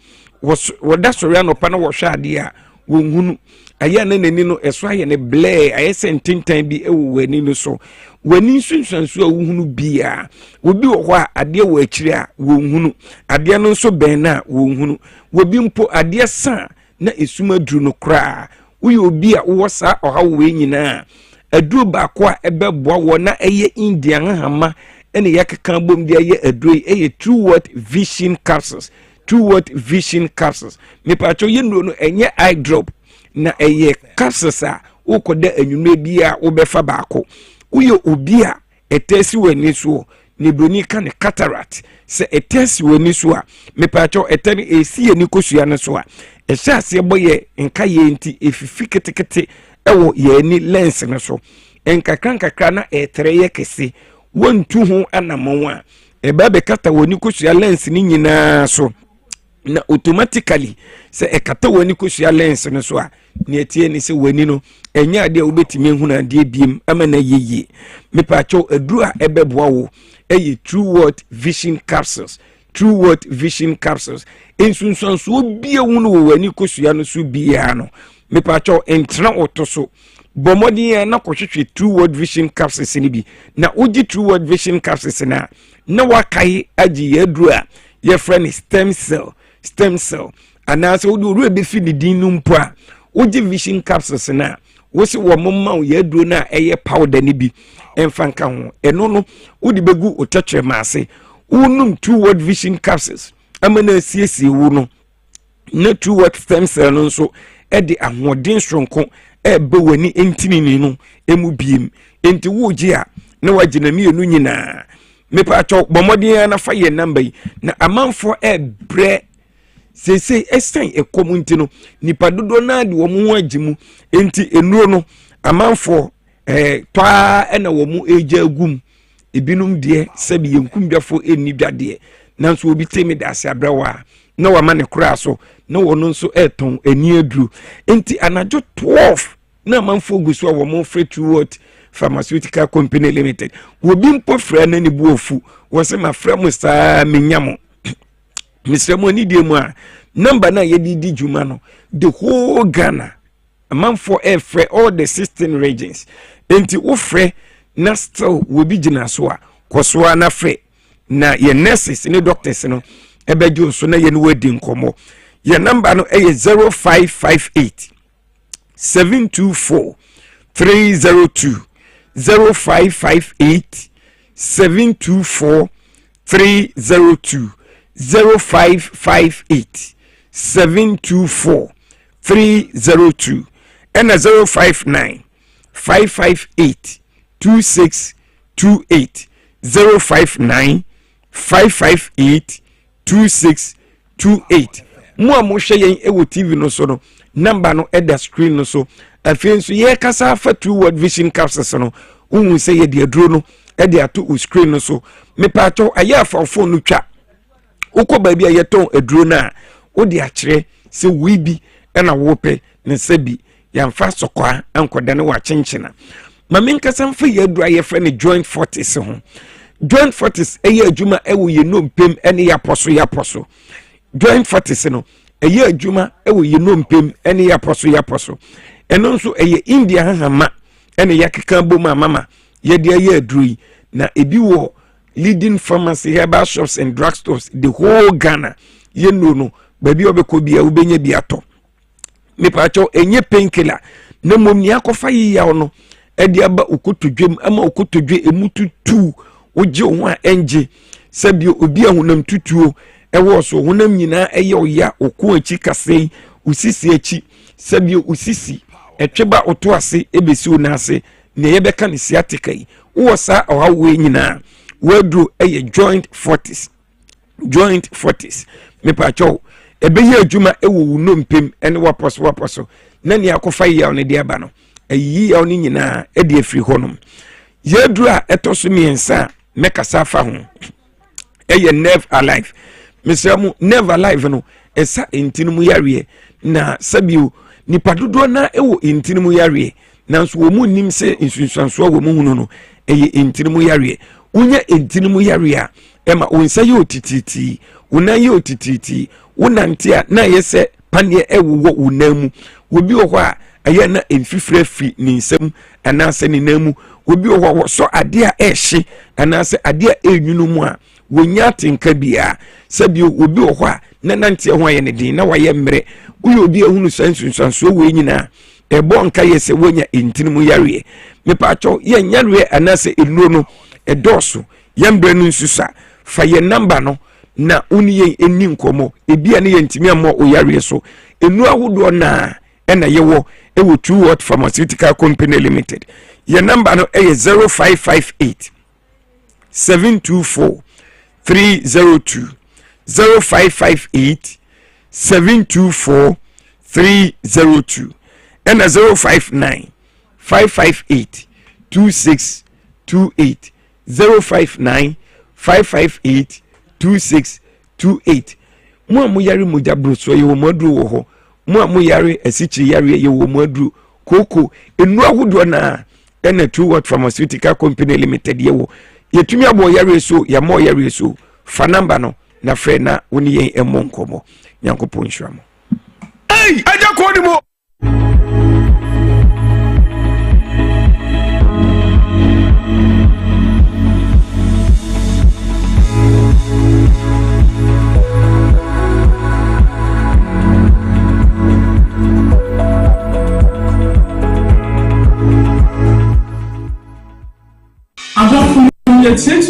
wo da sori anopa na wo hwa ade a wo hunu aya na nani no eso aye ne blare aye sentintan bi ewo wani no so wani sunsanso a wo hunu bia obi wo ho a ade wo akiri a wo hunu ade no so ben na wo hunu wo bi mpo ade sa na esuma duru no kra uyi obi a wo sa oha we nyina aduru baako a ebeboa wo na eye India hama ene yakeka bom de eye aduru eye True World Vision Capsules True World Vision Capsules me pacho yenu no enye eye drop na eye capsules a ukoda anwume bia wo befa baako uyi obi a etesi wani so ne broni ka ne cataract se etesi wani so a me pacho etani esi ani kosua ne so a ehase boye nka ye nti efifi ketekete ewo ye ni lens ne so enkakran na etere ye kese wontu ho anamon a eba be kata woni kosua lens ni nyina so na automatically se ekata woni kosua lens ne so a ne etie ni se wani no enya ade a obetimi ehuna ade biem ama na yeye mepacho aduru a ebeboa wo eye True World Vision Capsules True World Vision Capsules ensunsanso bia wonu wo wani kosua no so bia no mepacho entra otoso bomodi na kohwehwe True World Vision Capsules ni bi na ogi True World Vision Capsules na wakai agi yadru a ye friend stem cell anase wo be fi ni din no mpo a ogi Vision Capsules na wo se wo momma wo yadru na eye powder ni bi enfanka ho eno no wo di begu otwetwe maase unum True World Vision Capsules amana siesie wo no na True World stem cell no so e de ahoden stronko ebe wani entini no emu biem enti wo gi a na wagina mienu nyina me pa cho bomodin na fa ye number yi na amanfo bre sese esan ekomunti no nipa dodo na de wo mu agimu enti enuro no amanfo twa na wo mu eja agum ebinum de sabi yenkum dwafo enni dwade nanso obi temi da ase abrawa na wa ma ne kura so na wono nso eton eni aduru enti anajo 12 na manfo guso wo mo free toward pharmaceutical company limited wo bi mpo fra na ne buofu wo se ma fra mo saa menyamo misremo ni die mu a number na yedi juma no the whole Ghana manfo free all the 16 regions enti wo free na still wo bi gina so a koso na free na ye nurses ni doctors no ebejo so na ye no wadi nkomo ye number no 0558 724 302 0558 724 302 0558 724 302 and 059 558 2628 059 558 2628 mo hwe yen ewo TV no so no number no at the screen no so afienso ye kasa fa two word vision capsules no unhu se ye de aduro no e de ato o screen no so me pa cho aya fa phone no twa ukọ baabi a yeton aduro na wo de akire se wi bi na wo pe ne sabi yamfa sokwa ankoda ne wa chenchena mame nkasa mfa ye aduro ye fra ne joint fortis ho joint fortis eye adwuma ewo ye no mpem ene yaposo joint fortis no eye adwuma ewo ye no mpem ene yaposo eno nso eye India hahama ene yakeka boma mama ye de eye aduro yi na ebi wo leading pharmacy herbal shops and drugstores the whole Ghana ye no baby obeko bia ubenya biato me pacho enye painkiller na momni akofa yi ya no e de aba okotodwem ama okotodwe emututu oje ho a enje sabio obi ahunam tutuo ewo so honam nyina eye oya oku achi kasei usisi achi sabio usisi etweba oto ase ebesi onase na yebeka ne sciatica yi wo sa ohawe nyina wedru eye joint fortis me pacho ebe ye adwuma ewo no mpem ene waposo na ne akofa yi ya ne de aba no ayi ya ne nyina e de afiri honom yedru a etoso miensa mekasa fa ho eye nerve alive mesramu nerve alive no esa entinu yare na sabio nipa dodo na ewo entinu yare nanso wo mu nim se insunsanso wo mu hunu no eye entinu yare unya entinu yare a ema onsa ye otititi una ye otititi unanti a na yese panie ewo unamu obi wo a aye na enfifre fi ni nsam anase ni namu obi wo so ade a ehye anase ade a enwunu mu a wonya tenka bia sabio obi wo a na nanti ho aye ne din na waye mmre uyo obi ehunu sansunsanso we nyina ebo nka yese wonya entinu yare me pacho ye nyare anase enuro no edoso yembre no nsusa fa ye number no na uni ye eni nkomo ebia ne ye ntimi amo oyare so enu ahodo na ena yewo ewo True World Pharmaceutical Company Limited ye number no eye 0558 724 302 0558 724 302 ena 059 558 2628 059 558 2628 mu yare moja broso ye wo madru wo ho mu yare asichi yare ye wo madru koko enu ahodo na ena True World Pharmaceutical Company Limited ye wo yetumi abo yare so ya mo yare so fa number no na frɛ na woni yen emo nkomo nyankopon hwamo hey aja ko ni mo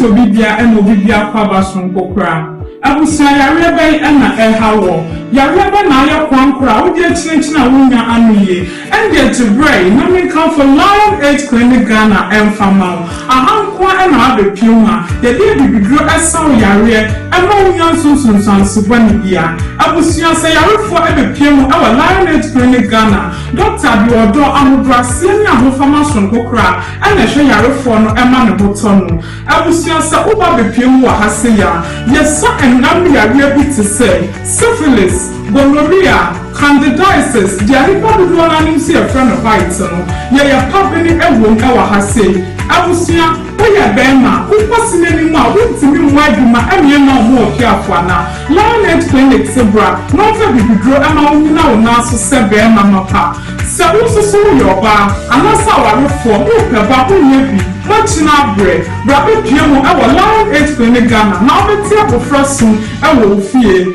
Bibia and Bibia Pabasun Kokra. Abusa Yare and Ehawo. Yabba Naya Quankra, would get Chinchina Wuna Anuye, and get to Bray, nothing come for Lion 8 Clinic Ghana and Famau. A Hankwa and other Puma, the baby be grow as some Yare, and no young Susan Subania. I was young say I for every Puma, our Lion 8 Clinic Ghana. Doctor, you are door and Brasilia who farmers from Okrah, and I show Yare for no Emma Botono. I was young say Uba be Puma Hasia. Yes, sir, and Nambia will be to say syphilis. Gonorrhea, candidiasis, the Aripa do not see a friend of Python. Yea, company and won't ever has say. I was here, we are Bema, who was in any more, went to me why do my no more careful now. Lion 8 Clinic Zebra, not a baby draw and now now so said Bema Mapa. So also so your bar, and that's how I reform, open about who you be. Much now bread, Rabbi Piemo, our Lion 8 Clinic Ghana, now the table for us soon, I will fear.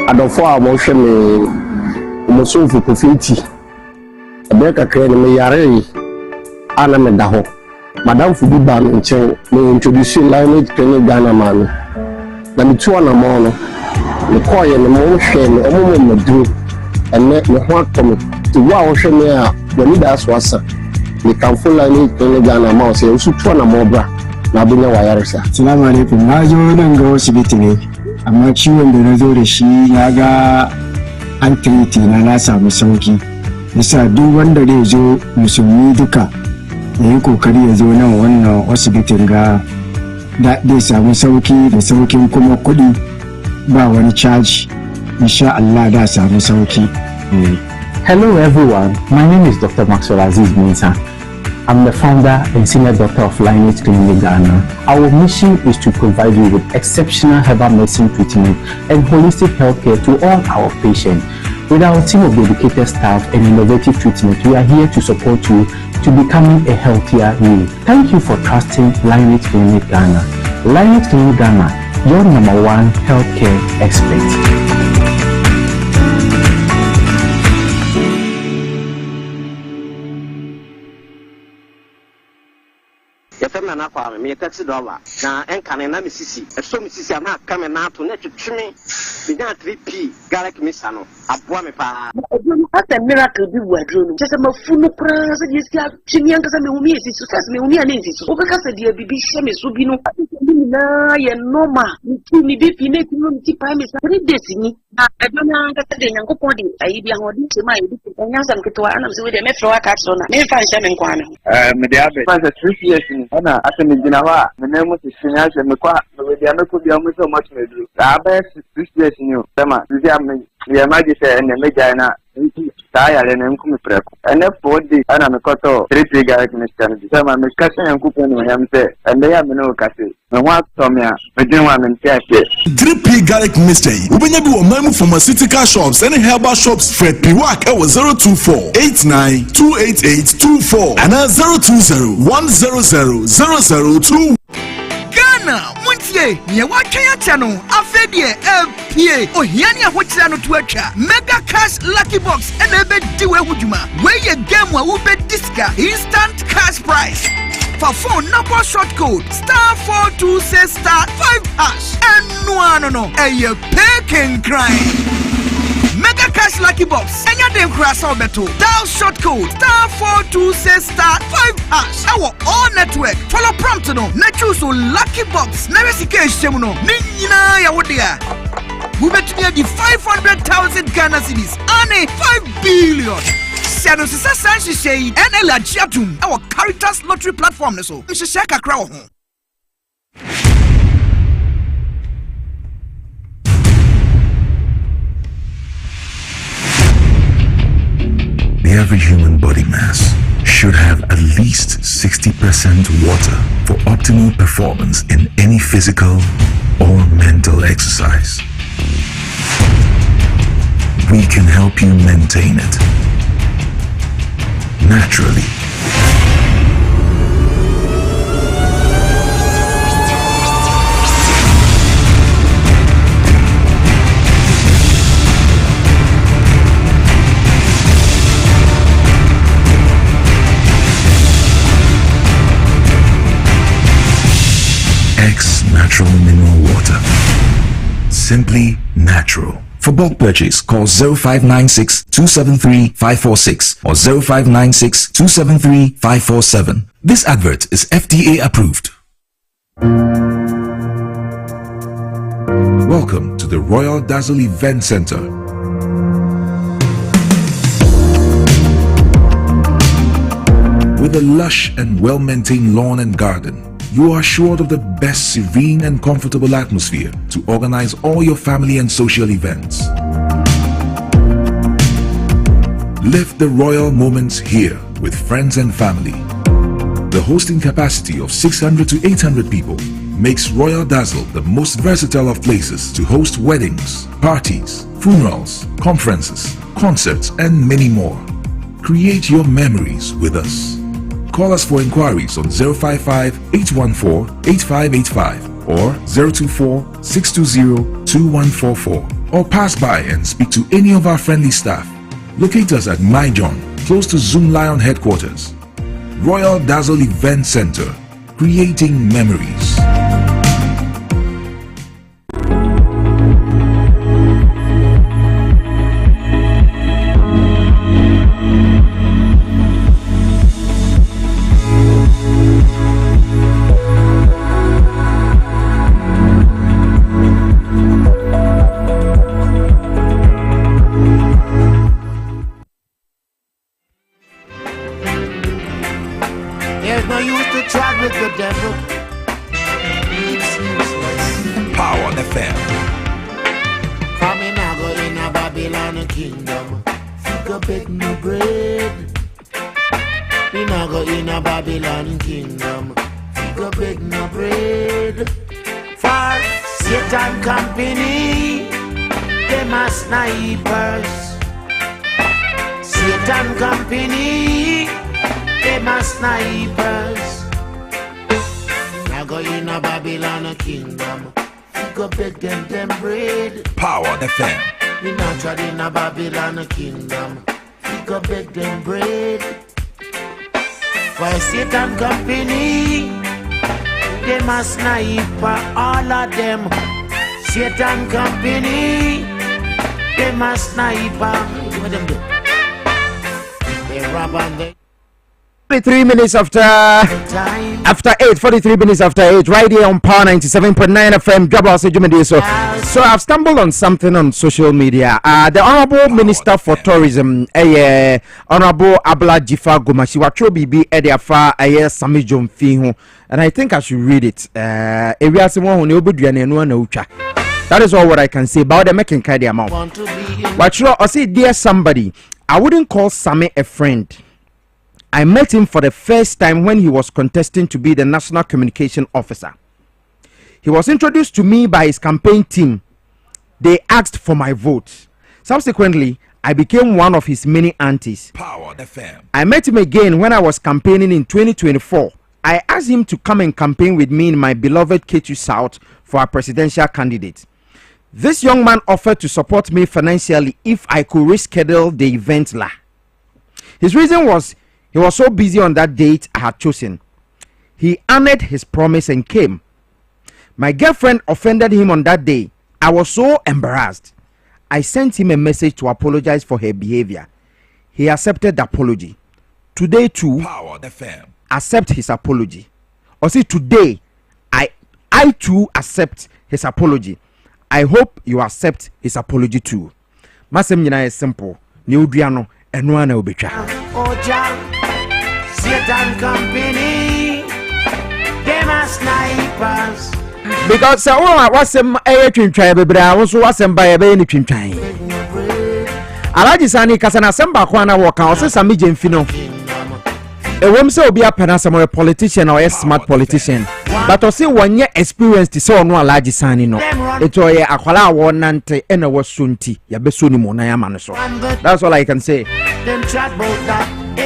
Adofo a mo hwe me mo so fu profeti abe kakra me yare ana me da ho madam fu bi ba no nche me introduce Lion 8 Clinic Ghana man na me tu ona mo no me koye ne mo hwe me omo mo duro enne me ho atom ti wa wo hwe me a woni da so asa me kan fu Lion 8 Clinic Ghana ma o se usu tu ona mo bra na bunya wa yare sa. Assalamu alaikum, na zo nan ga asibiti ne. Amma ciwon da na zo da shi ya ga an treati na samu sauki. Yasa duk wanda zai zo musulmi duka ya yi kokari ya zo nan wannan asibitin ga zai samu sauki da saukin kuma kuɗi ba wani charge. Insha Allah da samu sauki. Hello everyone, my name is Dr. Maxwell Aziz Mensah. I'm the founder and senior doctor of Lion 8 Clinic Ghana. Our mission is to provide you with exceptional herbal medicine treatment and holistic healthcare to all our patients. With our team of dedicated staff and innovative treatment, we are here to support you to becoming a healthier you. Thank you for trusting Lion 8 Clinic Ghana. Lion 8 Clinic Ghana, your #1 healthcare expert. Na kwa me taxi driver na enkane na misisi eso misisi na aka me na to na twetwe me nya 3p garlic mixer no aboa me pa ata miracle bi wadro no chese mafunu kra se di sia chini anka se me humi esisi se me humi ani esisi obeka se di bibi hye me so bi no na ye normal mi bi fi na tinu mi ti pa me sa 3 days ni na edona anka se de nyankopon de ayi bi ahodi se ma yi bi nya sam ketwa ana se we de me fro aka so na me fa hye me nkwa me me de abe fa 3 years ni ana asa me gina wa me na mu se shinya se me kwa me de ameko bi amu so much me do abe 6 years ni o tema bi am ya maji se ne me jana ta ya le ne nku me preko ene 4 days ana me koto 3 garlic mixture ni sama me kase nyanku ni yam se ende ya me no kase me wa tomia me din wa me ntiase 3P garlic mixture ubenya bi wo mamu pharmaceutical shops and herbal shops Fred Piwak e 02489288824 and 020100002 Ghana, Muntie, ye watching a channel, Afedie, LPA, or Hiania Hochano to a cha, Mega Cash Lucky Box, and a bit Dewey Wujuma, where ye game will be disca, instant cash prize. For phone number short code, *426*5#, and no, a ye pecking crime. Mega Cash Lucky Box, and your damn crash on beto. Dial short code *426*5#. Our all network. Follow prompt no. Choose Lucky Box. Never see case semuno. Nina ya wodia. We bet near the 500,000 Ghana cedis. Ane 5 billion. Siano sisa sanshi shade. And a Jatum. Our Caritas lottery platform so. Mr. Shaka Crow. The average human body mass should have at least 60% water for optimal performance in any physical or mental exercise. We can help you maintain it naturally. Natural mineral water. Simply natural. For bulk purchase, call 0596 273 546 or 0596 273 547. This advert is FDA approved. Welcome to the Royal Dazzle Event Center. With a lush and well-maintained lawn and garden, you are assured of the best serene and comfortable atmosphere to organize all your family and social events. Live the royal moments here with friends and family. The hosting capacity of 600 to 800 people makes Royal Dazzle the most versatile of places to host weddings, parties, funerals, conferences, concerts, and many more. Create your memories with us. Call us for inquiries on 055-814-8585 or 024-620-2144 or pass by and speak to any of our friendly staff. Locate us at My John, close to Zoom Lion headquarters. Royal Dazzle Event Center, creating memories. Babylon kingdom, we go beg them bread. For Satan company, they must sniper all of them. Satan company, they must sniper. What them do? They rob and they. 43 minutes after 8, 43 minutes after 8, right here on Power 97.9 FM, Dwabo Ase Jumedi. So I've stumbled on something on social media. The Honorable Minister for Tourism, Honorable Abla Jifa Gomashi, Watro Bibi Ediafa, Sami Jomfihu, and I think I should read it. That is all what I can say about the making kind of amount. Watro, I say, dear somebody, I wouldn't call Sami a friend. I met him for the first time when he was contesting to be the National Communication Officer. He was introduced to me by his campaign team. They asked for my vote. Subsequently, I became one of his many aunties. Power FM. I met him again when I was campaigning in 2024. I asked him to come and campaign with me in my beloved K2 South for a presidential candidate. This young man offered to support me financially if I could reschedule the event. His reason was he was so busy on that date I had chosen. He honored his promise and came. My girlfriend offended him on that day. I was so embarrassed. I sent him a message to apologize for her behavior. He accepted the apology. Today too, accept his apology. Or see, today, I too accept his apology. I hope you accept his apology too. Masem nyina is simple. Ni uduano eno ana obetwa. Satan company, them are snipers. Because what's some air twin tribe, but I also was some by a baby twin tribe. Alaji Sani Kasana Samba Kwana walk out, says some Mijin Fino. A woman so be a penasam, a politician or a smart politician. But to see 1 year experience to so no Alaji Sani no. It's a Aquala one nante and a was sunti, Yabesuni Monayamanaso. That's all I can say.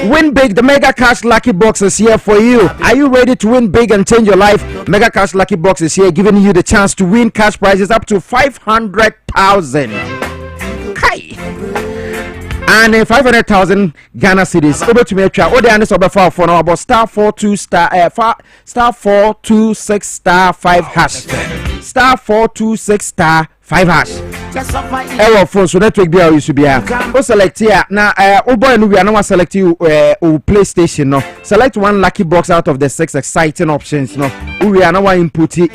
Win big, the Mega Cash Lucky Box is here for you. Are you ready to win big and change your life? Mega Cash Lucky Box is here, giving you the chance to win cash prizes up to 500,000. Hi. And 500,000 Ghana cedis. Over to me, try. What the answer for now about *42 *426 *5 hash. *426 *5 5#. Ewo phone so network bi you should be o select here na o boy no we are now select you PlayStation no. Select one lucky box out of the 6 exciting options no. We are now input it.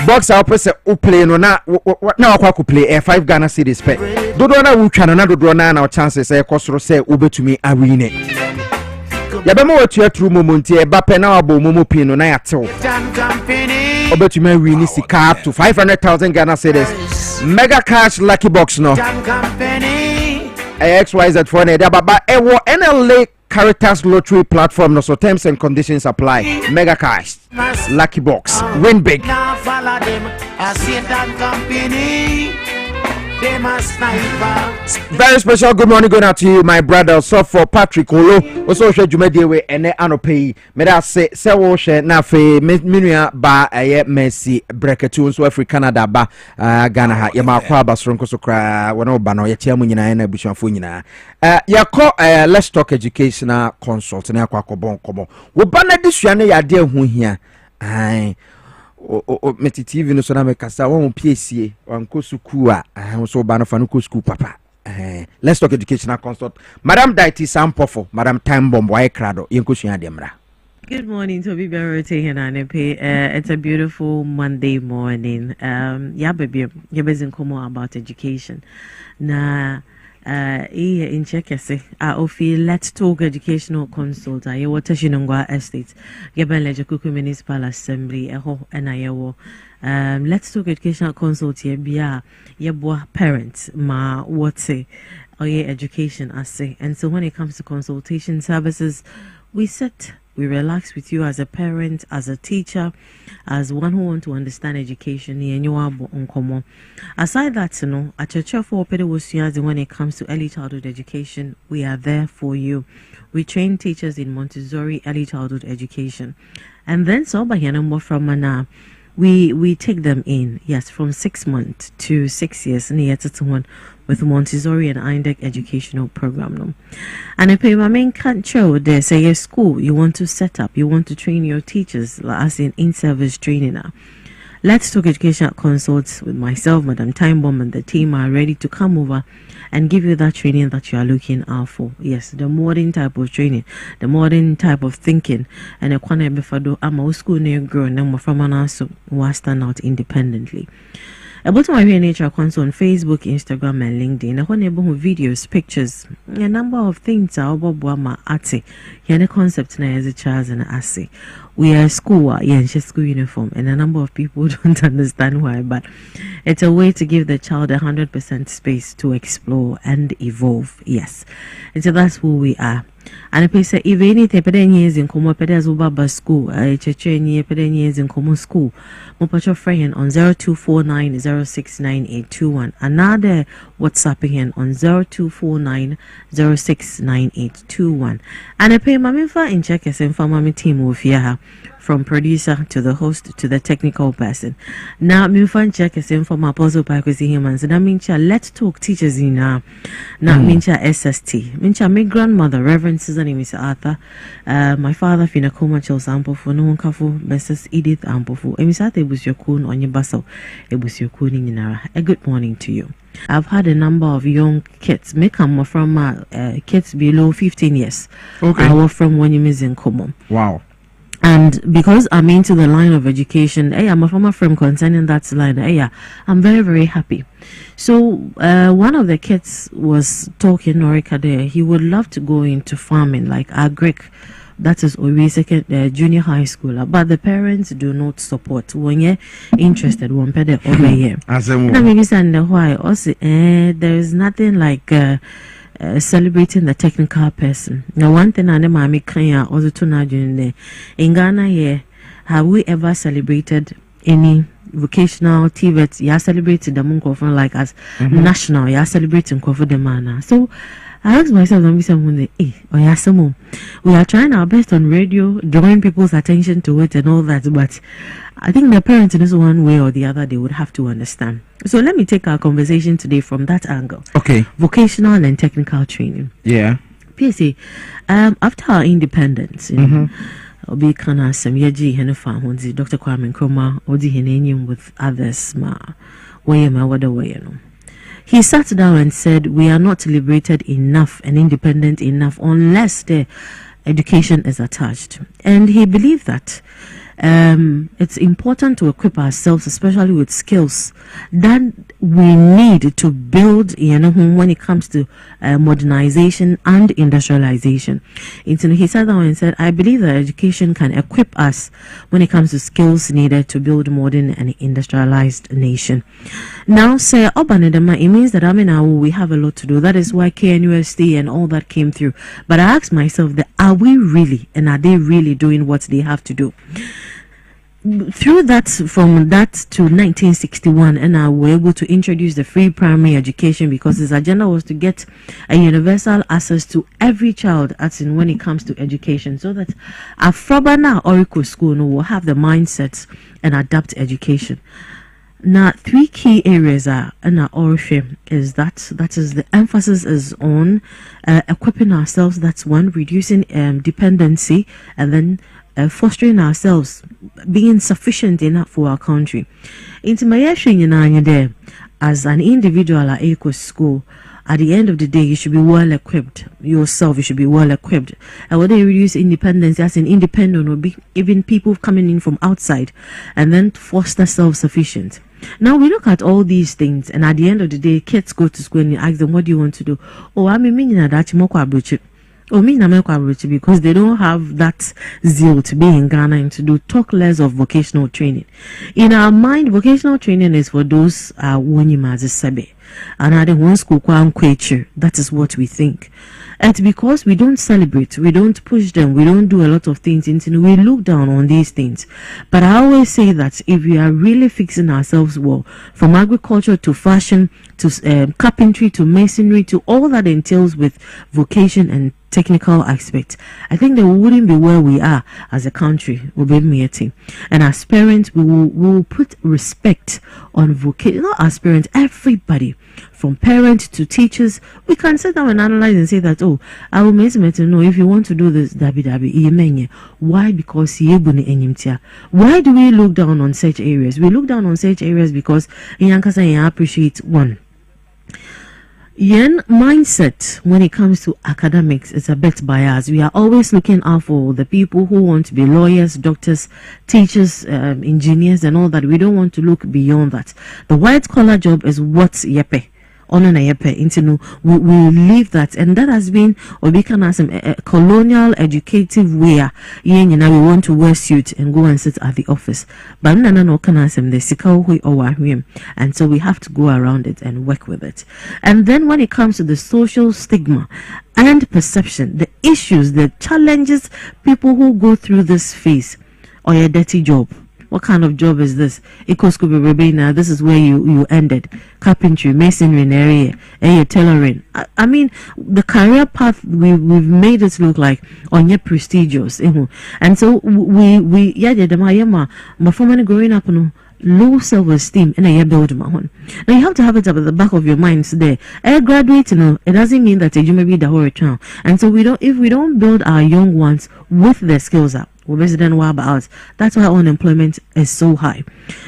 Box out person o play no na akwa play 5 Ghana cedis pe. Dodo na wo twa na dodo na chances kosoro say obetumi awin. Yabema wetua true moment e ba pe na wabo momo pin no na yatew. Obetumi awin sika up to 500,000 Ghana cedis. Mega cash lucky box no. XYZ for ne da baba ewo NLA Caritas lottery platform no, so terms and conditions apply. Mega cash lucky box win big. Very special good morning going out to you, my brother. So for Patrick Olo, also share Jumedi we ene anope. Me da se wo share na fe minua ba Messi breketu so Africa Canada ba Ghana ha. Yema kwa basronko so kra wono ba no yetia mu nyina na busuafo nyina. Yakọ let's talk educational consult na yakọ akobon kobo. Wo ba na disua ne yade hu hia. Ai meti TV no so na me kasa won Piesie wanko suku a so ba no fa no ko school papa. Let's talk educational consult. Madam Daiti Sampofo, Madam Time Bomb Electoral yenko sua demra. Good morning, Toby Barote Henanepe. It's a beautiful Monday morning. Yeah, baby, you're busy about education. Na in Chekese, I feel Let's Talk Educational Consult. I was Tashinongwa Estate, Yaban Lejakuku Municipal Assembly, and I Let's Talk Educational Consult. Yebia, Yebwa parents, ma what say, or your education, I say. And so when it comes to consultation services, we relax with you as a parent, as a teacher, as one who wants to understand education. Aside that, at church for when it comes to early childhood education, we are there for you. We train teachers in Montessori early childhood education. And then so by from Mana, we take them in, yes, from 6 months to 6 years with Montessori and INDEC educational program. And I pay my main control there, say a school you want to set up, you want to train your teachers as in-service training now. Let's Talk Educational Consults with myself, Madam Time Bomb, and the team are ready to come over and give you that training that you are looking out for. Yes, the modern type of training, the modern type of thinking, and a corner before I'm school near grow and from an also stand out independently. About my nature console on Facebook, Instagram, and LinkedIn. I want to videos, pictures, a number of things. Our ate, the concept na as a child and ase. We are school, school uniform, and a number of people don't understand why, but it's a way to give the child 100% space to explore and evolve. Yes, and so that's who we are. And if say if anything years in Komo Pedas Ubaba school, years in Komo school, Mopacho friend on 0249069821. Another WhatsApp again on 0249069821. And I pay Mamifa in check as in Mami team with here. From producer to the host to the technical person. Now, me fan check is from Apostle Pakwesi humans. And I mean, Let's Talk teachers in now mincha SST. Mincha my grandmother, Reverend Susan Mr. Arthur, my father Fina Koma Chels Ampofu, no one kafu, Mrs. Edith Ampofu. Emisate was your coon on your bustle. It was your cooning in a good morning to you. I've had a number of young kids, may come from kids below 15 years. Okay. I was from when you miss in Komo. Wow. And because I'm into the line of education, I'm a former friend concerning that line. I'm very, very happy. So one of the kids was talking, Norika there, he would love to go into farming, like agric. That is always second junior high school, but the parents do not support. When you're interested, one pay the over here. And maybe why? Also, there is nothing like. Celebrating the technical person. Now, one thing I never make clear also to now in Ghana here, have we ever celebrated any vocational TVET? Yeah, celebrated the monk of like as national. Yeah, celebrating cover the manner. So I asked myself, we are trying our best on radio, drawing people's attention to it and all that, but I think the parents in this one way or the other, they would have to understand. So let me take our conversation today from that angle. Okay. Vocational and technical training. Yeah. Piesie, after our independence, Obi kana some yeji henefa honzi Dr. Kwame Nkrumah odi henenyim with others ma wayema wada wayeno. He sat down and said, we are not liberated enough and independent enough unless the education is attached. And he believed that it's important to equip ourselves, especially with skills that we need to build, when it comes to modernization and industrialization. He sat down and said, I believe that education can equip us when it comes to skills needed to build modern and industrialized nation. Now, say, Obanedema, it means that we have a lot to do. That is why KNUST and all that came through. But I asked myself, are we really, and are they really doing what they have to do? Through that, from that to 1961, and I were able to introduce the free primary education because his agenda was to get a universal access to every child, as in when it comes to education, so that Afrobana Oracle School will have the mindsets and adapt education. Now, 3 key areas are in our Orifim is that is the emphasis is on equipping ourselves. That's one, reducing dependency, and then fostering ourselves, being sufficient enough for our country. Into my there, as an individual at Eco School, at the end of the day, you should be well equipped. Yourself, you should be well equipped. And when they reduce independence, as an independent will be even people coming in from outside, and then foster self-sufficient. Now we look at all these things, and at the end of the day, kids go to school and you ask them, what do you want to do? Oh, I'm meaning that because they don't have that zeal to be in Ghana and to do talk less of vocational training. In our mind, vocational training is for those sebe. And at the one school, that is what we think. And because we don't celebrate, we don't push them, we don't do a lot of things, we look down on these things. But I always say that if we are really fixing ourselves well, from agriculture to fashion to carpentry to masonry to all that entails with vocation and technical aspect, I think that we wouldn't be where we are as a country. And as parents, we will put respect on vocation. Not as parents, everybody, from parents to teachers. We can sit down and analyze and say that, oh, I will make to know if you want to do this, dabi. Why? Because why do we look down on such areas? We look down on such areas because in appreciate one. Yen mindset when it comes to academics is a bit biased. We are always looking out for the people who want to be lawyers, doctors, teachers, engineers, and all that. We don't want to look beyond that. The white collar job is what's yepe. We leave that, and that has been a colonial educative way. We want to wear suit and go and sit at the office, but and so we have to go around it and work with it. And then when it comes to the social stigma and perception, the issues, the challenges people who go through this phase, or a dirty job. What kind of job is this? This is where you ended. Carpentry, masonry, area, tailoring. I mean, the career path we've made it look like on prestigious. And so we growing up, low self-esteem and a build my own. Now you have to have it up at the back of your mind today. Graduate, it doesn't mean that you may be the whole child. And so if we don't build our young ones with their skills up, that's why unemployment is so high.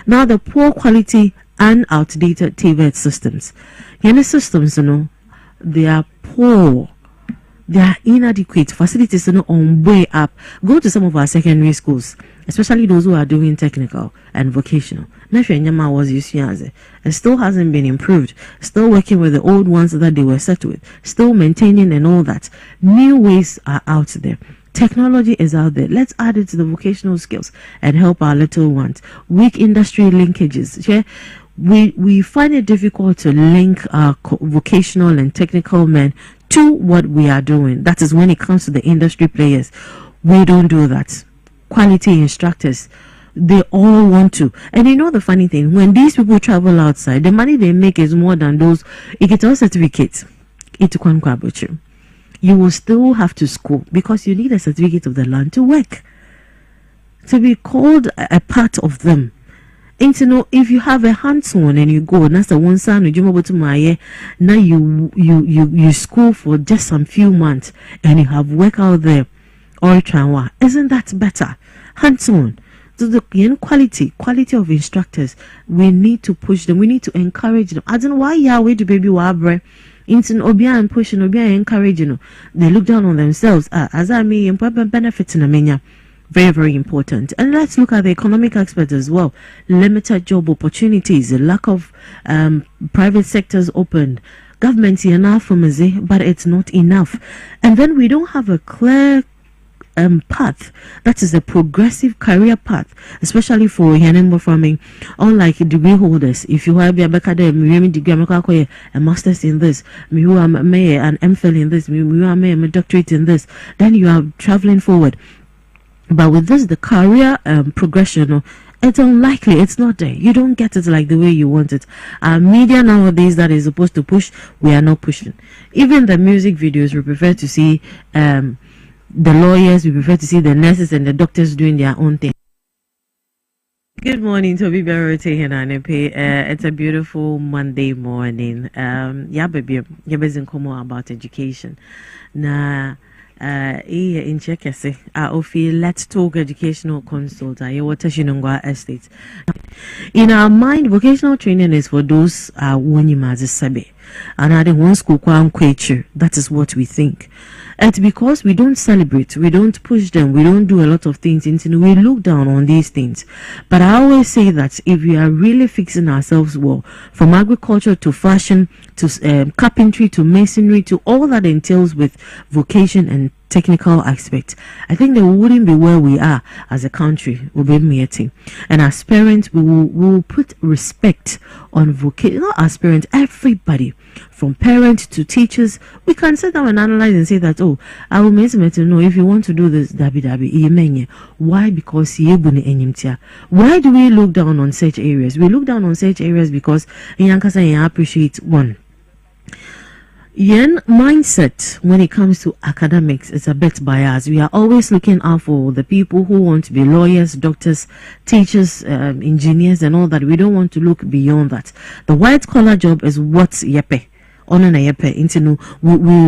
Now the poor quality and outdated TVET systems. Any systems, they are poor. They are inadequate. Facilities on way up. Go to some of our secondary schools, especially those who are doing technical and vocational. It still hasn't been improved. Still working with the old ones that they were set with. Still maintaining and all that. New ways are out there. Technology is out there. Let's add it to the vocational skills and help our little ones. Weak industry linkages. Yeah? We find it difficult to link our vocational and technical men to what we are doing. That is when it comes to the industry players. We don't do that. Quality instructors, they all want to. And the funny thing, when these people travel outside, the money they make is more than those Electoral certificates. You will still have to school because you need a certificate of the land to work, to be called a part of them. And if you have a hands-on and you go, that's the one son now you school for just some few months and you have work out there, or Chanwa. Isn't that better? Hands-on. So the quality of instructors, we need to push them. We need to encourage them. I don't know why Yahweh to baby wabre. Into Obia and pushing Obia encouraging. They look down on themselves. As I mean, benefits in a mania. Very, very important. And let's look at the economic aspect as well. Limited job opportunities, the lack of private sectors opened. Government enough, but it's not enough. And then we don't have a clear path that is a progressive career path, especially for animal farming. Unlike degree holders, if you have a degree, a master's in this, you are an MPhil in this, you are a doctorate in this, then you are traveling forward. But with this, the career progression, it's unlikely. It's not there. You don't get it like the way you want it. Media nowadays that is supposed to push, we are not pushing. Even the music videos, we prefer to see the lawyers, we prefer to see the nurses and the doctors doing their own thing. Good morning, Toby Barote here. It's a beautiful Monday morning. Yeah, baby, you're busy about education. In Chekese, Let's Talk Educational Consult, Estate. In our mind, vocational training is for those Wanyimazisebe. And at the one school, that is what we think. And because we don't celebrate, we don't push them, we don't do a lot of things, we look down on these things. But I always say that if we are really fixing ourselves well, from agriculture to fashion to carpentry to masonry to all that entails with vocation and technical aspect, I think that we wouldn't be where we are as a country. And as parents, we will put respect on vocation. Not as parents, everybody, from parents to teachers. We can sit down and analyze and say that, oh, I will make it know if you want to do this, dabi. Why? Because why do we look down on such areas? We look down on such areas because Yankasa appreciate one. Yen mindset when it comes to academics is a bit biased. We are always looking out for the people who want to be lawyers, doctors, teachers, engineers, and all that. We don't want to look beyond that. The white collar job is what's yepe. We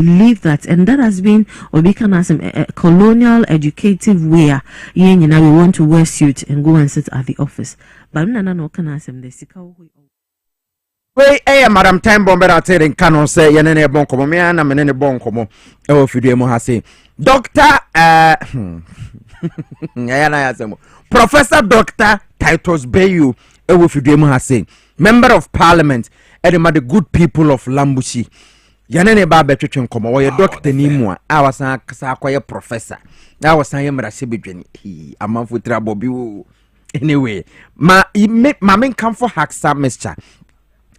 leave that, and that has been a colonial educative way. We want to wear suit and go and sit at the office. But Madam Time Bomber at in Canon say, Yanene Boncomo, Miana, Menene Boncomo, oh, Fiduemo has say, Doctor, Professor Doctor Titus Bayu, oh, Fiduemo has say, Member of Parliament, Edema the good people of Lambushi, Yanene Barber Chichoncomo, or your doctor Nimua, I was a Saquaya professor. I was saying Rasibidren, he, a month with Rabobu. Anyway, my main come for Haxa Mescha.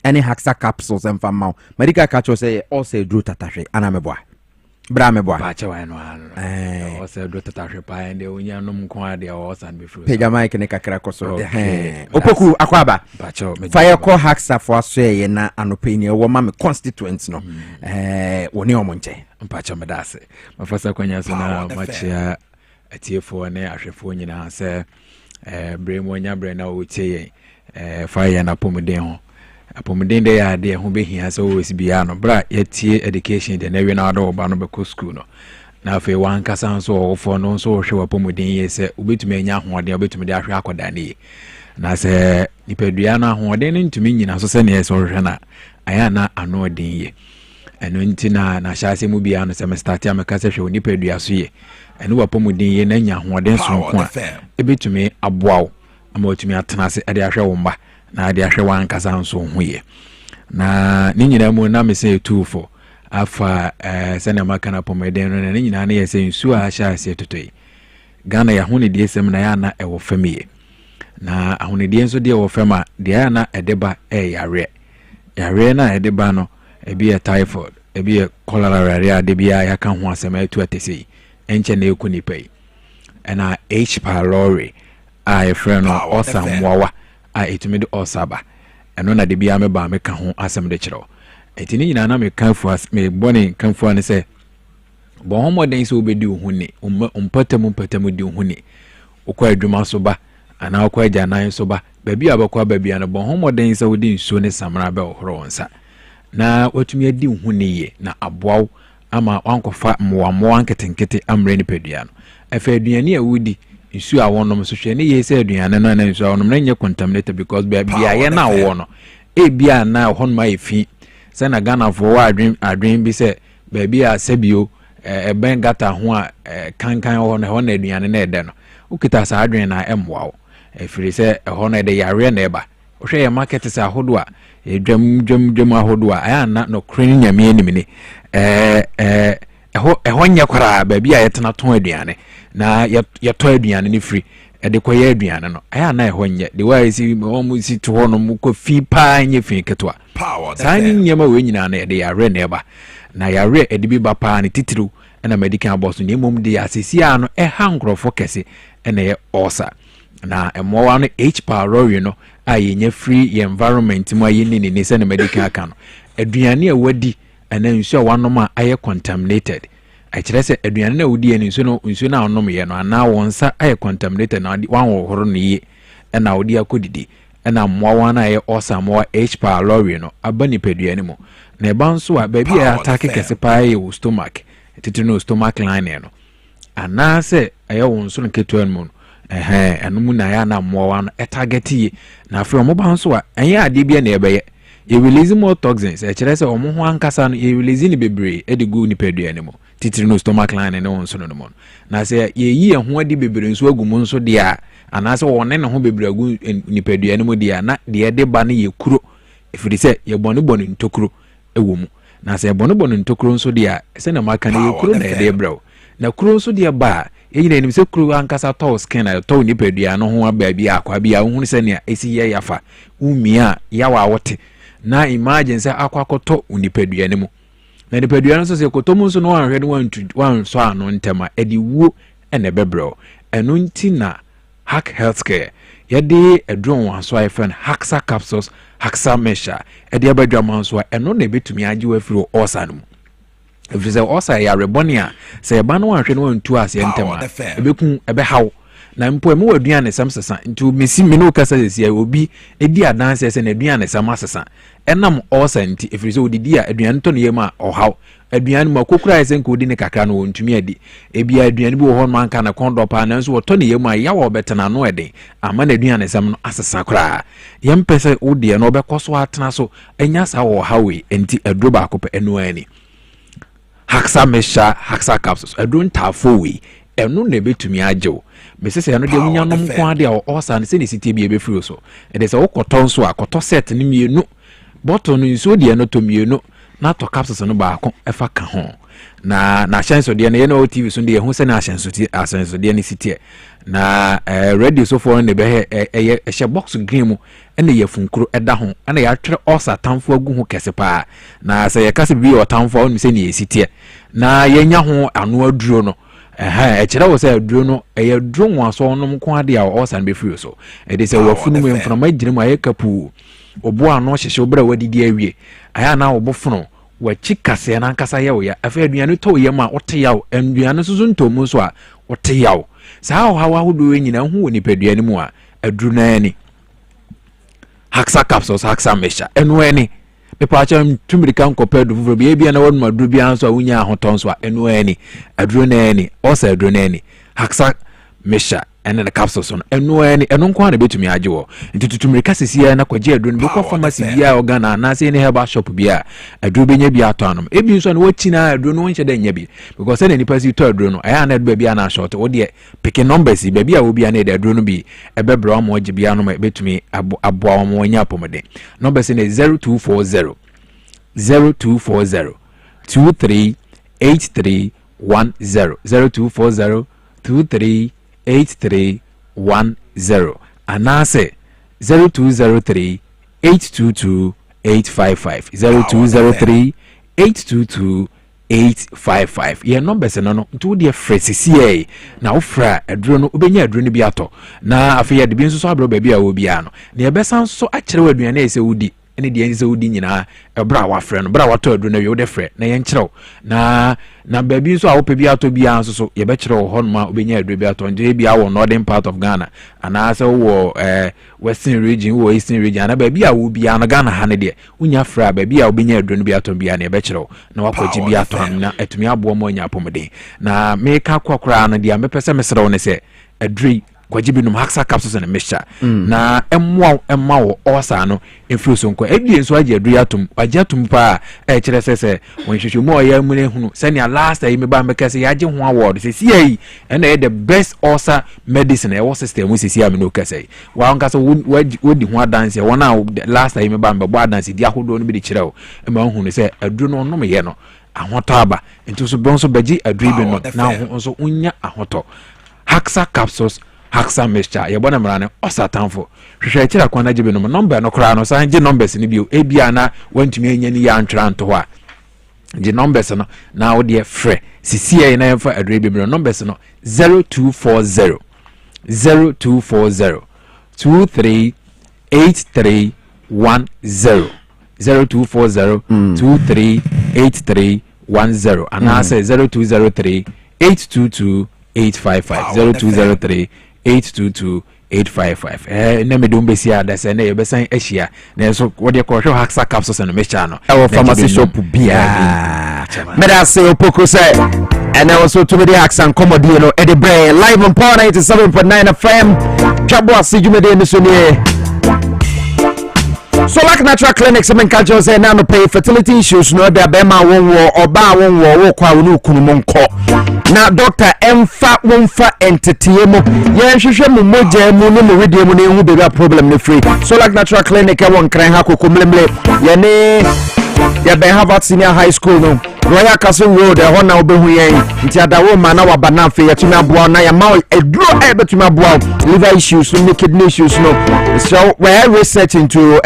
Any Haxa capsules and famau. Medical catcher say also drew tatashi, Anameboa. Brameboa. Also drew tatashi pie and the Unyanum quad or and before. Pegamike and a cracoso. Opoku Aquaba. Fire call Haxa for say and an opinion, woman constituents no. Monte. Pachamedase. My first acquaintance much a tear for an air phone say, Brim when your brain now would say, fire and a pomodeno. Apomden dey ade ho be hia so always be ano bra yetie education de na we na ado ba no be ko school no na afi wan kasa so ofo no so hwe apomden ye se obetumi anya hoode obetumi de ahwe akoda ne na se nipadua na hoode ne ntumi nyina so se ne so hwe na aya na ano den ye eno ntina na hyase mu bia no se me start am kasa hwe nipadua so ye eno apomden ye na nya hoode so nko ebetumi aboawo ama otumi atena se ade ahwe wo mba na ade ahwe wan kasa nso hoye na ni nyina mu na me say 24 afa sene maka na pomeden no na nyina na yese nsu a sha ase totoi Ghana ya hone die sem na ya na ewo famie na ahone die nso die wo fama die ya na edeba yare na edeba no ebi typhoid ebi cholera rare de bia ya ka ho asem atu atesi enche na eku nipai na H pylori a friend no osamwawa a etumide osaba eno na de bia me ba me ka ho asem de kiro etini nyina na me kan fu as me boni kan fu an se bo homoden se obedi ohuni mpatam di ohuni okwa adwuma so ba ana okwa ajanan so ba babi abakwa babi an bo homoden se wodi nsuo ne samra be ohoro nsa na watumi adi ohuni ye na aboaw ama wankofa mmoa nketenkete amre ni pedua no efa aduane a wudi nsu a wonom so hwe ne yese aduane no na nsu a wonom na nye contaminated because bia ye na wo no bia na honma efi se na Ghana for adwen bi se bia sebio ben gata ho a kankan ho na aduane na ede no ukita sa adwen na emwa wo efiri se ho na ede yare na eba hwe ye market se ahodo a dwam ahodo a aya na no kreni nyame anim ni ɛhɔ nyɛ kwara baabi a yɛtena tɔn aduane na yɛtɔ aduane ne free ɛde kɔyɛ aduane no ɛyɛ na ɛhɔ nyɛ de wa si ɔmo si to hɔ no mu kɔ fi paa nyɛ fi ketwa saa ne nneɛma wɔ nyinaa na yɛde yare na ɛba na yare ɛde bi ba paa ne titiriw ɛna medical boss ne mmom de asesi a no ɛha nkorɔfo kɛse ɛna yɛ ɔsa na ɛmɔwa no H pylori no a yɛnya free environment mu a yɛni ne sɛ na medical aka no aduane a wadi and then nsu a wanom a ayɛ contaminated akyerɛ sɛ aduane na wodi ani nsu na onom yɛ no ana wonsa ayɛ contaminated na wan wɔhoro no yie ɛna wodi akodidi ɛna mmoawa na ayɛ osamoa H pylori no aba nipaduane mu na ɛba nso a baabi a attack kɛse paa yɛ wo stomach titi no stomach lining no ana sɛ ɛyɛ wo nso no ketewa mu no ɛno mu na ayɛ na mmoawa no target yi na afei ɔmo ba nso a ɛyɛ ade bia na ɛbɛyɛ you release more toxins kyerɛ sɛ ɔmo ho ankasa no you release ni bebree de go nipaduane mu titiri no stomach line ne wonso no mo na sɛ yeyi ho adi bebree nso agu mu nso de a anaasɛ wɔne ne ho bebree agu nipaduane mu de a na de de ba ne yɛ kuro efiri sɛ yɛ bɔne ntokuro ɛwɔ mu na sɛ bɔne ntokuro nso de a sɛ na maka ne yɛ kuro na de brɛw na kuro nso de ba yɛnyina nim sɛ kuro ankasa tɔ skin na tɔ nipaduane ho aba bi akwa bi a wohunu sɛ ne esi yɛ yafa umia yawa wote na imagine say akwakoto unipaduane mu na nipaduane so se kotomu nso no wanhwe no wanso ano ntema edi wuo ene bebrɛ eno nti na Hack Healthcare yɛde edron wanso aifan Haxa capsules Haxa mesha edi abadwama nso eno na betumi agye wafiri osa no mu efiri sɛ osa ya rebɔne a sɛ ɛba no wanhwe no wantu ase ntema ebekun ɛbɛhaw na mpo emu aduane sam sesa nti mesi me no kasa sesi obi edi adanse se na aduane sam asesa enam osa nti efiri so odidi a aduane to no yema ohaw aduane ma kokura ese nko odi ne kakra no wontumi adi ebi aduane bi wo ho man ka na kondo pa na nso woto ne yema ya wo betena no eden ama na aduane sam no asesa kura yempese odi no obekoso atena so enya sa wo hawe nti aduro ba akopɛ enu ani Haxa mesha Haxa capsules aduro ntafo we enu na betumi agyew mesese eno de munya nom ko ade a osa ne se ne sitie bi ebefiri so e de se wokoto nso a koto set ne mienu bottle no nso de eno to mienu na to capsules no ba ko efa ka ho na chance de ne na TV so de hu se na asenso de ne sitie na radio so for ne be ehye box green mu ene ye funkuro eda ho ene ya twere osa tamfo agu ho kese pa na se ye kase bi o tamfo onu se ne sitie na yenya ho anu aduro no kyerɛ wo sɛ aduro no ɛyɛ duro nwaso nom ko ade a ɔsan bɛfiri so ɛde sɛ wafunu mu mframa gyina mu ayɛ kapu obo ano hyehye obra wadidi awie aya na obofono wachi kase na nkasa yɛ wo ya afa aduane tɔ yɛ ma wote yaw aduane so ntomu so a wote yaw saa hawa hodo nyina hu woni paduane mu a aduro na ani Haxa capsules Haxa mesha eno ani mepacha tumrika nkɔpɛ do fufuro bia na wɔn aduro bia nso a wonya ahoton so a eno ani aduro na ani osa aduro na ani Haxa mesha ene the capsules no eno ani eno nko na betumi agye wo ntutumrika sesia na kwaje aduro no bekɔ pharmacy bia organa na se ne herbal shop bia aduro benya bia atɔ anom ebi nso na wɔkyina aduro no nhyɛ da nya bi because na nipa si tɔ aduro no aya na aduro bia na short wo de pick numbers bia wo bia na de aduro no bi ɛbɛbra mo agye bia no betumi aboa mo nya apɔmɔden numbers ne 0240 238310 0240 238310 anase 0203 822 855 0203 822 855 ye numbers no ntu de fresisie na ofra aduro no obenya aduro no bi ato na afi ye de bi nso so abro ba bi a wo bia no na ye besan so akere wa aduane ese wudi ene de ense wodi nyina ebra wa frɛ no bra wa to aduro na we wo de frɛ na yen kyerɛw na baabi nso a wo pe bi ato bi anso so ye be kyerɛw hɔ no ma obenya aduro bi ato nje bi a wo northern part of Ghana ana sɛ wo western region wo eastern region na baabi a wo bi an Ghana ha ne de unya frɛ baabi a obenya aduro no bi ato bi na ye be kyerɛw na wakɔgye bi ato na etumi abo mo nya apɔmden na me ka kwakora no de a mepɛ sɛ mesrɛ wo ne sɛ aduri kwaji binum haxa capsules and mixture na emma wo osa no efiri so nko ebie so age aduru atum pa kire sese won hwehwe mu oya mu ne hunu senia last time ba mekase ya age ho award se yi na the best osa medicine e wo system mu sisi am no kase wa nkasa wodi ho adanse wona last time ba mbebo adanse di ahodo no bi de kire wo e ma hunu se aduru no no ye no ahoto aba nti so bonso baji aduru bi no na ho so unya ahoto haxa capsules Haxa mixture ye bona mrane osatanfo hwehwe kira kwana gibe no number no kra no san gi numbers ni bio ebia na wantumi anya ni ya ntwa nto ho a gi numbers no na wo de frɛ sisi na yemfa adre bi numbers no 0240 238310 0240 238310 anase 0203 822 855 0203 822-855. Na me don besi ada se na ye besan ahia na so wo de ko hwe haxa capsules no mecha no e wo pharmacy shop bia me da se opoko se and I also to the haxa comedy no e de brain live on Power 97.9 FM Dwabo Ase jumede no so ne so like natural clinics men ka jo say na no pay fertility issues no da be ma won wo oba won wo kwa wo kunu monko na doctor emfa wonfa entity mo ye hwehwe mo moja mu no mo wedie mu na ehu be problem no free so like natural clinic e won kran ha kokomlemle ye ne ya be Harvard Senior High School no Royal Castle Road e ho na obehu yen nti adawo ma na wabana afi ya tumi aboa na ya ma eduro e betumi aboa liver issues no kidney issues no so we are research into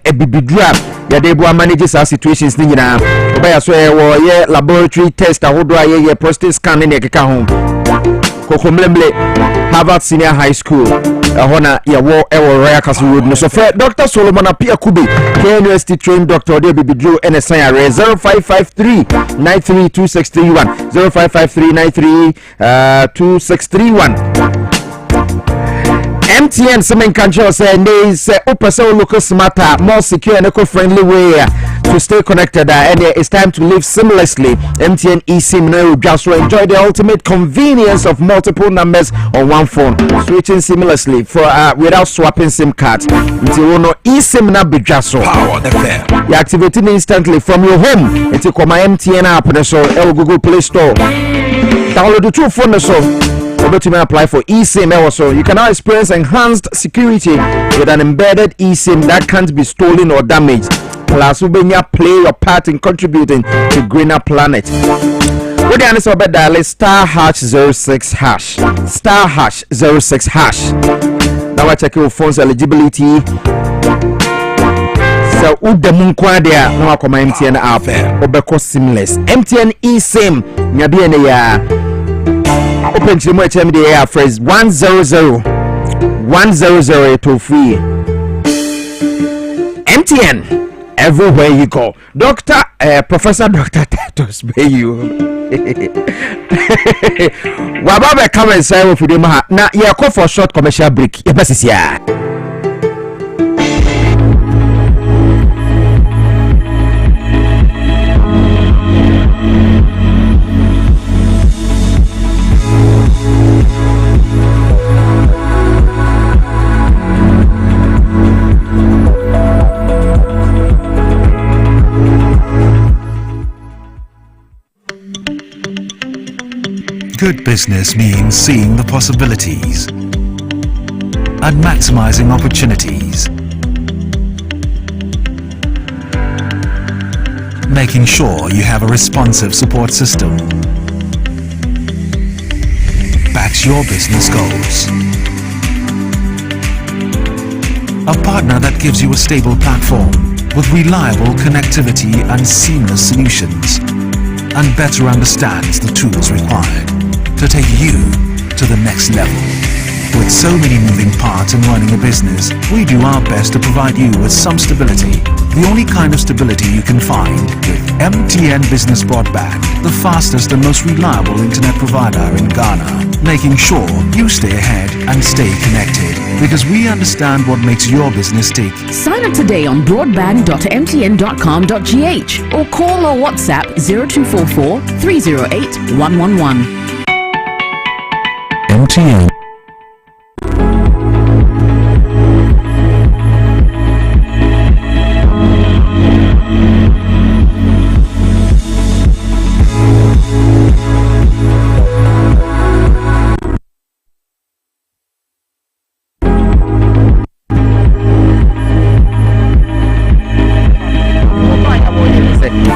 ebibidura ya dey boa manage such situations ni nyina oba so e wo ye laboratory test ahodo ye prostate scan ne keka ho kokomlemle Harvard Senior High School hona ya wo Royal Castle Road no so for Dr. Solomon Apia Kubi KNUST trained doctor de bibidro NSI 0553 932631 0553 932631 MTN semen control say they say open local smarter more secure and eco-friendly way to stay connected and it's time to live seamlessly. MTN eSIM now just to enjoy the ultimate convenience of multiple numbers on one phone, switching seamlessly for without swapping SIM cards. Until you know eSIM na be just so you activate it instantly from your home. It's called my MTN app and so Google Play Store. Download the two phone so to apply for eSIM also. You can now experience enhanced security with an embedded eSIM that can't be stolen or damaged. Plus, Ubenya play your part in contributing to greener planet. What the answer about dial is *#06# *#06#. Now I check your phone's eligibility. So udamun kwa dia na wakoma MTN app obeko seamless. MTN eSIM nyabi ene ya open to the HMD phrase 100 to free. MTN everywhere you go. Doctor Professor Dr. Tatos Bayu. Wababe come and say for them na ye call for short commercial break. Ye pass here. Good business means seeing the possibilities and maximizing opportunities, making sure you have a responsive support system, backs your business goals, a partner that gives you a stable platform with reliable connectivity and seamless solutions, and better understands the tools required to take you to the next level. With so many moving parts in running a business, we do our best to provide you with some stability. The only kind of stability you can find with MTN Business Broadband, the fastest and most reliable internet provider in Ghana, making sure you stay ahead and stay connected because we understand what makes your business tick. Sign up today on broadband.mtn.com.gh or call or WhatsApp 0244 308 111. MTN.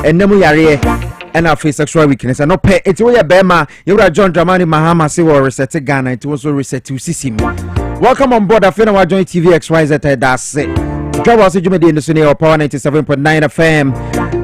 Enemu yare and after sexual weakness and no pay it way a bema you were John Dramani Mahama say or reset Ghana it was reset to Sisi. Welcome on board after our joint TV XYZ that's it. Dwabo Ase Jumedi in the Sunday Power 97.9 FM.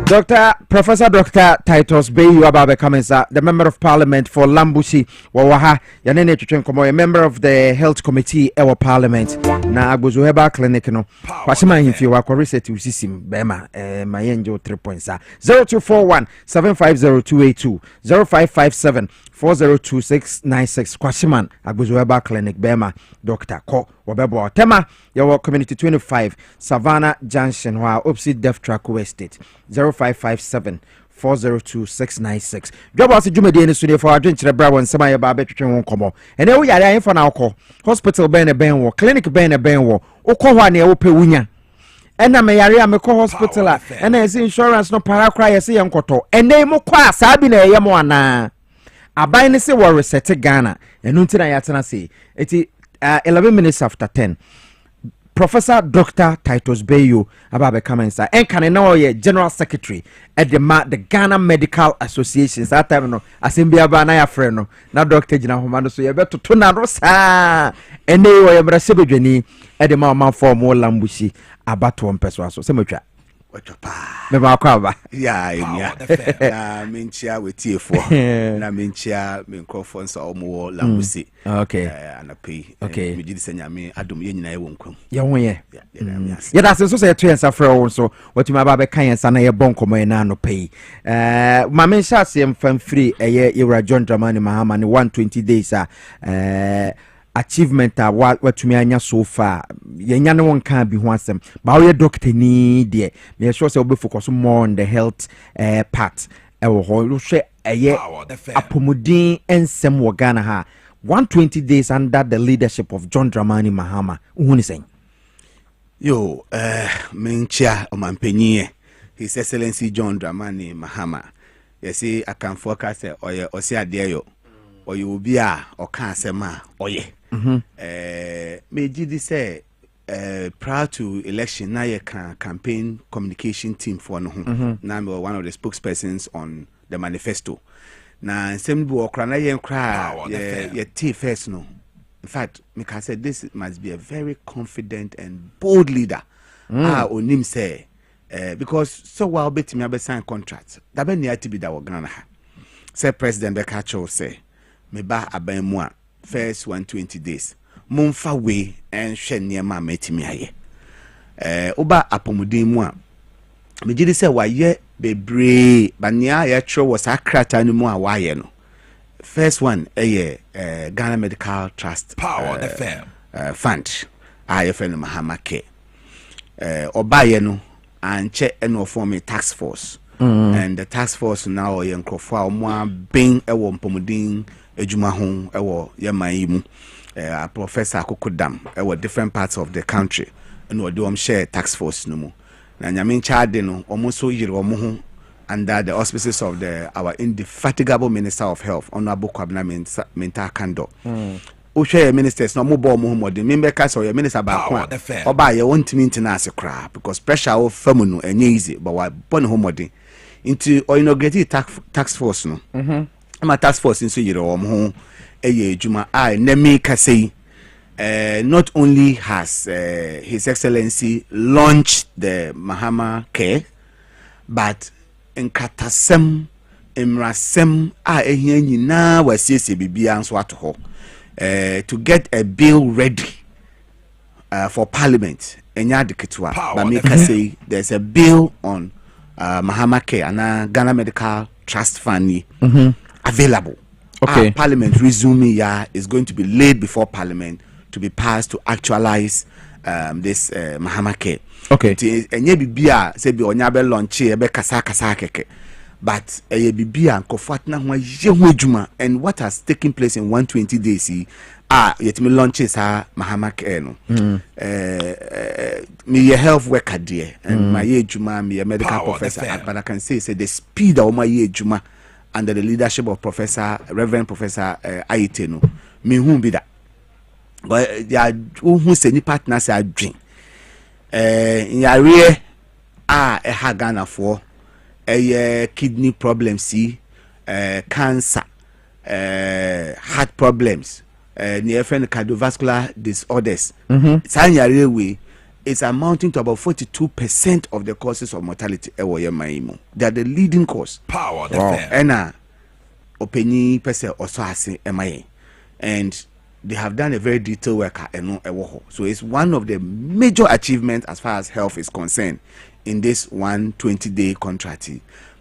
Professor Dr. Titus Bayu Ababe Kamensa, the Member of Parliament for Lambushi, Wawaha, Yanene Chuchenkomo, a member of the Health Committee, our Parliament. Na Agbozuheba Clinic, no. Kwashima if you are corrected to Sisim, Bema, my angel 3 points. 0241 750282 0557 402696 Kwashiman Agbozuheba Clinic, Bema, Dr. Ko, Wabebo Tema, your Community 25, Savannah Junction, where opposite Deaf Track Estate. 0557 402696. Dwabo Ase Jumedi in the studio for our drink bra when some of baby twetwe komo. And we are in for now call. Hospital ben wo, clinic ben wo. Okọ hwa na e wo pe wunya. And na me yare am call hospital and na say insurance no para cry say yankoto. And dey mo kwa sa bi na ye mo ana. Aban ne say wo reset Ghana. Enu nti na ya tena say. Eti 11 minutes after 10. Professor Dr. Titus Bayu Ababe Kamensa and can now ye General Secretary at the Ghana Medical Association. That time no Asimbia Banaya friend no Dr. Jina Homando so you better to na rosa and they were brasebedweni at the mama for more lambushi about one person so semucha. Meba kwaba ya na menchia wetie fo na menchia menkofo nso omo lambusi okay anapi me gidi sanyame adom ye nyina ye wonkwam ye ho ye ye da so say to yensa frɛ wo so watuma ba be kan yensa na ye bonkomo na no pay ma mensha se mfamfiri eye yewra John Dramani Mahama ne 120 days achievement what to me anya so far yenya ne won kan bi ho asem ba wo ye doctor ni de me sure say we focus more on the health part e wo ho hwe eye apomudin ensem wo Ghana ha 120 days under the leadership of John Dramani Mahama uhuni sen yo menchia omampanyi His Excellency John Dramani Mahama yesi akan forecast oye osi ade yo oye obi a oka asema oye meji di say prior to election na ye campaign communication team for no na I'm one of the spokespersons on the manifesto na nsem bu okra na ye nkra ye tea first no in fact me can say this must be a very confident and bold leader onim say because so while betimi abesign contract da be near to be that Ghana ha say president Bekacho say me ba aban mu a first 120 days mumfa we and hwe niema metimi aye oba apomudin mu a me gidi say waye bebre bania ya tro was akrata no mu a waye no first one Ghana Medical Trust Power the fund IFN Mahama K obaye no anche eno form a task force and the task force now yenkrofo a mo ben ewo mpomudin ejuma ho ewo yaman yi mu Professor Akukudam ewo different parts of the country and we do share task force no mu na nyame nchaade no omo so yire omo ho under the auspices of our indefatigable Minister of Health Honorable Kwabena Mintah Kando share ministers no mobile Muhammad member cast or your minister ba oba ye wontimi ntina ase kra because pressure of famunu enye easy but wa bon homodi into or inaugurate tax force no ma tax force nso yire wo ho eye adwuma na me ka say not only has His Excellency launched the Mahama Care but nkatasem emrasem ehia nyina wasiesie bibia nso ato ho to get a bill ready for parliament. But me can say there's a bill on Mahama Care and Ghana Medical Trust Fund available. Okay. Parliament resuming is going to be laid before Parliament to be passed to actualize this Mahama Care. Okay. And ye bibia say be onyabe launch e be kasa keke. But ye bibia nkofat na ho ye ho adwuma, and what has taken place in 120 days yet me launches Mahama Care no. Me ye health worker there and my adwuma me a medical professor, but I can say the speed of my adwuma under the leadership of Reverend Professor Ayite no, me who be that. But there who say ni partners are dream. In your a Ghana for a kidney problems, cancer, heart problems, near cardiovascular disorders. Way it's amounting to about 42% of the causes of mortality. They are the leading cause. Power. And opinion person also has MIA, and they have done a very detailed work. So it's one of the major achievements as far as health is concerned in this 120-day contract.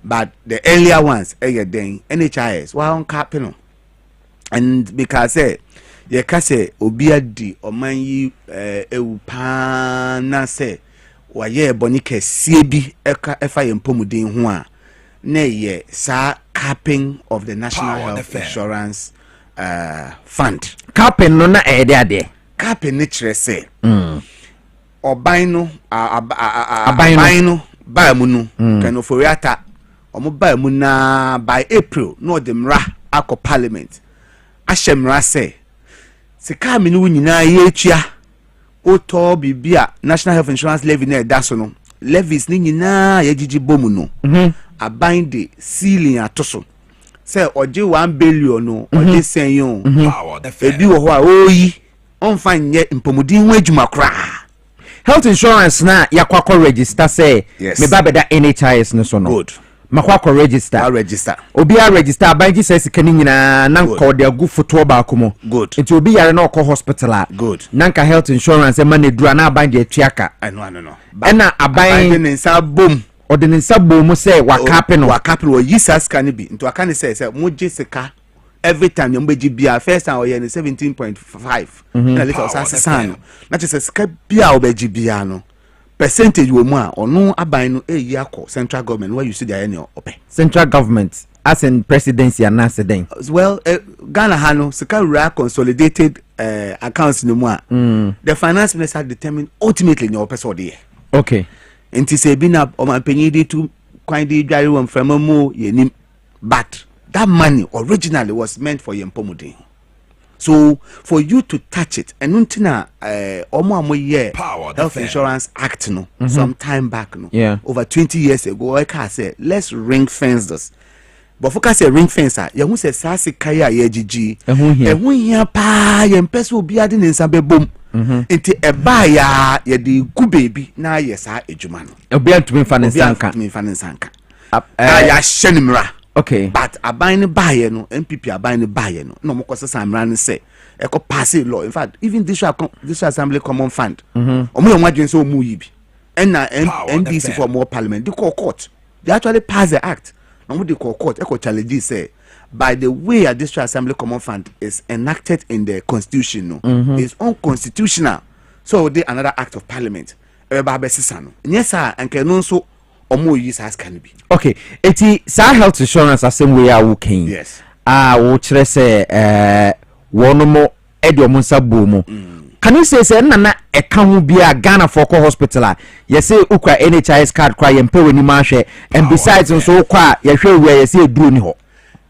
But the earlier ones, then NHIS, on capital, and because ye kase obiadi omanyi ewupana se waye boni kese bi efa yempomuden ho a na ye sa capping of the National Health Insurance Fund. Capping no na ade capping ni kire se oban no aban ba mu no kanoforiata omo ba mu na by April no de mra akọ parliament ashemra se sika mi ni nyina ye tua oto bibia National Health Insurance levy na daso no levies ni nyina ye gigi bomu no aban de ceiling atoso say oje 1 billion no oje sen yo ebi wo ho a oyi onfa nye mpomudin ho adwuma kra health insurance na yakwakọ register say me babeda NHIS no so no good makwakọ register obi a register banki say sika ni nyina na nko de agu foto ba komo good nti obi yare na okọ hospital good nanka health insurance e ma na dura na aban de atuaka no na aban de nsa bom ordinance bom say wakape no wa yisas kan bi nti aka ne say mo jessica every time you mbeji bia first time oye 17.5 na later osasana na chese sika bia obeji bia no percentage wo mu a ono aban no eyi akọ central government where you see there any ope central government as in presidency and nasedin well Ghana hano sika ra consolidated accounts no mu a the finance minister determine ultimately your person there okay nti se bi na omanpanyi di tu kwan di dware won frama mu yenim but that money originally was meant for yempomudin. So for you to touch it, and untina Health Insurance Act no some time back no over 20 years ago I can say let's ring fence this. But focus say ring fence you who say sasi kaya ye gigi ehun hia pa ye mpese obi ade ne nsa bebom nti eba ya ye di gu baby na ye sa ejuma no obi antumi fa ne sanka ya hyenimra. Okay. But aban baye no MPP aban baye no no mokose samra ne say e ko pass law. In fact even this assembly common fund omo yo madwen say omu yibi and na NDC for more parliament the court they actually pass the act no the court e ko challenge say by the way a district assembly common fund is enacted in the constitution no is unconstitutional, so they another act of parliament e ba be sisa no nyesa anke no so omo use as can be. Okay, eti sa health insurance asem we are working. Yes. Wo kire say wono mo edi omo nsabo mu. Can you say na eka ho bia Ghana for hospital you say ukwa NHIS card kwa yempe weni ma hwe and besides nso kwa ye hwe we you say eduro ni ho.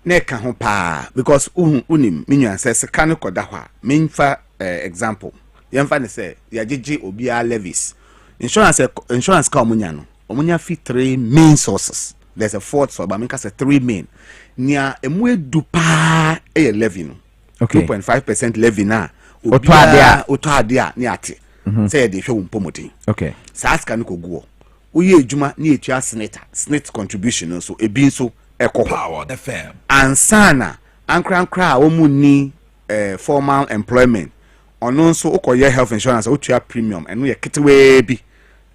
Na eka ho pa because unim minwan say sika ne koda ho a menfa example. Yemfa ne say ya gigi obi a levies. Insurance ka omunya no. Omunya fi 3 main sources. There's a fourth source, but I mean say 3 main. Nia emwe dupa e levy no. Okay. 2.5% levy na. Oto adia ni ate. Say de hwe umpomoti. Okay. Sa aska no koguo. Uye adwuma ni etua snit contribution so ebi nso ekoho. Power the fam. Ansana ankra omu ni formal employment ono nso ukoye health insurance utua premium eno ye ketewe bi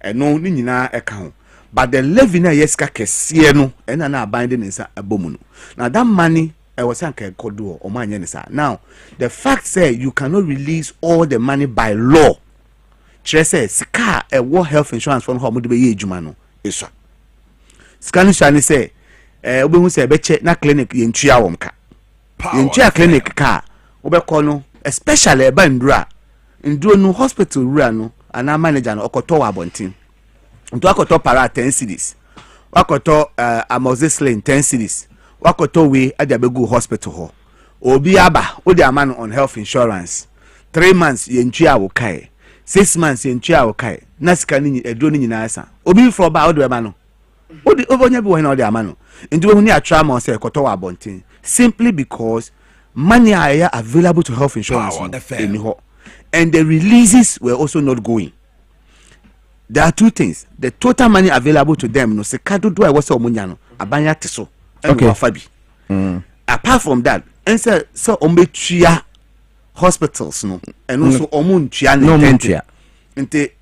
eno ni nyina eka ho but the levy na yeska kese no ena na abande nsa abomu no now that money was anka kodo o manye nsa now the fact say you cannot release all the money by law say sika health insurance for ho be ye adwuma no eso sika no shani say obehu say be che na clinic yentua wom ka yentua clinic ka obekọ no especially eba nduro no hospital rura no ana manager no okoto wa abontin nto akoto para 10 cedis wakoto amoxicillin 10 cedis wakoto we adabegu hospital ho obi aba odi amano on health insurance 3 months yentua wo kai 6 months yentua wo kai na sika ni eduro ni nyina asa obi fro ba odi eba no odi obonya bi wo na odi amano nduro ni atra ma say koto wa abontin simply because money are available to health insurance and the releases were also not going. There are two things. The total money available to them no se kado do I was omunya no abanya teso and wafabi. Apart from that, and so ometua hospitals no and also omuntua no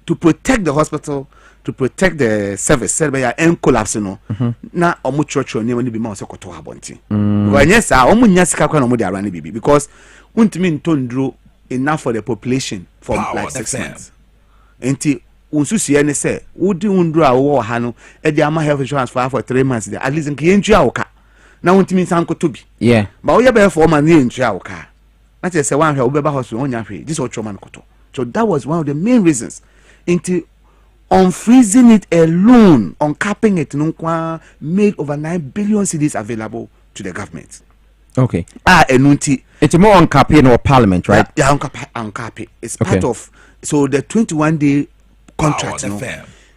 to protect the hospital, to protect the service said by en collapse no na omu church ni woni bi ma so koto abonti wanye sa omu nya sika kwa no mo de arane bibi because untimi ntondro enough for the population for like 6 months enti unsusie ne say wodi undro a wo ha no e de ama health insurance for 3 months there at least nke yentua woka na untimi san koto bi ba wo ye be 4 months yentua woka na che say wan hwe wo be ba hospital onya hwe this what man koto so that was one of the main reasons into on freezing it alone, on capping it, made over 9 billion cedis available to the government. Okay. Enunti. It's more on capping or parliament, right? Yeah, on capping. It's part of, so the 21-day contract,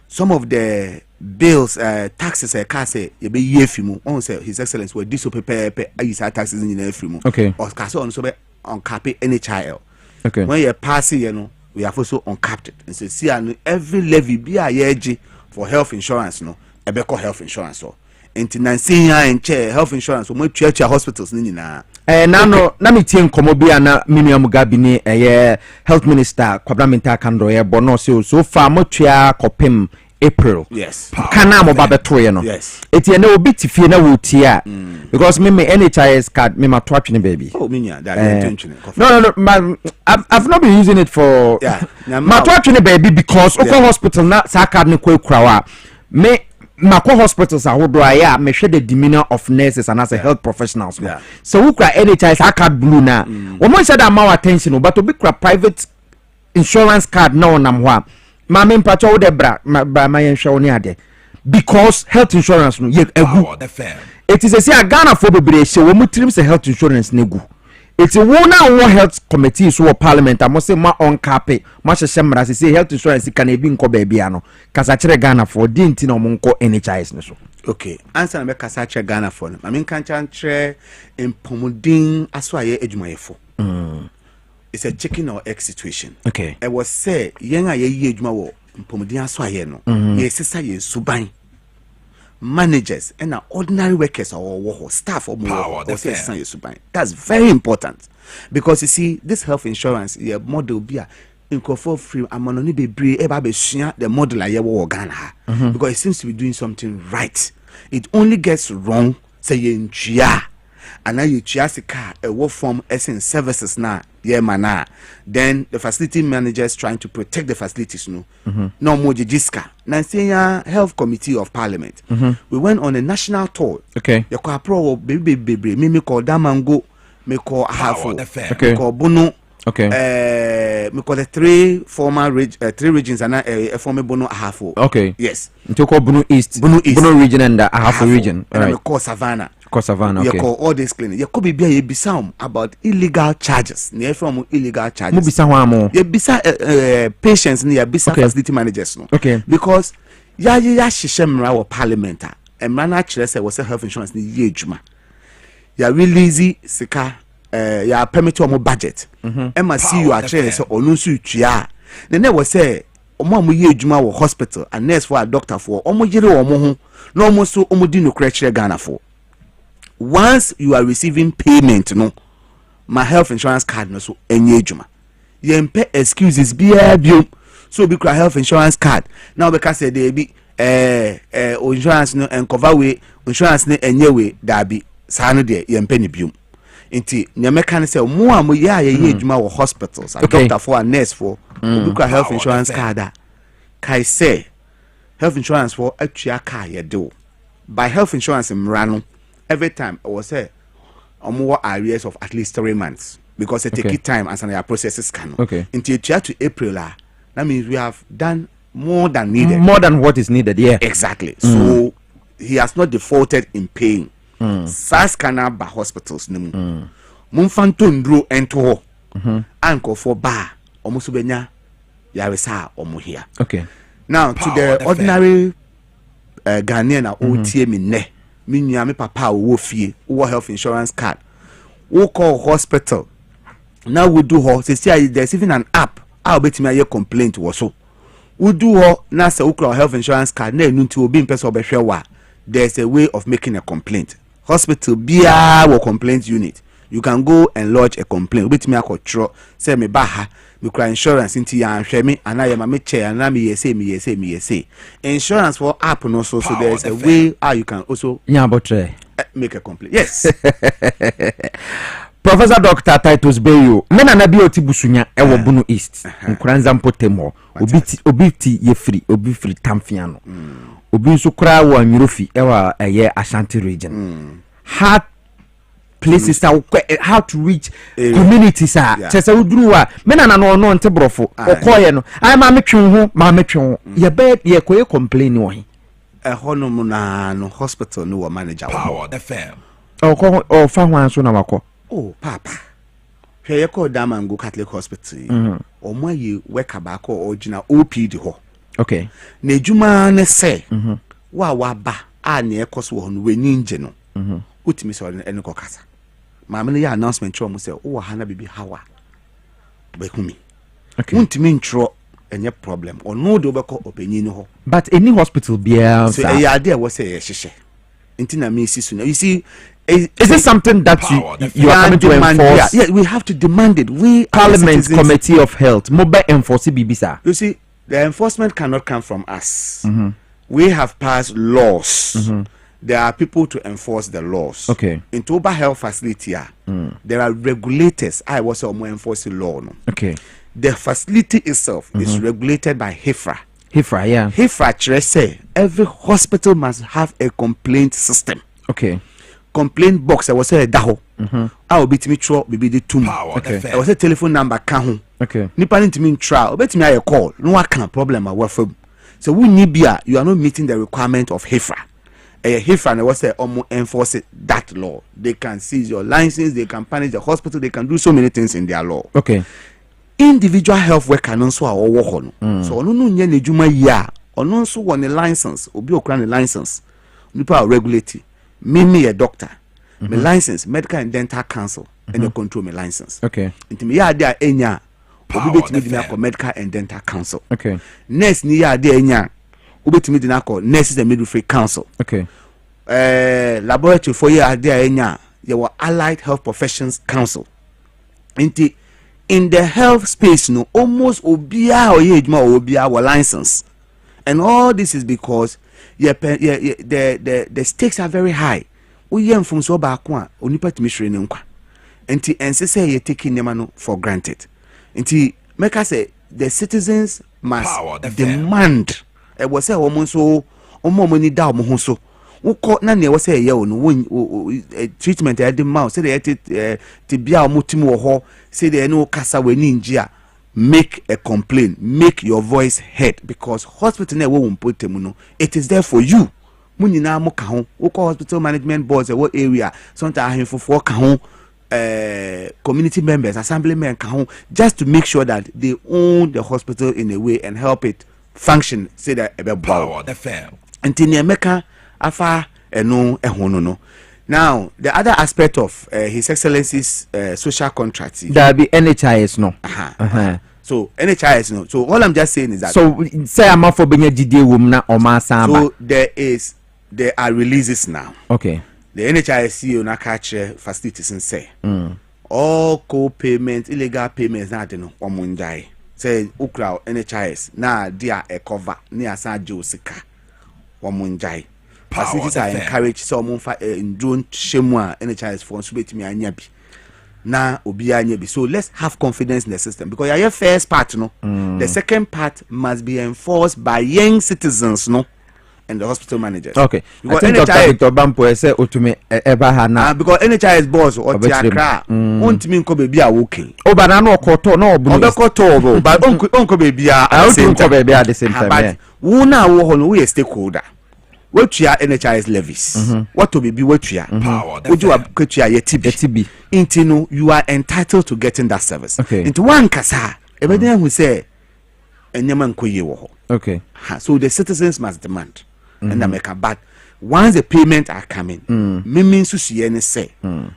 some of the bills, taxes, say, you be yefimu. On say His Excellency will disappear taxes in yefimu. Okay. Or caso on capping NHIL. Okay. When you pass it, we have also uncapped it. And so see every levy be a yeji for health insurance no ebeko health insurance so enti nansinya enche health insurance mo church hospitals ni nyina nano na metie nkomo bia na Miriam Mugabe ni health minister Kwabramenta Kando ye bono so far mo tua kopem April. Yes. Kana mo ba beto ye no. Yes. Eti na obi tifie na wotia because me NHIS card me ma to atwene baby. Oh minya that intention. No, I've not been using it for ma to atwene baby because oko hospital na sa card ne kwa wa me makwa hospitals ahodo aya me hwe the demeanor of nurses and as a health professionals. So who cry NHIS card blue na. We mo say that more attention but obi cry private insurance card na onam ho Mama mpacho wo de bra ma yenhwe wo ne ade because health insurance no ye egu it is a Ghana for bebre hye wo mutirim se health insurance ne gu it wo na wo health committee so parliament amo se ma on cap ma hyehye mra se health insurance kan e bi nko ba bia no kasa kire Ghana for di nti na mo nko NHIS ne so okay answer na me kasa kire Ghana for no mama kan kire empomodin aso aye adwumayefo it's a chicken or egg situation. Okay. I was say yenga ye adwuma wo mpomodin aso aye no ye sesa ye suban managers and ordinary workers or staff or more that's very important because you see this health insurance your model be a for free amononi be brave eba be share the model aye wo Ghana because it seems to be doing something right. It only gets wrong say ye ntua and now you car a work from essence services now mana then the facility managers trying to protect the facilities no more jiska Nansinya Health Committee of Parliament we went on a national tour. Okay. You call pro baby me call Damango me call Ahafo okay. Me call Bono okay me call the three regions and a former Bono Ahafo. Okay. Yes. You call Bono East Bono region and the Ahafo region. And right. Me call Savannah. Savannah, okay. You call all this clinic. You could be a bisam about illegal charges. Near from illegal charges. You bisa patients near bisa facility managers no. Okay. Because ya shishemra or parliamenta. And man actually say was a health insurance ni ye juma. Ya release sika ya permit to mo budget. Emma see you actually say onunsu tua. Then there was say omo mo ye juma wo hospital and nurse for a doctor for omo jere omo ho. No mo so omo di no kire Ghana for. Once you are receiving payment no my health insurance card no so enye adwuma yempe excuses biya biom so bi kra health insurance card now because say dey bi insurance no and cover we insurance ne enye we da bi saa no de yempe ne biom nti nyameka ne say mo a mo ya ye adwuma wo hospitals a doctor for a nurse for bi kra health insurance card kai say health insurance for atua car ye do by health insurance mrano every time I was say more arrears of at least 3 months because it take time as an processes can until to April that means we have done more than needed, more than what is needed. Yeah, exactly. So he has not defaulted in paying. SARS can by hospitals no Mumfantundro ento anko for bar almost benya yaresa omo here. Okay, now to the ordinary Ghanaian OTM in ne me nua me papa wo fie wo health insurance card wo call hospital now we do ho say there's even an app how betimi aye complaint wo so we do ho na say wo health insurance card na enu nti obi mpese obehwe wa there's a way of making a complaint hospital bia wo complaint unit you can go and lodge a complaint betimi akotro say me ba ha me cry insurance inti ya hwe me anaye ma me che ana me yese insurance for app no so there's a way how you can also make a complaint. Yes. Professor Dr. Titus Bayo mena na bi otibusunya ewo Bunu East nkuranza mpotemo obiti ye free obi free tamfia no obi nso kra wo anwurofi ewa eye Ashanti region hard places how to reach communities chese uduru wa mena na no nte brofo okoye no ai ma metwe ho ye be ye koye complain wo hono na no hospital no wa manager Power FM o fa hwan so na wako papa hwe ye ko Damango Catholic Hospital o mo ye worker ba ko original OPD ho okay na ejuma ne se wa ba a na ekoso ho no weni nje no utimi so ene ko kasa maame no ya announcement cho mo se wo ha na bibi hawa be humi okay untimi ntro enye problem ono do be ko openyi ni ho but any hospital bia so e ya there was say hyehyɛ nti na me sisu na you see is it something that you are coming to enforce? Yeah, we have to demand it. We Parliament Committee of Health mobile enforce bibisa. You see, the enforcement cannot come from us. We have passed laws. There are people to enforce the laws. Okay. In Toba Health Facility, there are regulators. I was enforcing law. No? Okay. The facility itself is regulated by HIFRA. HIFRA, yeah. HIFRA say every hospital must have a complaint system. Okay. Complaint box I was say daho I will beat me tro bibi de tum okay. I was a telephone number ka ho okay nipa ntimi me try obetimi aye call no aka problem a fam so we need bia you are not meeting the requirement of HIFRA HIFRA was say enforce that law. They can seize your license, they can punish the hospital, they can do so many things in their law. Okay. Individual health worker no so awo ho so ono no nya nedwuma yi a ono so won a license obi okra ne license nipa regulate me a doctor my license medical and dental council and they control my license. Okay. Nti me ya dia enya obi betimi di na ko medical and dental council. Okay. Nurse ni ya dia enya obi betimi di na ko nurses and midwifery council. Okay. Laboratory for ya dia enya there were allied health professions council. Nti in the health space no almost obia or ejuma obia wa license. And all this is because the stakes are very high. We yam from so back one onipa timi ne nkwa. Nti ense say you taking them for granted. Nti make us say the citizens must demand. E was say omo so omo money da omo ho so. Wo na ne was say ye no treatment e dey mouth say dey ti bia omo timi wo ho say dey no kasa wani njia. Make a complaint, make your voice heard, because hospital na wo put no it is there for you. Munina mo ka ho wo call hospital management boards what area sometimes ahemfo for ka ho community members assemblymen ka ho just to make sure that they own the hospital in a way and help it function say that Power FM until ne meka afa eno ehono no. Now the other aspect of His Excellency's social contract there be NHIS no so NHIS no, so all I'm just saying is that so say I'm for being a GD woman na o ma samba. So there are releases now. Okay. The NHIS CEO na catch facilities and say all co-payments, illegal payments, na de no omunjai. Say Okrah NHIS na dia e cover ni asa Josika omunjai. Facilities are encouraged so omunfa ndron shemu a NHIS for so betimi anya bi. Na obi anya bi. So let's have confidence in the system because your first part no. The second part must be enforced by young citizens no. And the hospital managers. Okay. Because I think Dr. Victor Bampo say otume eba ha na because NHIS boss or Okrah ontimi nko baby a working. O ba na no okoto na obu. Obekoto obo but onko baby a onko baby at the same time. But wo na wo ho no we stakeholder. Wetua NHIS levies. What to be wetua. Woju aketua yetibi. Intino you are entitled to getting that service. Okay. Into one kasa ebeden hu say enyama nkoye wo ho. Okay. So the citizens must demand. And America, but once the payments are coming, say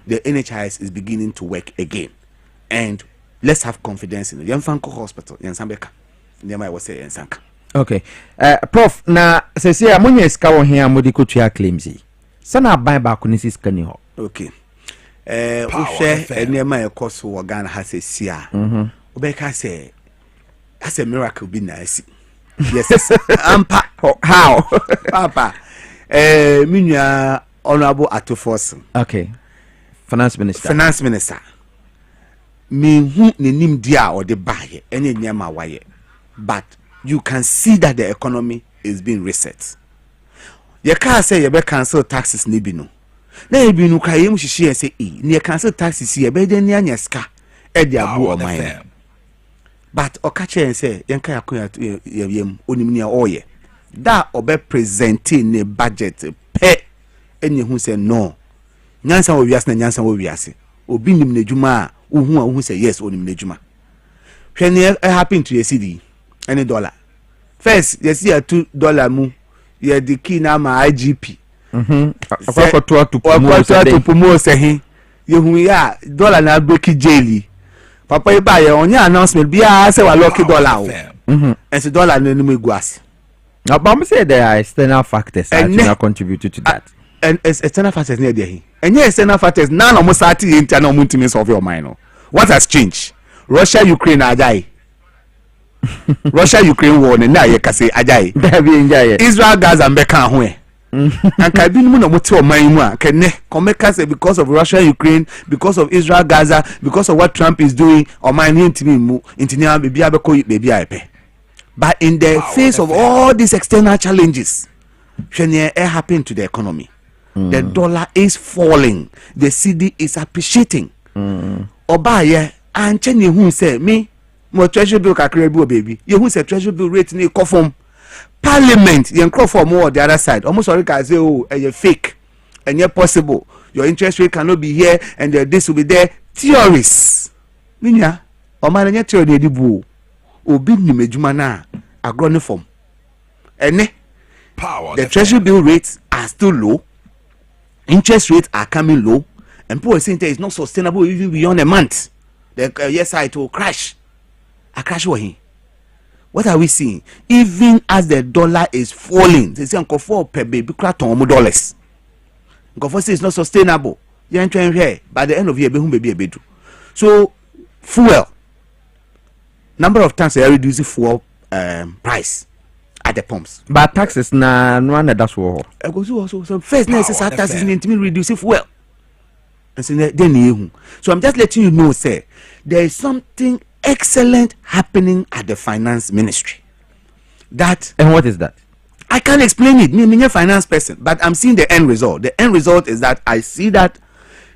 the NHIS is beginning to work again, and let's have confidence in it. Yamfanko Hospital, Yansambeka, Nema was saying Yansanka. Okay, Prof. Na sese amunye iska wo hia modiko tua claims. Sana buy back kunisi skani ho. Okay. Uhwe enema ekoso wo Ghana ha sesia. Obeka say as a miracle be nice. Yes, how? Papa, Minya Honorable Atoforson. Okay, Finance Minister. Me who nim dia or the buy any nyama waye, but you can see that the economy is being reset. You can't say you be cancel taxes nibino. Na you be no kayem shishi say ni cancel taxes here be den nya ska e dia bu o man. But okache and say yanka yakoya yem onimnia oye that obe presenting a budget pe any who say no nyansa wo wiase na nyansa wo wiase obi nim na djuma who say yes onim na djuma hwene happen to cedi any dollar first yes ya $2 mu ye the key na ma IGP akwa to pumo se hin ye hu ya dollar na break jail papa e ba ye onya announcement bia say wa lucky dollar and so dollar no mu guas. Now but say there are external factors that contributed to that. And external factors near there. And yes, external factors none of us at internal multimeans of your mind. What has changed? Russia Ukraine ajai. Russia Ukraine war na ye ka say ajai. Israel Gaza mbeka ho e. And kabi no mo te o man mu a kenne come say because of Russia Ukraine, because of Israel Gaza, because of what Trump is doing or man intimi mu intinia bibia abeko bibia epe. But in the face of all these external challenges, it happened to the economy. The dollar is falling. The cedi is appreciating. Obaye, and Chenye who say me, mo treasury bill kakrebu baby. You who say treasury bill rate ni confirm. Parliament, you can for more the other side. Almost sorry can say, oh, you're fake, and you're possible. Your interest rate cannot be here, and this will be there. Theories. Minya, o man theory di bu. Obi ni mejuma na agroni form. Ene the treasury bill rates are still low. Interest rates are coming low, and people are saying that it's not sustainable even beyond a month. The yes, it will crash. A crash wahi. What are we seeing? Even as the dollar is falling, they say Uncle for per baby $1 dollars. Uncle for say it's not sustainable. You ain't trying here. By the end of the year, be a bit. So fuel. Number of times they are reducing fuel price at the pumps. But taxes na no one that's war. So first necessary taxes need to be reducing fuel. And so I'm just letting you know, sir, there is something excellent happening at the finance ministry. That and what is that? I can't explain it. Me a finance person, but I'm seeing the end result. The end result is that I see that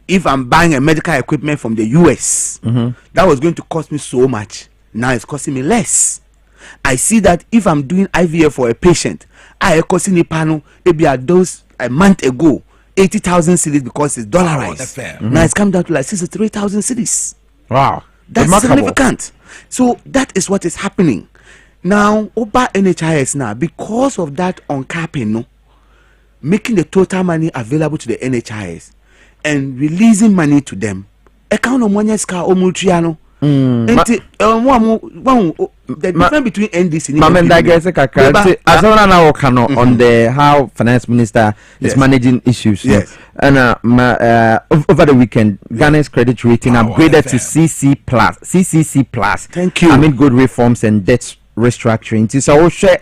if I'm buying a medical equipment from the US, that was going to cost me so much. Now it's costing me less. I see that if I'm doing IVF for a patient, I costing a panel maybe a dose a month ago 80,000 cedis because it's dollarized. Now it's come down to like 63,000 cedis. Wow, that's remarkable. Significant. So that is what is happening now. Over NHIS now because of that uncapping, no, making the total money available to the NHIS and releasing money to them. Account of money ska omultriano. The difference between NDC and on the how finance minister is managing issues. Yes. And over the weekend, Ghana's credit rating upgraded to CCC plus. Thank you. I mean, good reforms and debt restructuring. It's also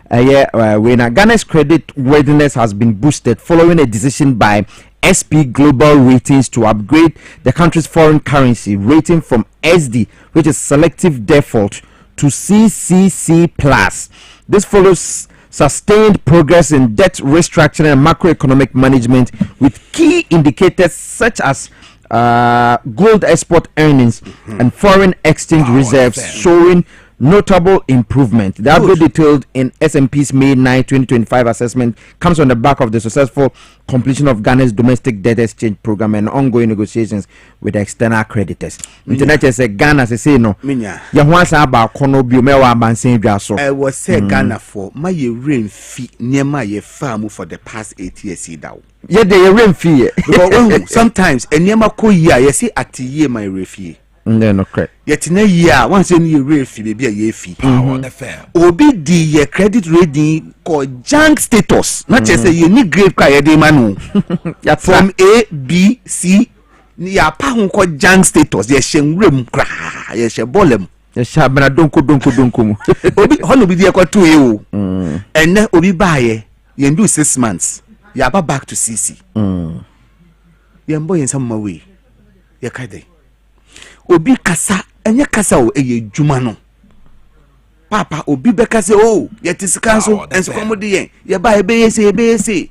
when Ghana's credit worthiness has been boosted following a decision by SP Global Ratings to upgrade the country's foreign currency rating from SD, which is selective default, to CCC plus. This follows sustained progress in debt restructuring and macroeconomic management, with key indicators such as gold export earnings and foreign exchange reserves showing notable improvement. The upgrade detailed in S&P's May 9, 2025 assessment comes on the back of the successful completion of Ghana's domestic debt exchange program and ongoing negotiations with external creditors. Internet say Ghana say no. Ya hwansa aba kono biomewa abansen dwa so. I was say Ghana for my rain fee near my farm for the past 8 years daw. Yeah, the rain fee. Because sometimes enyama ko year you see at year my refee. No correct. Yet in a year, once in your refi, maybe a year fee. Power FM. Obi the credit rating called junk status. Not just a unique grade cry manu. From A, B, C, ya pa called junk status. Yes, shen rim cry. Yes, she bolem. Yes, shabana donko. Obi hono be the equal to you. And then Obi buy ye do 6 months. Ya back to CC. Yambo in some way. Ya kade. Obi kasa enye kasa o eye djuma no papa obi be kasa o ye tisika so enso komodi yen ye ba ebeyese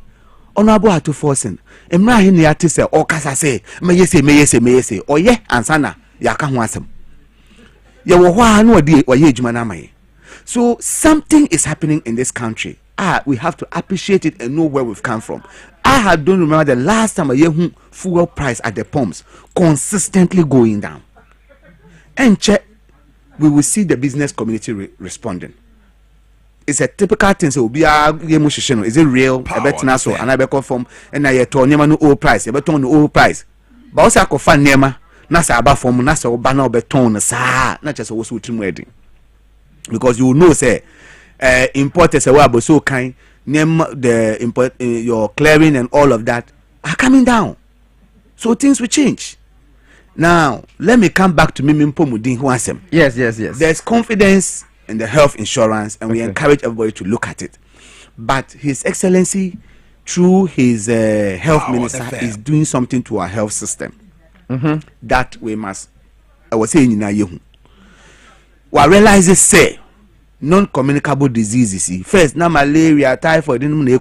ono abo ato forcing emra he ne ate se o kasa se meyese oye ansana ya ka ho asem ye wo hwa na odi oye djuma na amaye. So something is happening in this country. We have to appreciate it and know where we've come from. I don't remember the last time I hear fuel price at the pumps consistently going down. And check, we will see the business community responding. It's a typical thing. So is it real? I bet na so and I be confirm and I told nema no old price. I bet on the old price. But also I confirm nema na sa aba form na sa oba na obeton sa na just also team wedding. Because you know say importers are about so kind name the import your clearing and all of that are coming down. So things will change. Now, let me come back to Mimi Mpomudin Huasem. Yes. There's confidence in the health insurance, and we encourage everybody to look at it. But His Excellency, through his health minister, is doing something to our health system that we must, I was saying, we realize it, say, non-communicable diseases. First, na malaria, typhoid, didn't know.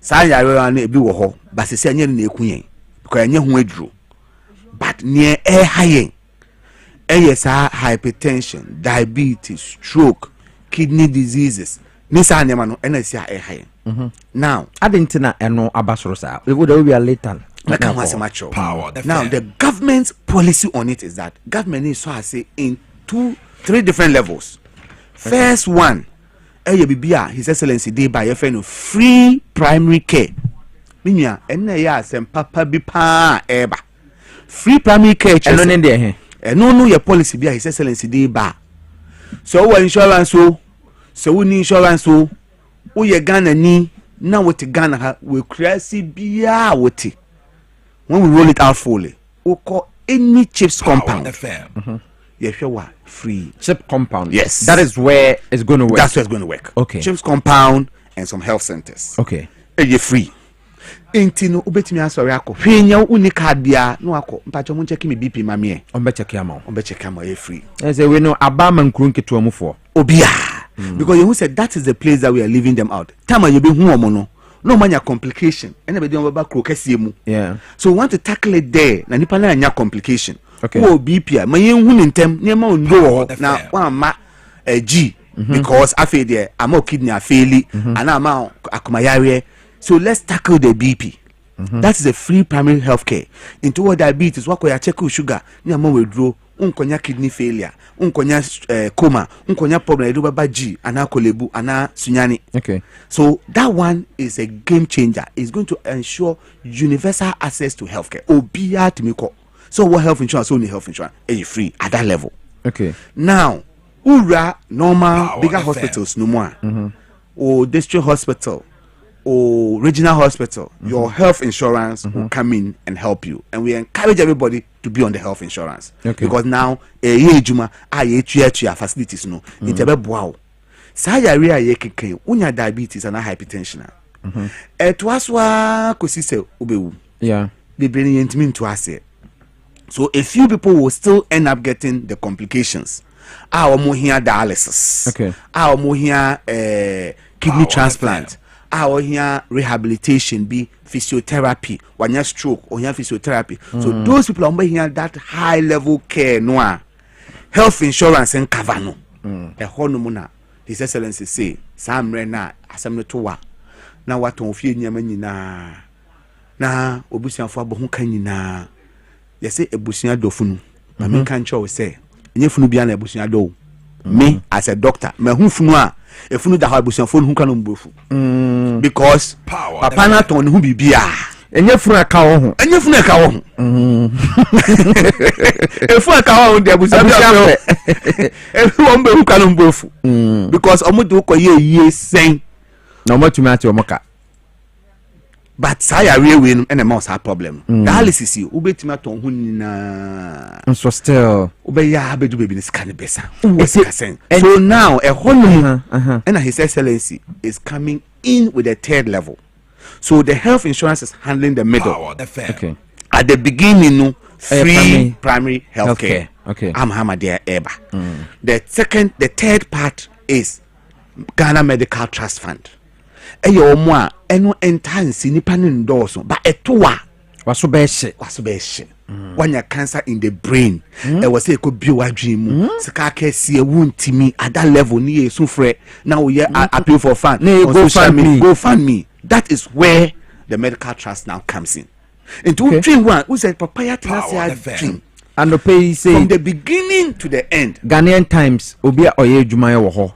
Saya yare bi wo ho, but say anya na ekunyen. Because anya ho aduro. But near high hypertension, diabetes, stroke, kidney diseases. Nisa anyama no ena sia high. Now, adentina eno abasoro sa. We would be later. Now, the government's policy on it is that government is so I say in 3 different levels. First one, His Excellency day by free primary care. Minya ena ya sem papa bi pa eba. Free primary care chese. Eno nde he. No your policy be His Excellency dey ba. So what insurance so we need insurance so ye Ghana ni na what Ghana ha we crazy bia what. When we roll it out fully, we call any chips compound. Free chip compound. Yes, that is where it's going to work. That's where it's going to work. Okay, chips compound and some health centers. Okay, you're free. Intino ubetimi asori akọ hwenya uni card bia no akọ mpacho mo check me BP mame ombe check am e free. Say we know abama nkru nketo amufo obia because you said that is the place that we are leaving them out. Time you be hu omo no manya complication anybody on baba kro kase mu. Yeah, so we want to tackle it there na nipa na anya complication. Okay, wo BP ma yen hu ntem ne ma ondo na wa ma G because afi there am kidney afeli and am akomayare. So let's tackle the BP. That is a free primary health care. Into what diabetes, what you check sugar, you will withdraw, unkonya kidney failure, unkonya coma, unkonya problem, do baba G, ana kolebu, ana sunyani. Okay. So that one is a game changer. It's going to ensure universal access to healthcare. Obia timiko. So what health insurance? Only health insurance. Is free at that level. Okay. Now, normal bigger hospitals no more. Or district hospital or regional hospital, your health insurance will come in and help you. And we encourage everybody to be on the health insurance. Okay. Because now facilities no. Wow. Unya diabetes and hypertension. It was yeah. They bring into us. So a few people will still end up getting the complications. Our here dialysis. Okay. Our here kidney transplant. Our here rehabilitation be physiotherapy. When you stroke or you physiotherapy. So those people are here that high level care noa. Health insurance and kavano. A honumuna. His Excellency say Sam Rena asam to wa. Na what on fie nyama nyina. Na obusiafo abohu kan nyina. Yese ebusia dofunu. Na me kan cho say enye funu bia na ebusia do. Me as a doctor, me hu funu a efunu da ha ebusiafo hu kan mbofu. Because papa na ton hu bibia. Enye funu aka wo ho. Enye funu aka wo ho. Efu aka wo de ebusiafo. Efu ombe hu kan mbofu. Because omudu ko ye sen na omatumi ati omoka. But saya we and a mouse have problem. Dialysis you ubetimi aton hu nyina. So still ubeya abedu baby this kind of better. So now a whole and His Excellency is coming in with the third level. So the health insurance is handling the middle. Okay. At the beginning, free primary health care. Okay. I'm Hamadia Eba. The third part is Ghana Medical Trust Fund. Eyo omwa eno entansi nipa ne ndoso ba etowa waso be hye wanya cancer in the brain e was e ko bi wadwen mu sika ka sie wuntimi at that level ni yesu frɛ now we appeal for fund go fund me. That is where the medical trust now comes in. Into dream one who said papaya tenacity dream and the pay say from the beginning to the end. Ghanaian Times obi oye adwuma ye wo ho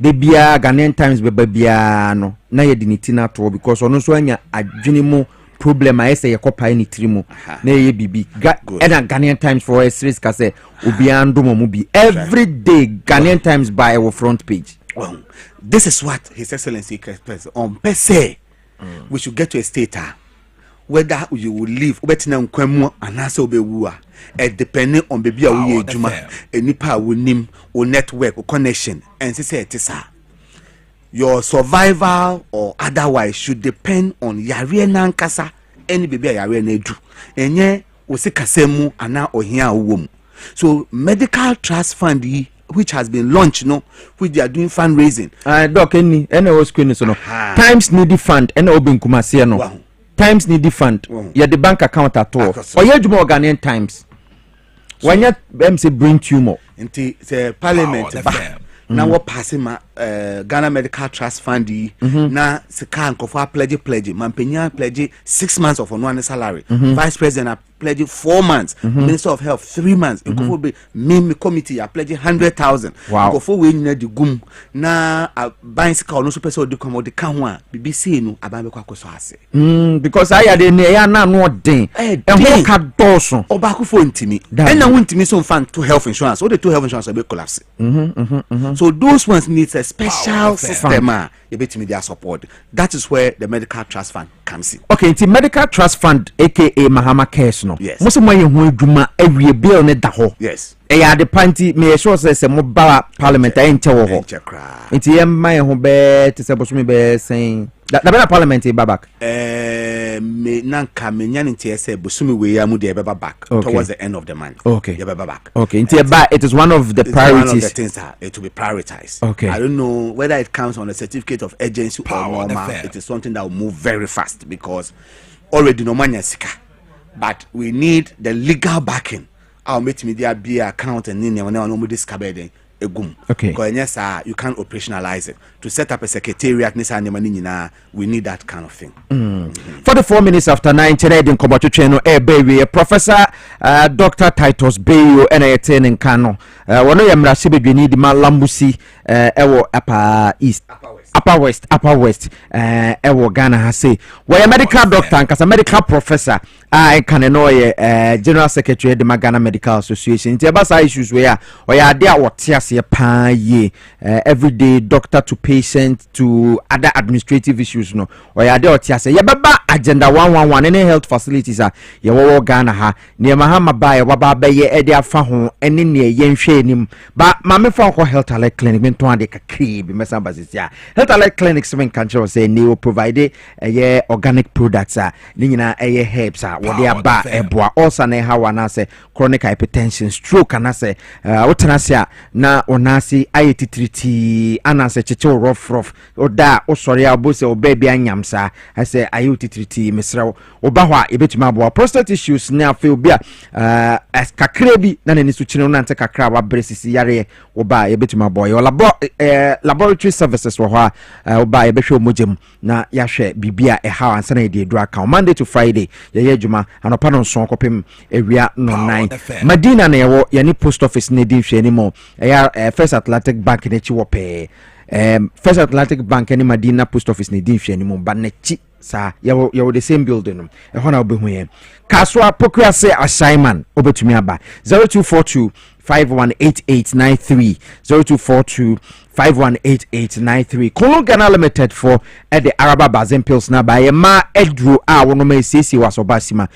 de bia Ghanaian Times beba bia no na ye dinitina to because ono so anya adwene mu problem ayese ye kopa ni trimu na ye bibi na Ghanaian Times for a series ka say obi andomo mu bi every day Ghanaian Times by our front page. Well, this is what His Excellency on per se we should get to a state whether you will live obetina nkwemu anase obewu a depending on baby we adwuma enipa wonim o network o connection and say it is your survival or otherwise should depend on yare nankasa any baby yare na edu enye o se kasemu ana ohia owom. So medical trust fund which has been launched which they are doing fundraising doc any was screen so no times need fund and obi nkumase no times need fund ya the bank account at all or you do Ghanaian Times when you say brain tumor into the parliament now what passing my Ghana Medical Trust Fund na sika nkofo pledge mampenya pledge 6 months of one salary vice president pledge 4 months minister of health 3 months nkofo be me committee I pledge 100,000 nkofo we nyina di gum na bicycle no so person di come the kan ho a BBC no ababe kwa koso ase because I had ne ya na no den e ho ka doso obako fo ntimi and na wontimi so fan to health insurance so the to health insurance be collapse so those ones needs a special system you bet me their support. That is where the medical trust fund comes in. Okay, it's medical trust fund aka Mahama Cares no. Yes. Most of my adwuma every bill ne da ho. Yes. E the party me sure say mo ba parliament e nche wo ho. It's ye my ho be to say boso me be saying that the parliament e back. Me nanka me nyan ntie say boso me we ya mu de be back towards the end of the month. Okay. You be back. Okay, it is one of the priorities. One of the things that it will be prioritized. Okay. I don't know whether it comes on a certificate of urgency or normal. It is something that will move very fast because already no money sika. But we need the legal backing. I'll make media be account and nini when I know this cabin egum. Okay. Because yes, you can't operationalize it. To set up a secretariat, we need that kind of thing. 44 minutes after 9, today in Kobato baby, Professor Dr. Titus Bayo and I attend in Kano. One of them Rashibi need ma Lambusi, Ewo Upper East. Upper West, Ewo Ghana has say. Where a medical doctor and a medical professor, I can annoy General Secretary the Magana Medical Association. Tebasa issues where are there what tears everyday doctor to patient to other administrative issues no or are there tears baba agenda 111 any health facilities are your Ghana ha near Mahama by waba be edia fa ho ene ne yenhwe nim ba mame fa ko health alert clinic mento ade kakri bi mesamba sisia health alert clinic seven cancer say ne provide organic products ni nyina herbs what they are eboa also na ha wana say chronic hypertension stroke and say wotenasia na onasi ayetitriti anase cheche rough oda osori abose obaby anyamsa I say ayetitriti mesra oba ho a ebetuma aboa prostate issues na fe obi a kakra bi na ne su chine nante kakra wa bresisi yare oba ebetuma aboa yo laboratory services wo ho a oba ebehwe omogem na yahwe bibia ha ansa na e dey do account Monday to Friday ye adwuma anopa no nson kopem ewia no 9 Madina na yewo yani post office ne di hwe ni mo First Atlantic Bank ne chi wo pe First Atlantic Bank ni Madina post office ne di hwe ni mo ba na chi sa yewo the same building no e ho na obehu ye Kaswa Pokua say assignment obetumi aba 0242 518893 0242 518893 Ghana Limited for at the Araba Bazen Pills na by ma edru a wono ma sisi waso basima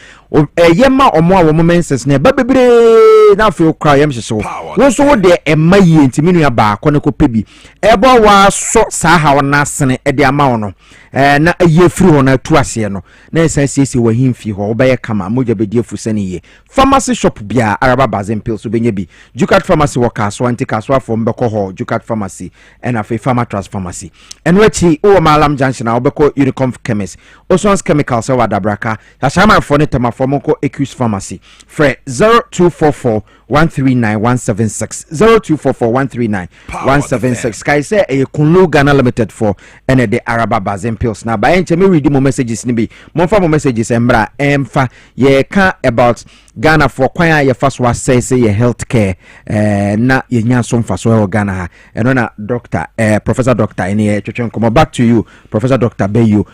yema omo a womo menses na babebre na fe okra yem hyeso wo so wo de ema yi ntiminu ya ba akọ ne ko pebi ebo wa so sa ha wona sene e de ama wono na ye free ho na tu ase no na esa sisi wa himfi ho obaye kama moja bedi afusani ye pharmacy shop bia Araba Bazen Pills obenya bi Jukat Pharmacy worker so anti kaswa from beko ho Jukat Pharmacy and a Pharma Trust Pharmacy and wechi o Malam Junction obeko Unicom Chemist Osons Chemicals wadabraka ashama for netama Fomoko Ecus Pharmacy Fre 0244 139176 0244 139176 kai say e Kunlu Ghana Limited for and the Araba Bazen Pills na ba enche me read mo messages ni bi mo fa mo messages embra emfa ye ka about Ghana for kwanya ye first was say ye healthcare na ye nya so mfa so Ghana ha eno na doctor professor doctor ene twetwen come back to you Professor Dr. Bayu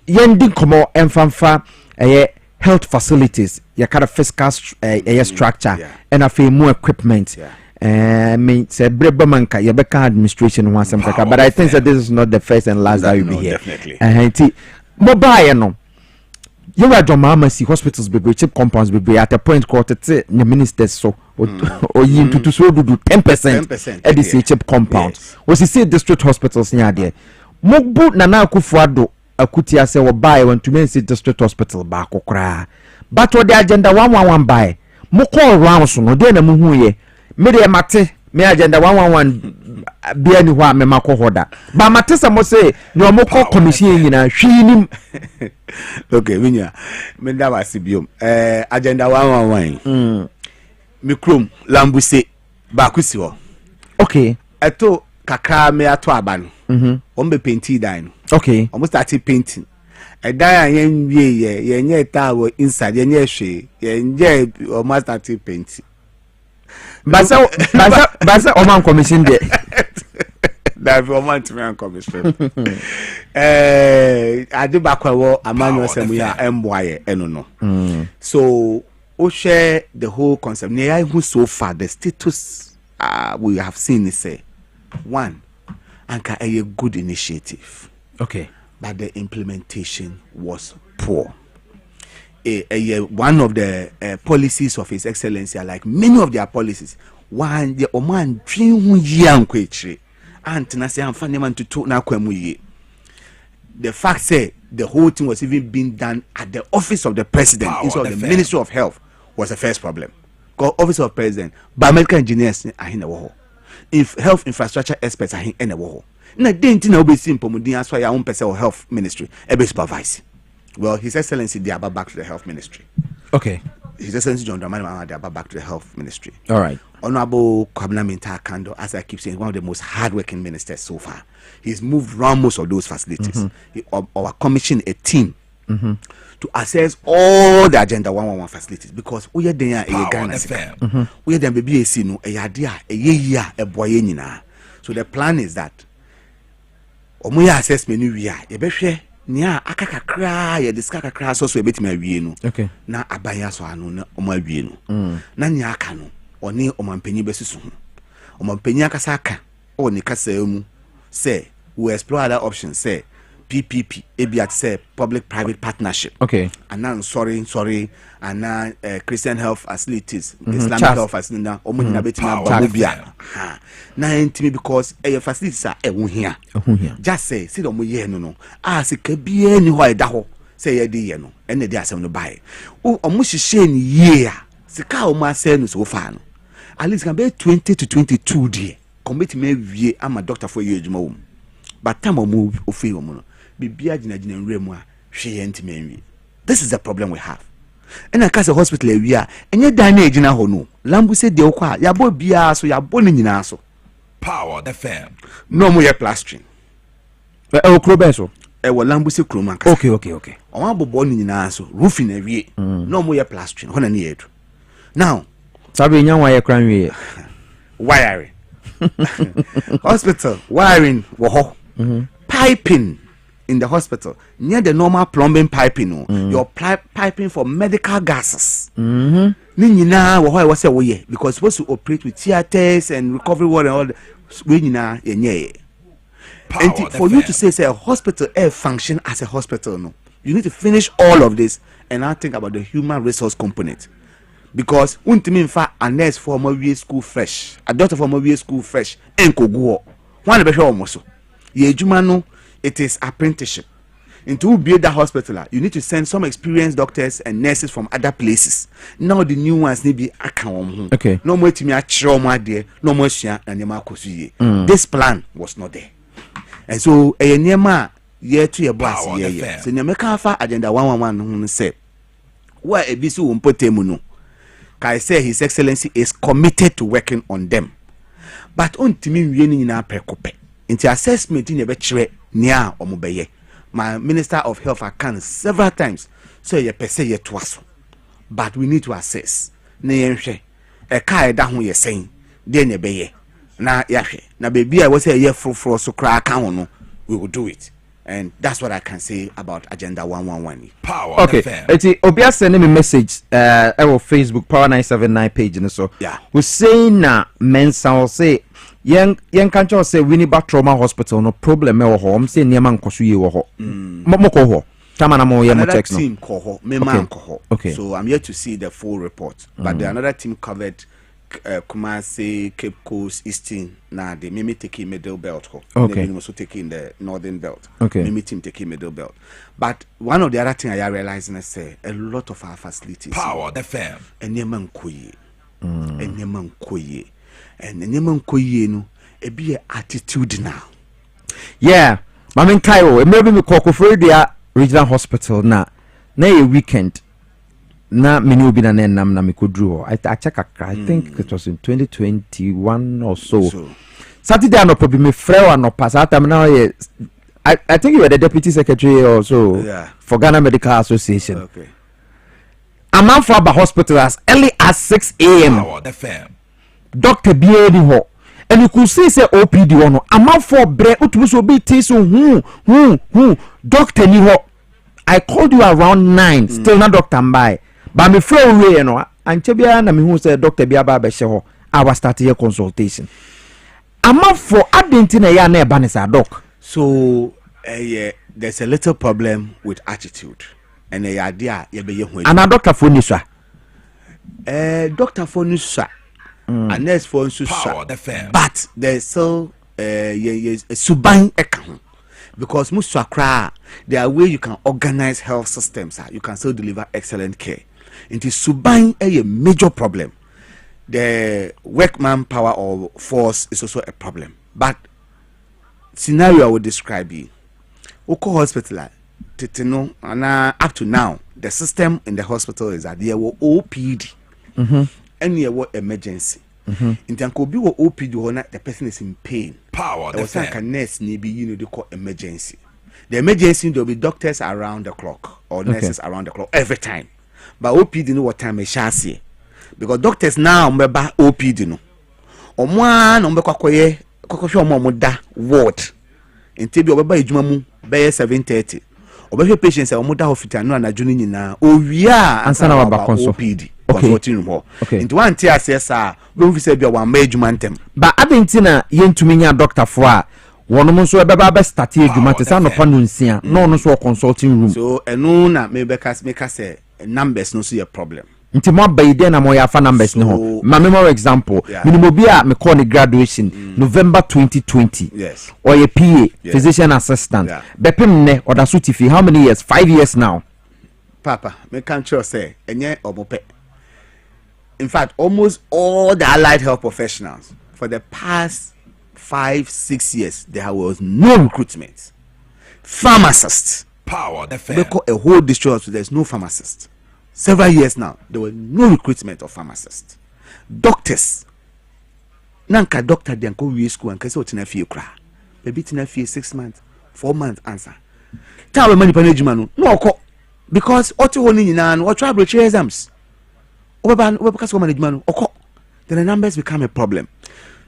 yendi komo emfa health facilities your kind of fiscal structure and a more equipment me say brebamanka yebeka administration one some but I think that this is not the first and last that will be here definitely mobile no you are Pharmacy hospitals be cheap compounds be at a point quarter the ministers so or you to so do 10% at this cheap compound was he say district hospitals near there Mogbu Nana Kufuado Akutia say or buy when to men see district hospital back okra. But what the agenda 111 buy. Moko round so no dey na muhu ye. Me dey mate me agenda 111 be anywhere me mako hoda. Ba mate samo say no moko commission nyina hwinim. Okay, winya. Me da wasibiom. Agenda 111. Me krom lambuse ba kusi ho. Okay. Eto kakra me ato abano. Be painting dan. Okay. Almost started painting. A dan yen ye nye tower inside ye nye hwe ye almost started painting. Basa Oman commission there. That Oman to me commission. I do back wo amanyo semu ya emboye eno no. So we share the whole concept. Near who so far the status we have seen is say one anka a good initiative. Okay. But the implementation was poor. One of the policies of His Excellency, like many of their policies, one the Oman dream young kwechi, and Tenasi and Fannyman to talk now kwemuye. The fact say the whole thing was even being done at the office of the president instead of the Ministry of Health was the first problem. Because office of president, biomedical engineers are in the war. If health infrastructure experts are in the war. Na denti na obe simple mudin aswa ya own person health ministry ebe supervise. Well, His Excellency they are back to the health ministry. Okay. His Excellency John Dramani they are back to the health ministry. All right. Honorable Kwabena Minta Kando, as I keep saying, one of the most hardworking ministers so far. He's moved around most of those facilities. He commissioned a team to assess all the Agenda 111 facilities because we are there a Ghana. We are there baby a sino a yadia a year a boy. So the plan is that omuya assessment we are ebehwe nia aka kakra ye diska kakra so ebetimi awie no okay na abanya so anu na omo awie no na nia aka no oni omampanyi besusu ho omampanyi akasa aka oni kasa mu say we explore other options say PPP ebi at say public private partnership okay and now sorry and now Christian health facilities Islamic health facilities na omo nyina betimi abobia na entimi because facilities are ehun just say see omo ye no sika bia ni ho eda ho say ye dey ye no ene dey asem no buy omo hihye ni ye a sika omo asem no so far no at least can be 20 to 22 dey commit me wie ama doctor for ye adwuma wo but time omo ofi omo no bibia gina nremu a hwe ye ntimi enwi. This is the problem we have. And I can't say hospital area and you dine agina ho no lambu say de okwa ya bo bia so ya bo ni nyina so Power FM no mo ye plastering okro be so wo lambu say kroma okay on abobo ni nyina so roofing awie no mo ye plastering ho na ne yedu now sabe nya wa ye kran wie wiring hospital wiring wo ho piping in the hospital near the normal plumbing piping your piping for medical gases ni nyina wo ho say wo ye because supposed to operate with theaters and recovery ward and all we nyina yenye and for you to say a hospital function as a hospital no you need to finish all of this and now think about the human resource component because untimi mfa a nurse for my school fresh a doctor for my school fresh enkoguo one be hwe omo so ye adwuma no it is apprenticeship. Into build that hospital, you need to send some experienced doctors and nurses from other places. Now the new ones need be account. Okay. No more to me a trauma there, no more share and yama. This plan was not there. And so a nyema year to your boss here. So nyameka fa agenda 111 say where a bisu umpotemuno. Kai say His Excellency is committed to working on them. But on timi wieni nyina prekope. Into assessment in a chere nia omobeye. My Minister of Health can several times so ye pese ye twaso. But we need to assess. Ne yenhwe. E ka eda ho ye sen. De ne beye. Na yahwe. Na baby I was say ye frofro so kra aka ho no. We will do it. And that's what I can say about Agenda 111. Power okay. FM. Eti Obia send me message our Facebook Power 979 page and so. Yeah. We say na mensa will say yen kancho say Winneba Trauma Hospital no problem e wo ho am say niam nkoso ye wo ho. Mo ko ho. Tama na mo ye mo text no. Team ko ho. Me man ko ho. Okay. So I'm yet to see the full report. But the another team covered Kumasi, Cape Coast, Eastern. Now they maybe taking middle belt. Okay. They also taking the northern belt. Okay. Maybe team taking middle belt. But one of the other thing I realize is say a lot of our facilities. Power FM. And Yemen Koye. And Yemen Koye. And Yemen Koye no. It be an attitude now. Yeah. Mamin Kayo. Maybe me Kokofredia Regional Hospital na a weekend. Na menu bi na nam na me kodru I check I think it was in 2021 or so. Saturday no probably me frɛ no pass that time now I think you were the deputy secretary also for Ghana Medical Association. Okay. A man for about hospital as early as 6 a.m. Power FM. Doctor B.A.D. ho and you could see say OPD one a man for bre utu so be so doctor ni ho. I called you around 9 still not doctor mbai. But me friend we no anche bia na me hu say doctor bia ba be hye ho I was start your consultation. Ama for identity ya na eba ne sa doc. So there's a little problem with attitude and the idea ye be ye hu. And a doctor for ni so. Doctor for ni so. And nurse for so. But there's still suban eka ho. Because Musa Okrah, there are ways you can organize health systems. You can still deliver excellent care. It is suban a major problem. The workman power or force is also a problem. But scenario I would describe you. Oko hospital, Titino, and up to now, the system in the hospital is that there were OPD and there were emergency. In Tankobi or OPD, the person is in pain. Power there was like a nurse maybe they call emergency. The emergency there'll be doctors around the clock or nurses around the clock every time. But OPD know what time I shall see. Because doctors now remember OPD no. Omwa no mbekwakoye kokosho omo da ward. Enti bi obeba ejuma mu be 7:30. obehwe patients e omo da hospital no anadwo ni nyina owia ansa na waba OPD consulting room ho into one tia sesa we mfi say bia wan ma adwuma ntem ba adentina yentumi nya doctor fo a wonom nso ebeba be start adwuma te sa no pa no nsia no no so consulting room so enu na me ka say numbers no so your problem nti mo abaide na mo ya fa numbers ne ho ma memorial example minimo bi a me call ni graduation November 2020 yes or a PA physician assistant bepem ne oda so tifi how many years 5 years now papa me can sure say enye omope in fact almost all the allied health professionals for the past 5-6 years there was no recruitment. Pharmacists power the fair because a whole district there's no pharmacist. Several years now there was no recruitment of pharmacists. Doctors nanka doctor dem go we school and kase otina fie kra baby tina fie 6 months 4 months answer tawe mani panejuma no okọ because oto woni nyina no try breach exams obeba kase management no okọ then the numbers become a problem.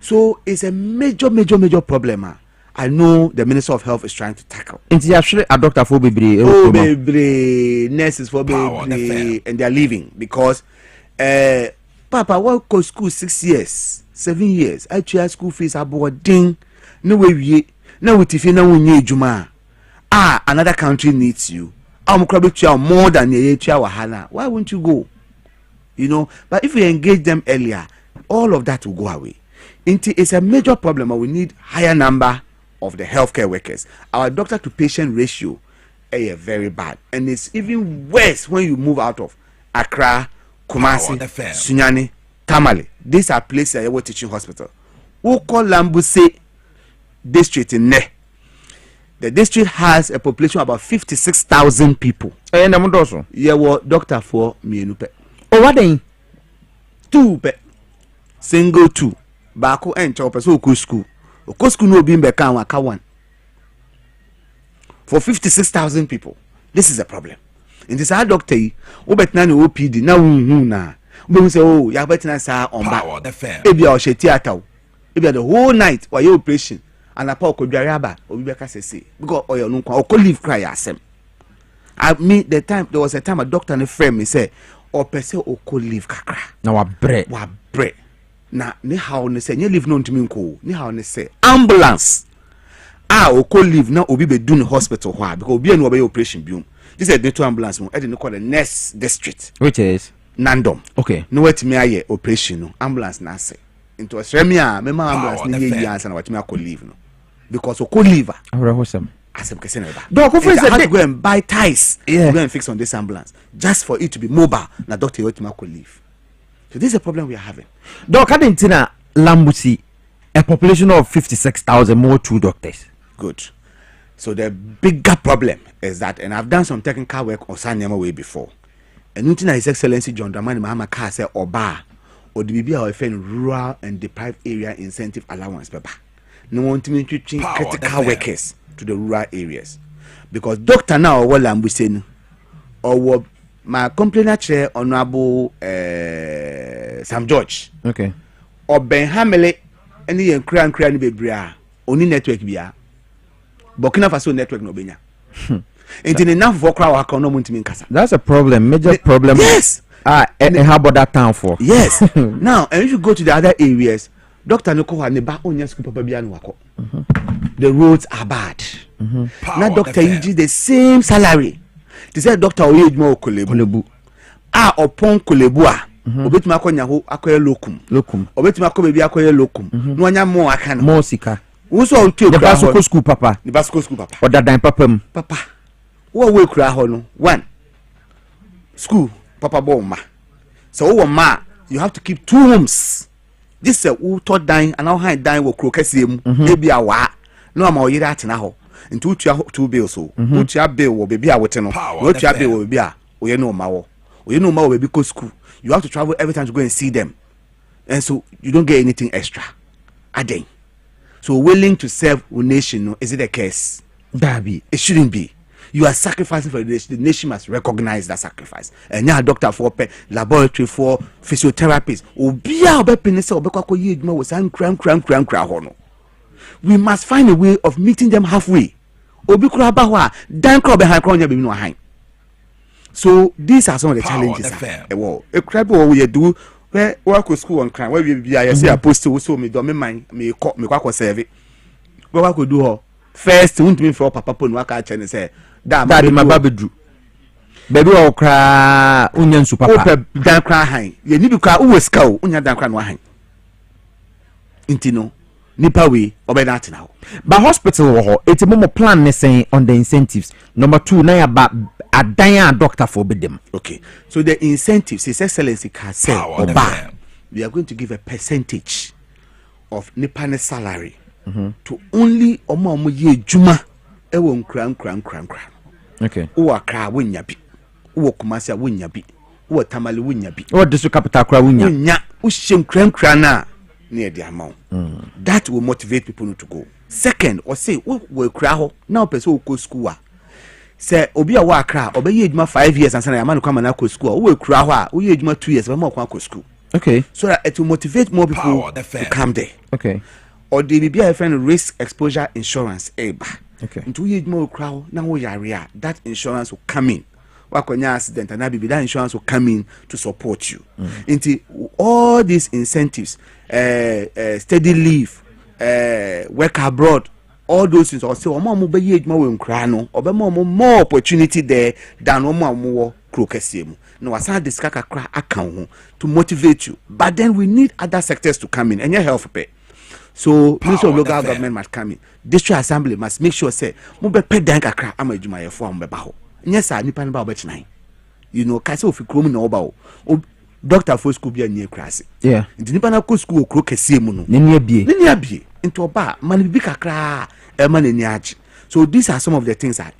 So it's a major problem. I know the Minister of Health is trying to tackle. Inti actually a doctor for baby nurses for baby and they are leaving because papa what go school 6 years 7 years actually school fees are boarding no way now with if you know juma another country needs you more than wahala why won't you go, you know? But if we engage them earlier all of that will go away. It's a major problem and we need higher number of the healthcare workers. Our doctor to patient ratio is very bad and it's even worse when you move out of Accra, Kumasi, Sunyani, Tamale. These are places I work teaching hospital. Who call Lambuse district in Ne? The district has a population of about 56,000 people. Yeah, well, doctor for me. Oh, what then? 2 pe. Single 2. Bako and chopper so school. School no be mbeka waka 1. For 56,000 people. This is a problem. In this our doctor, obetina no OPD na na. We say oh, ya betina sa on ba. Ebi o she theater. Ebi the whole night while your operation and apa okodware aba obi beka say because oyo no kwa okọ leave cry asem. I mean there was a time a doctor and a friend me say or pese okọ leave kakra. Na wa bre. Na ni how ne say nye leave no ntimi nko ni how ne say ambulance okọ leave na obi be do in hospital why because obi enu obey operation biom. This is the two ambulance mo e dey call the next district which is Nandom. Okay. No wetimi aye operation no ambulance na say into Australia me ambulance ni ye answer na wetimi akọ leave no because okọ leave asem kese na ba. Doc, who say to go and buy ties to go and fix on this ambulance just for it to be mobile na doctor wetimi akọ leave. So this is a problem we are having. Doc, Adentina Lambusi, a population of 56,000 more 2 doctors. Good. So the bigger problem is that, and I've done some technical work on Sanyama way before. And nothing His Excellency John Dramani Mahama Car said Oba or the BB our rural and deprived area incentive allowance paper. No one to mean critical workers to the rural areas. Because Doctor now or Lambusi or my complainer chair honorable Sam George. Okay. Or Ben Hamele any cran bebria only network bia. Burkina Faso network no benya. And in enough for crowd kasa. That's a problem, major problem. Yes. And how about that town for? Yes. Now, and if you go to the other areas, Dr. Noko and the onya school papa bian wako. The roads are bad. Now Dr. Iji the same salary. They said Dr. Oyejmo Kolebu. Upon Kolebua. Obetuma akonya ho akoye locum. Obetuma akọ bebi akoye locum. No anya mo aka no. Mo sika. Wo so otu the Basco school papa. The Basco school papa. Oda dan papam. Papa. Wo we kura ho no. 1. School papa bomma. So wo ma, you have to keep 2 homes. This is who thought dying and now high dying wo kro kase mu. Ebi awa. No ama oyire atena ho. Nti utua 2 bills so. Utua bill wo bebi a wote no. Utua bill wo bebi a oye no ma wo. Oye no ma wo bebi ko school. You have to travel every time to go and see them. And so you don't get anything extra. Again. So willing to serve a nation, no, is it a case? Darby. It shouldn't be. You are sacrificing for the nation. The nation must recognize that sacrifice. And now doctor for laboratory for physiotherapists. We must find a way of meeting them halfway. obi kura ba ho a dan kura be han kura nya be no han. So these are some of the challenges. Well, a crab or we do where work with school on crime where we be I say a post to so me do me mind me kwa serve it. Where I could do first won't me for papa pon waka chen say daddy my baby baby o kra unyan su papa dan kra han ye ni du kra wo ska o unya dan kra no han intino nipa we obeda atena. But hospital wo ho eti mo plan ne saying on the incentives. Number 2 na ya ba adan doctor for bedem. Okay, so the incentives, His Excellency has said, Oba, we are going to give a percentage of Nipane salary to only Omo ye Juma Ewon Kran. Okay. Uwa Kra Winyabi, Uwa Kumasia Winyabi, Uwa Tamale Winyabi. What district capital Kra Winya, Ushim Krana near the amount. That will motivate people to go. Second, or say, we cry now, person go school. Say obi a wa Accra obey ejuma 5 years and say na man come na go school we kura ho a we ejuma 2 years we mo go school. Okay, so that it will motivate more people to come there. Okay, or the BBI friend risk exposure insurance eba. Okay, into ejuma kura ho na wo yare that insurance will come in wakonya accident and that insurance will come in to support you. Into all these incentives, steady leave, work abroad, all those things. Or say omo be ye adwuma we nkra no obema more opportunity there than omo krokesiemu. No asan discuss kakra akan ho to motivate you, but then we need other sectors to come in and your health pay. So Ministry of Local Government must come in. District Assembly must make sure say mo be pay dan kakra ama adwuma ye fo am be ba ho. Yes sir, nipa ba obetnai. You know, kase ofi krom na oba o doctor for school bia nie krase. Yeah. Ndi nipa na ko school krokesiemu no. Ni abie. Into oba man bi kakra so these are some of the things that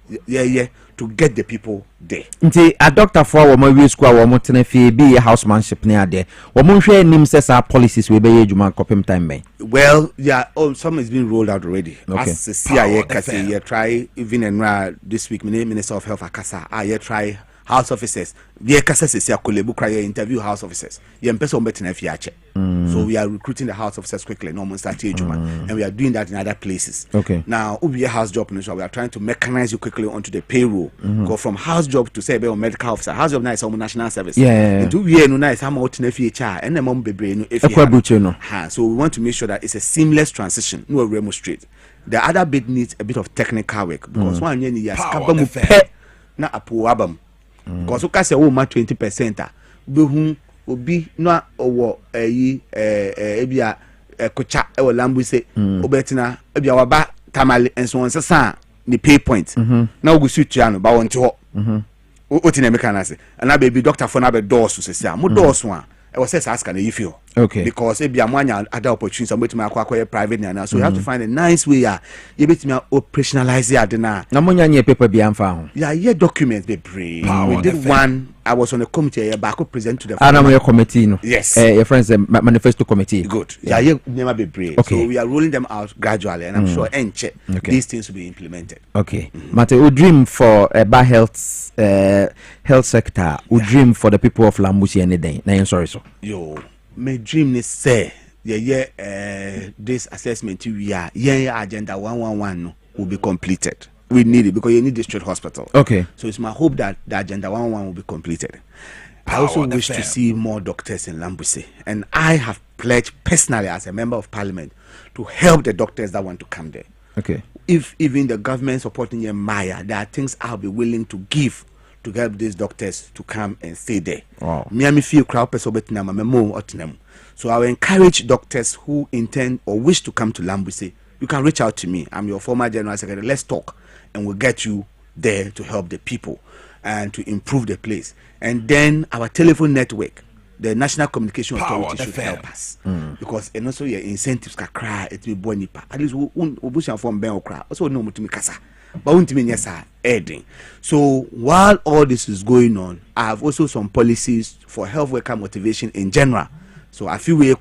to get the people there. Nti a doctor for wo ma school wo mo tena fie bi housemanship ne ade. Wo mo hwe nim say policies we be ye adwuma kopem time ben. Well, yeah, some is being rolled out already. Okay. As the CIA kase try even and this week Minister of Health akasa try house officers. We kasa se akolebu cry interview house officers. Ye mpesa ombetena fie ache. So we are recruiting the house officers quickly. No more start and we are doing that in other places. Okay. Now, we a house job, so we are trying to mechanize you quickly onto the payroll. Go from house job to say a medical officer. House job now is almost national service. Yeah. Into we no nice. I'm out in FHR and the mom baby no FHR. So we want to make sure that it's a seamless transition. No remo straight. The other bit needs a bit of technical work because one year yes, kabamu pe na apu abam. Because you can say 20% be obi no owo ebia kocha e lambu se obetina ebia waba tamale enso on sesa ni pay point na ogusu tua no ba wonte ho otina me kana se na baby doctor for na be doors so se mo doors one e was say ask na you feel. Okay. Because ebia mo anya other opportunities am betima akwa private na so you have to find a nice way you betima operationalize it na mo nya paper bi amfa ho. Yeah, documents be brave. We did one. I was on a committee back up present to the Anam committee no. Yes. Your friends manifesto committee. Good. Yeah, never be brave. Okay. So we are rolling them out gradually and I'm sure these things will be implemented. Okay. Mate, we dream for a health sector. We dream for the people of Lambusi anything. Na sorry so. Yo, my dream is say this assessment we are agenda 111 no, will be completed. We need it because you need district hospital. Okay. So it's my hope that the agenda 111 will be completed. I also wish to see more doctors in Lambuse, and I have pledged personally as a member of parliament to help the doctors that want to come there. Okay. If even the government supporting Maya, there are things I'll be willing to give to help these doctors to come and stay there. Wow. So I will encourage doctors who intend or wish to come to Lambuse. You can reach out to me. I'm your former general secretary. Let's talk, and we'll get you there to help the people and to improve the place. And then our telephone network, the National Communication Authority should help us because and also your incentives can cry it will be nipa. At least we from Ben Okrah. Also no mutumi kasa, but untimi nyesa adding. So while all this is going on, I have also some policies for health worker motivation in general. So I feel we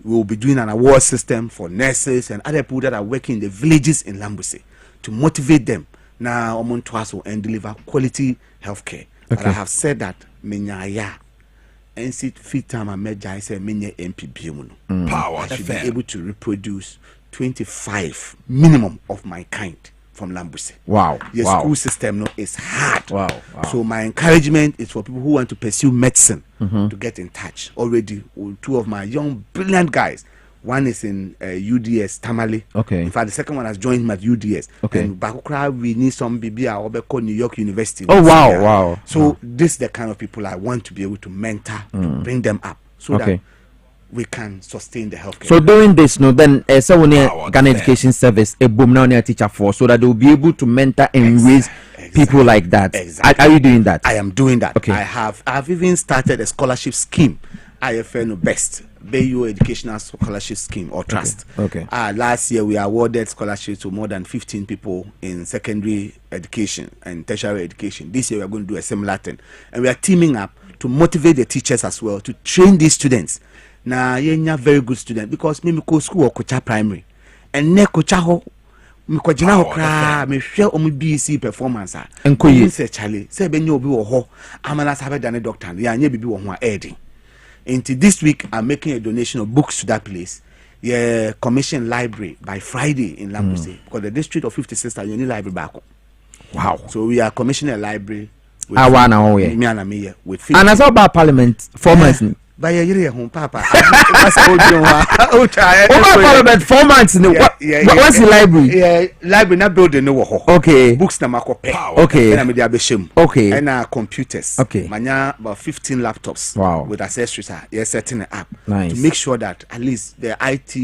will be doing an award system for nurses and other people that are working in the villages in Lambuse to motivate them now and deliver quality healthcare. Okay. But I have said that menyaya and sit fit time and meja say menye MPB power I should be able to reproduce 25 minimum of my kind from Lambuse. Wow. Your wow. school system is hard. Wow. wow. So my encouragement is for people who want to pursue medicine Mm-hmm. to get in touch. Already, two of my young, brilliant guys. One is in UDS Tamale. Okay. In fact, the second one has joined him at UDS. Okay. And Bakukra, we need some BBA or called New York University. Oh wow, wow. So this is the kind of people I want to be able to mentor, to bring them up, so that we can sustain the healthcare. So doing this, no, then someone Ghana Education Service, a boom now near teacher for, so that they will be able to mentor and raise people like that. Exactly. Are you doing that? I am doing that. Okay. I've even started a scholarship scheme. IFN Best Bayou Educational Scholarship Scheme or Trust. Okay. Last year we awarded scholarships to more than 15 people in secondary education and tertiary education. This year we are going to do a similar thing, and we are teaming up to motivate the teachers as well to train these students. Now, you're very good student because me go school or Kocha primary, and ne Kocha ho me kwagina ho kra me hwe omo BC performance a enkoyi say Charlie say be nye obi wo ho amana sabe dane doctor ya nye bibi wo ho a edi. Until this week, I'm making a donation of books to that place. Yeah, commission library by Friday in Lambuse because the district of 56 are only library back. Wow! So we are commissioning a library. Me and me with. And as about Parliament 4 months. By a year, home, Papa. Parliament 4 months. What's the library? Yeah, library not building no. Okay. Books na mako pay. Okay. And I'm the abeshim. Okay. And computers. Okay. Manya about 15 laptops. Wow. With accessories. You're setting it up. Nice. To make sure that at least the IT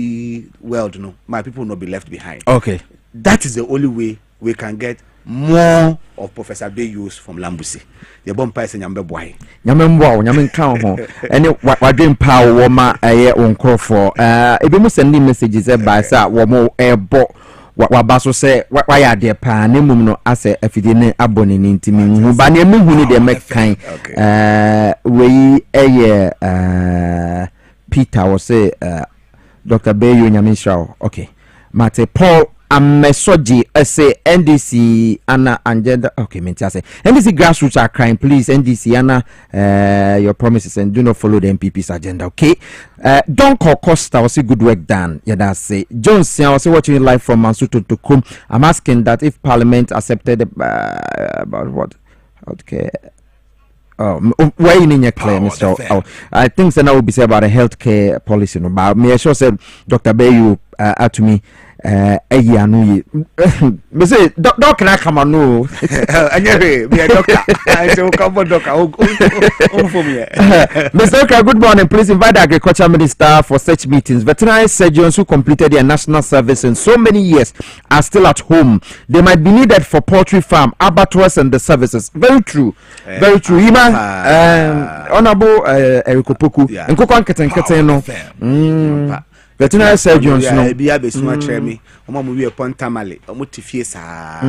world, my people will not be left behind. Okay. That is the only way we can get more of Professor Bayus from Lambuse. The bomb price and Yambe boy. Yamen count home. And what dream power woman a on call for. If you must send messages by sa womo airbo. What Basso say, why are there panimum no ase if you didn't abonne in intimi. But you need the make kind. We a Peter was say Dr. Bayu Nyamisha. Okay. Mate Paul Amesoji say NDC Anna agenda. Okay, I say NDC grassroots are crying. Please, NDC Anna, your promises and do not follow the MPP's agenda. Okay, don't call Costa. I say good work done. Yeah, that's say Jones. I was watching live from Mansuto to Kum. I'm asking that if Parliament accepted about what? Okay. Why you need your claim, Mr. I think that will be said about a healthcare policy. No, but me sure said Dr. Bayu to me. A year no me say doc can I come on no anyway be a doctor I say come on doctor for me Mr. Okrah, good morning. Please invite the agriculture minister for such meetings. Veterinary surgeons who completed their national service in so many years are still at home. They might be needed for poultry farm, abattoirs and the services. Very true. Very true. Honorable Erikopoku nkoko nketen no veterinary surgeons no be abesuma tremi omo we upon tamale omo tifie sa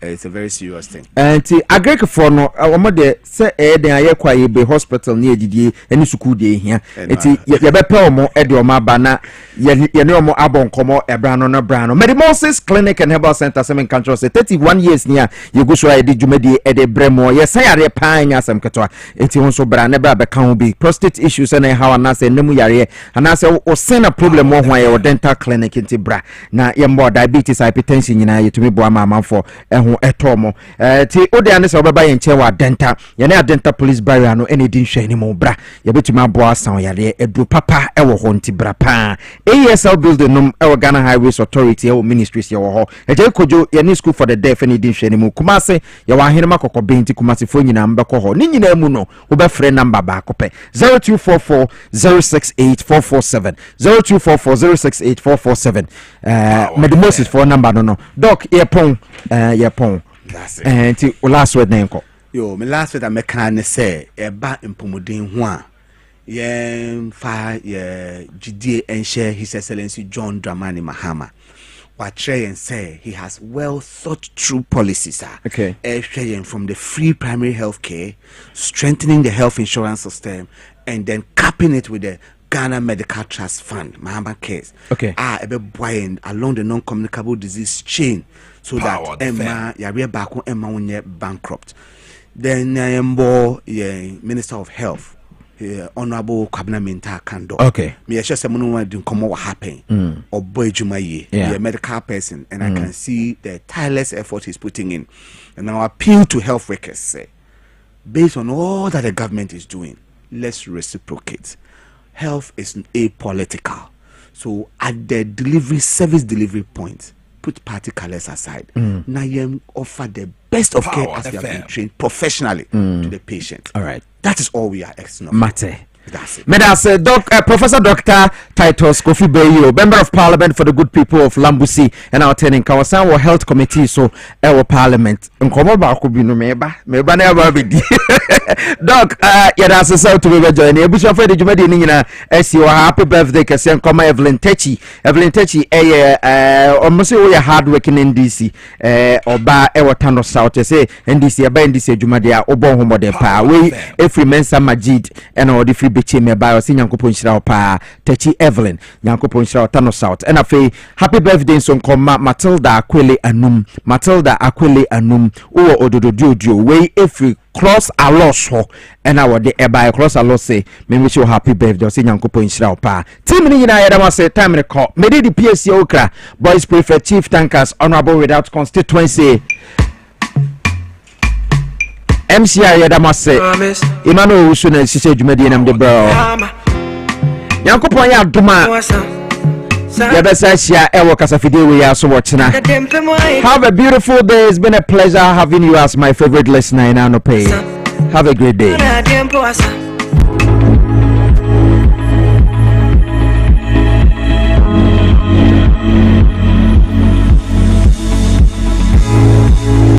it's a very serious thing. And agrek for no omo de say den ayekwa ye be hospital ne edidie eni school de hia enti ye be pe omo e de omo aba na ye ne omo abon komo ebra no brano Medimosis Clinic and Herbal Center semen control say 31 years nia ye go so e de dwumade e de bremo ye say yare pan nya asem keto enti won so bra ne bra be kan bi prostate issues and how na say nemu yare ana say o sena problem mo ho ye dental clinic enti bra na ye mbo diabetes hypertension nyina ye tumi bo ama for ho etomo ti ode ane se obeba ye nche wa dental ye na dental police barrier no ene din hwe ni mo bra ye betumi abo asan yare edu papa e wo ho nti bra pa ASL building num e wo Ghana Highways Authority e wo ministries ye wo ho e je kojo ye ni school for the deaf ene din hwe ni mo Kumase ye wa hene makoko benti Kumase fo nyina mbekọ ho ni nyina mu no wo be frɛ number ba ko pe 0244 068447 0244 068447 Medimosis for number no doc earpon that's it. And last word name ko yo me last word I make can say e ba impomodin ho a ye fa ye gidie enhye His Excellency John Dramani Mahama what try and say he has well thought through policies okay from the free primary health care, strengthening the health insurance system, and then capping it with the Ghana Medical Trust Fund, Mahama Cares. Okay. Ebe boying along the non-communicable disease chain, so Power that Emma Yare Bako Emma won't bankrupt. Then Minister of Health, Honorable Kwabena Minta Kando. Okay. Me I just say no do come what happen. Or boy Jumaye, a medical person, and I can see the tireless effort he's putting in. And I appeal to health workers, say, based on all that the government is doing, let's reciprocate. Health is apolitical. So at the service delivery point, put party colors aside. Now you offer the best of care as we have been trained professionally to the patient. All right. That is all we are asking. Mate. That's it. Medase Professor Dr. Titus Kofi Bayo, Member of Parliament for the good people of Lambusi, and our turning Kawasan Health Committee, so our Parliament. Nkomo ba ko bi no meba na ba bi di. Doc, that's so to be join. Ebusu for the Jumadi ni nyina esi wa happy birthday kese nkoma Evelyn Techi almost we hard working in DC oba e watano south say NDC aba NDC Jumadi a obo homode pa we every mensa Majid and all the free bechi me ba osi nyankopon hira pa Techi Evelyn nyankopon hira watano south and afi happy birthday so nkoma Matilda Akwele Anum uwo odododio we every cross alos ho and our the eba cross alos say me wish you happy birthday say nyankopon hira pa team ni nyina yeda say time re call me the Piesie Okrah boys prefect chief tankers honorable without constituency MCI yeda say Emmanuel Usu na sise dwumadi nam de bro nyankopon ya doma Have a beautiful day. It's been a pleasure having you as my favorite listener in Anope. Have a great day.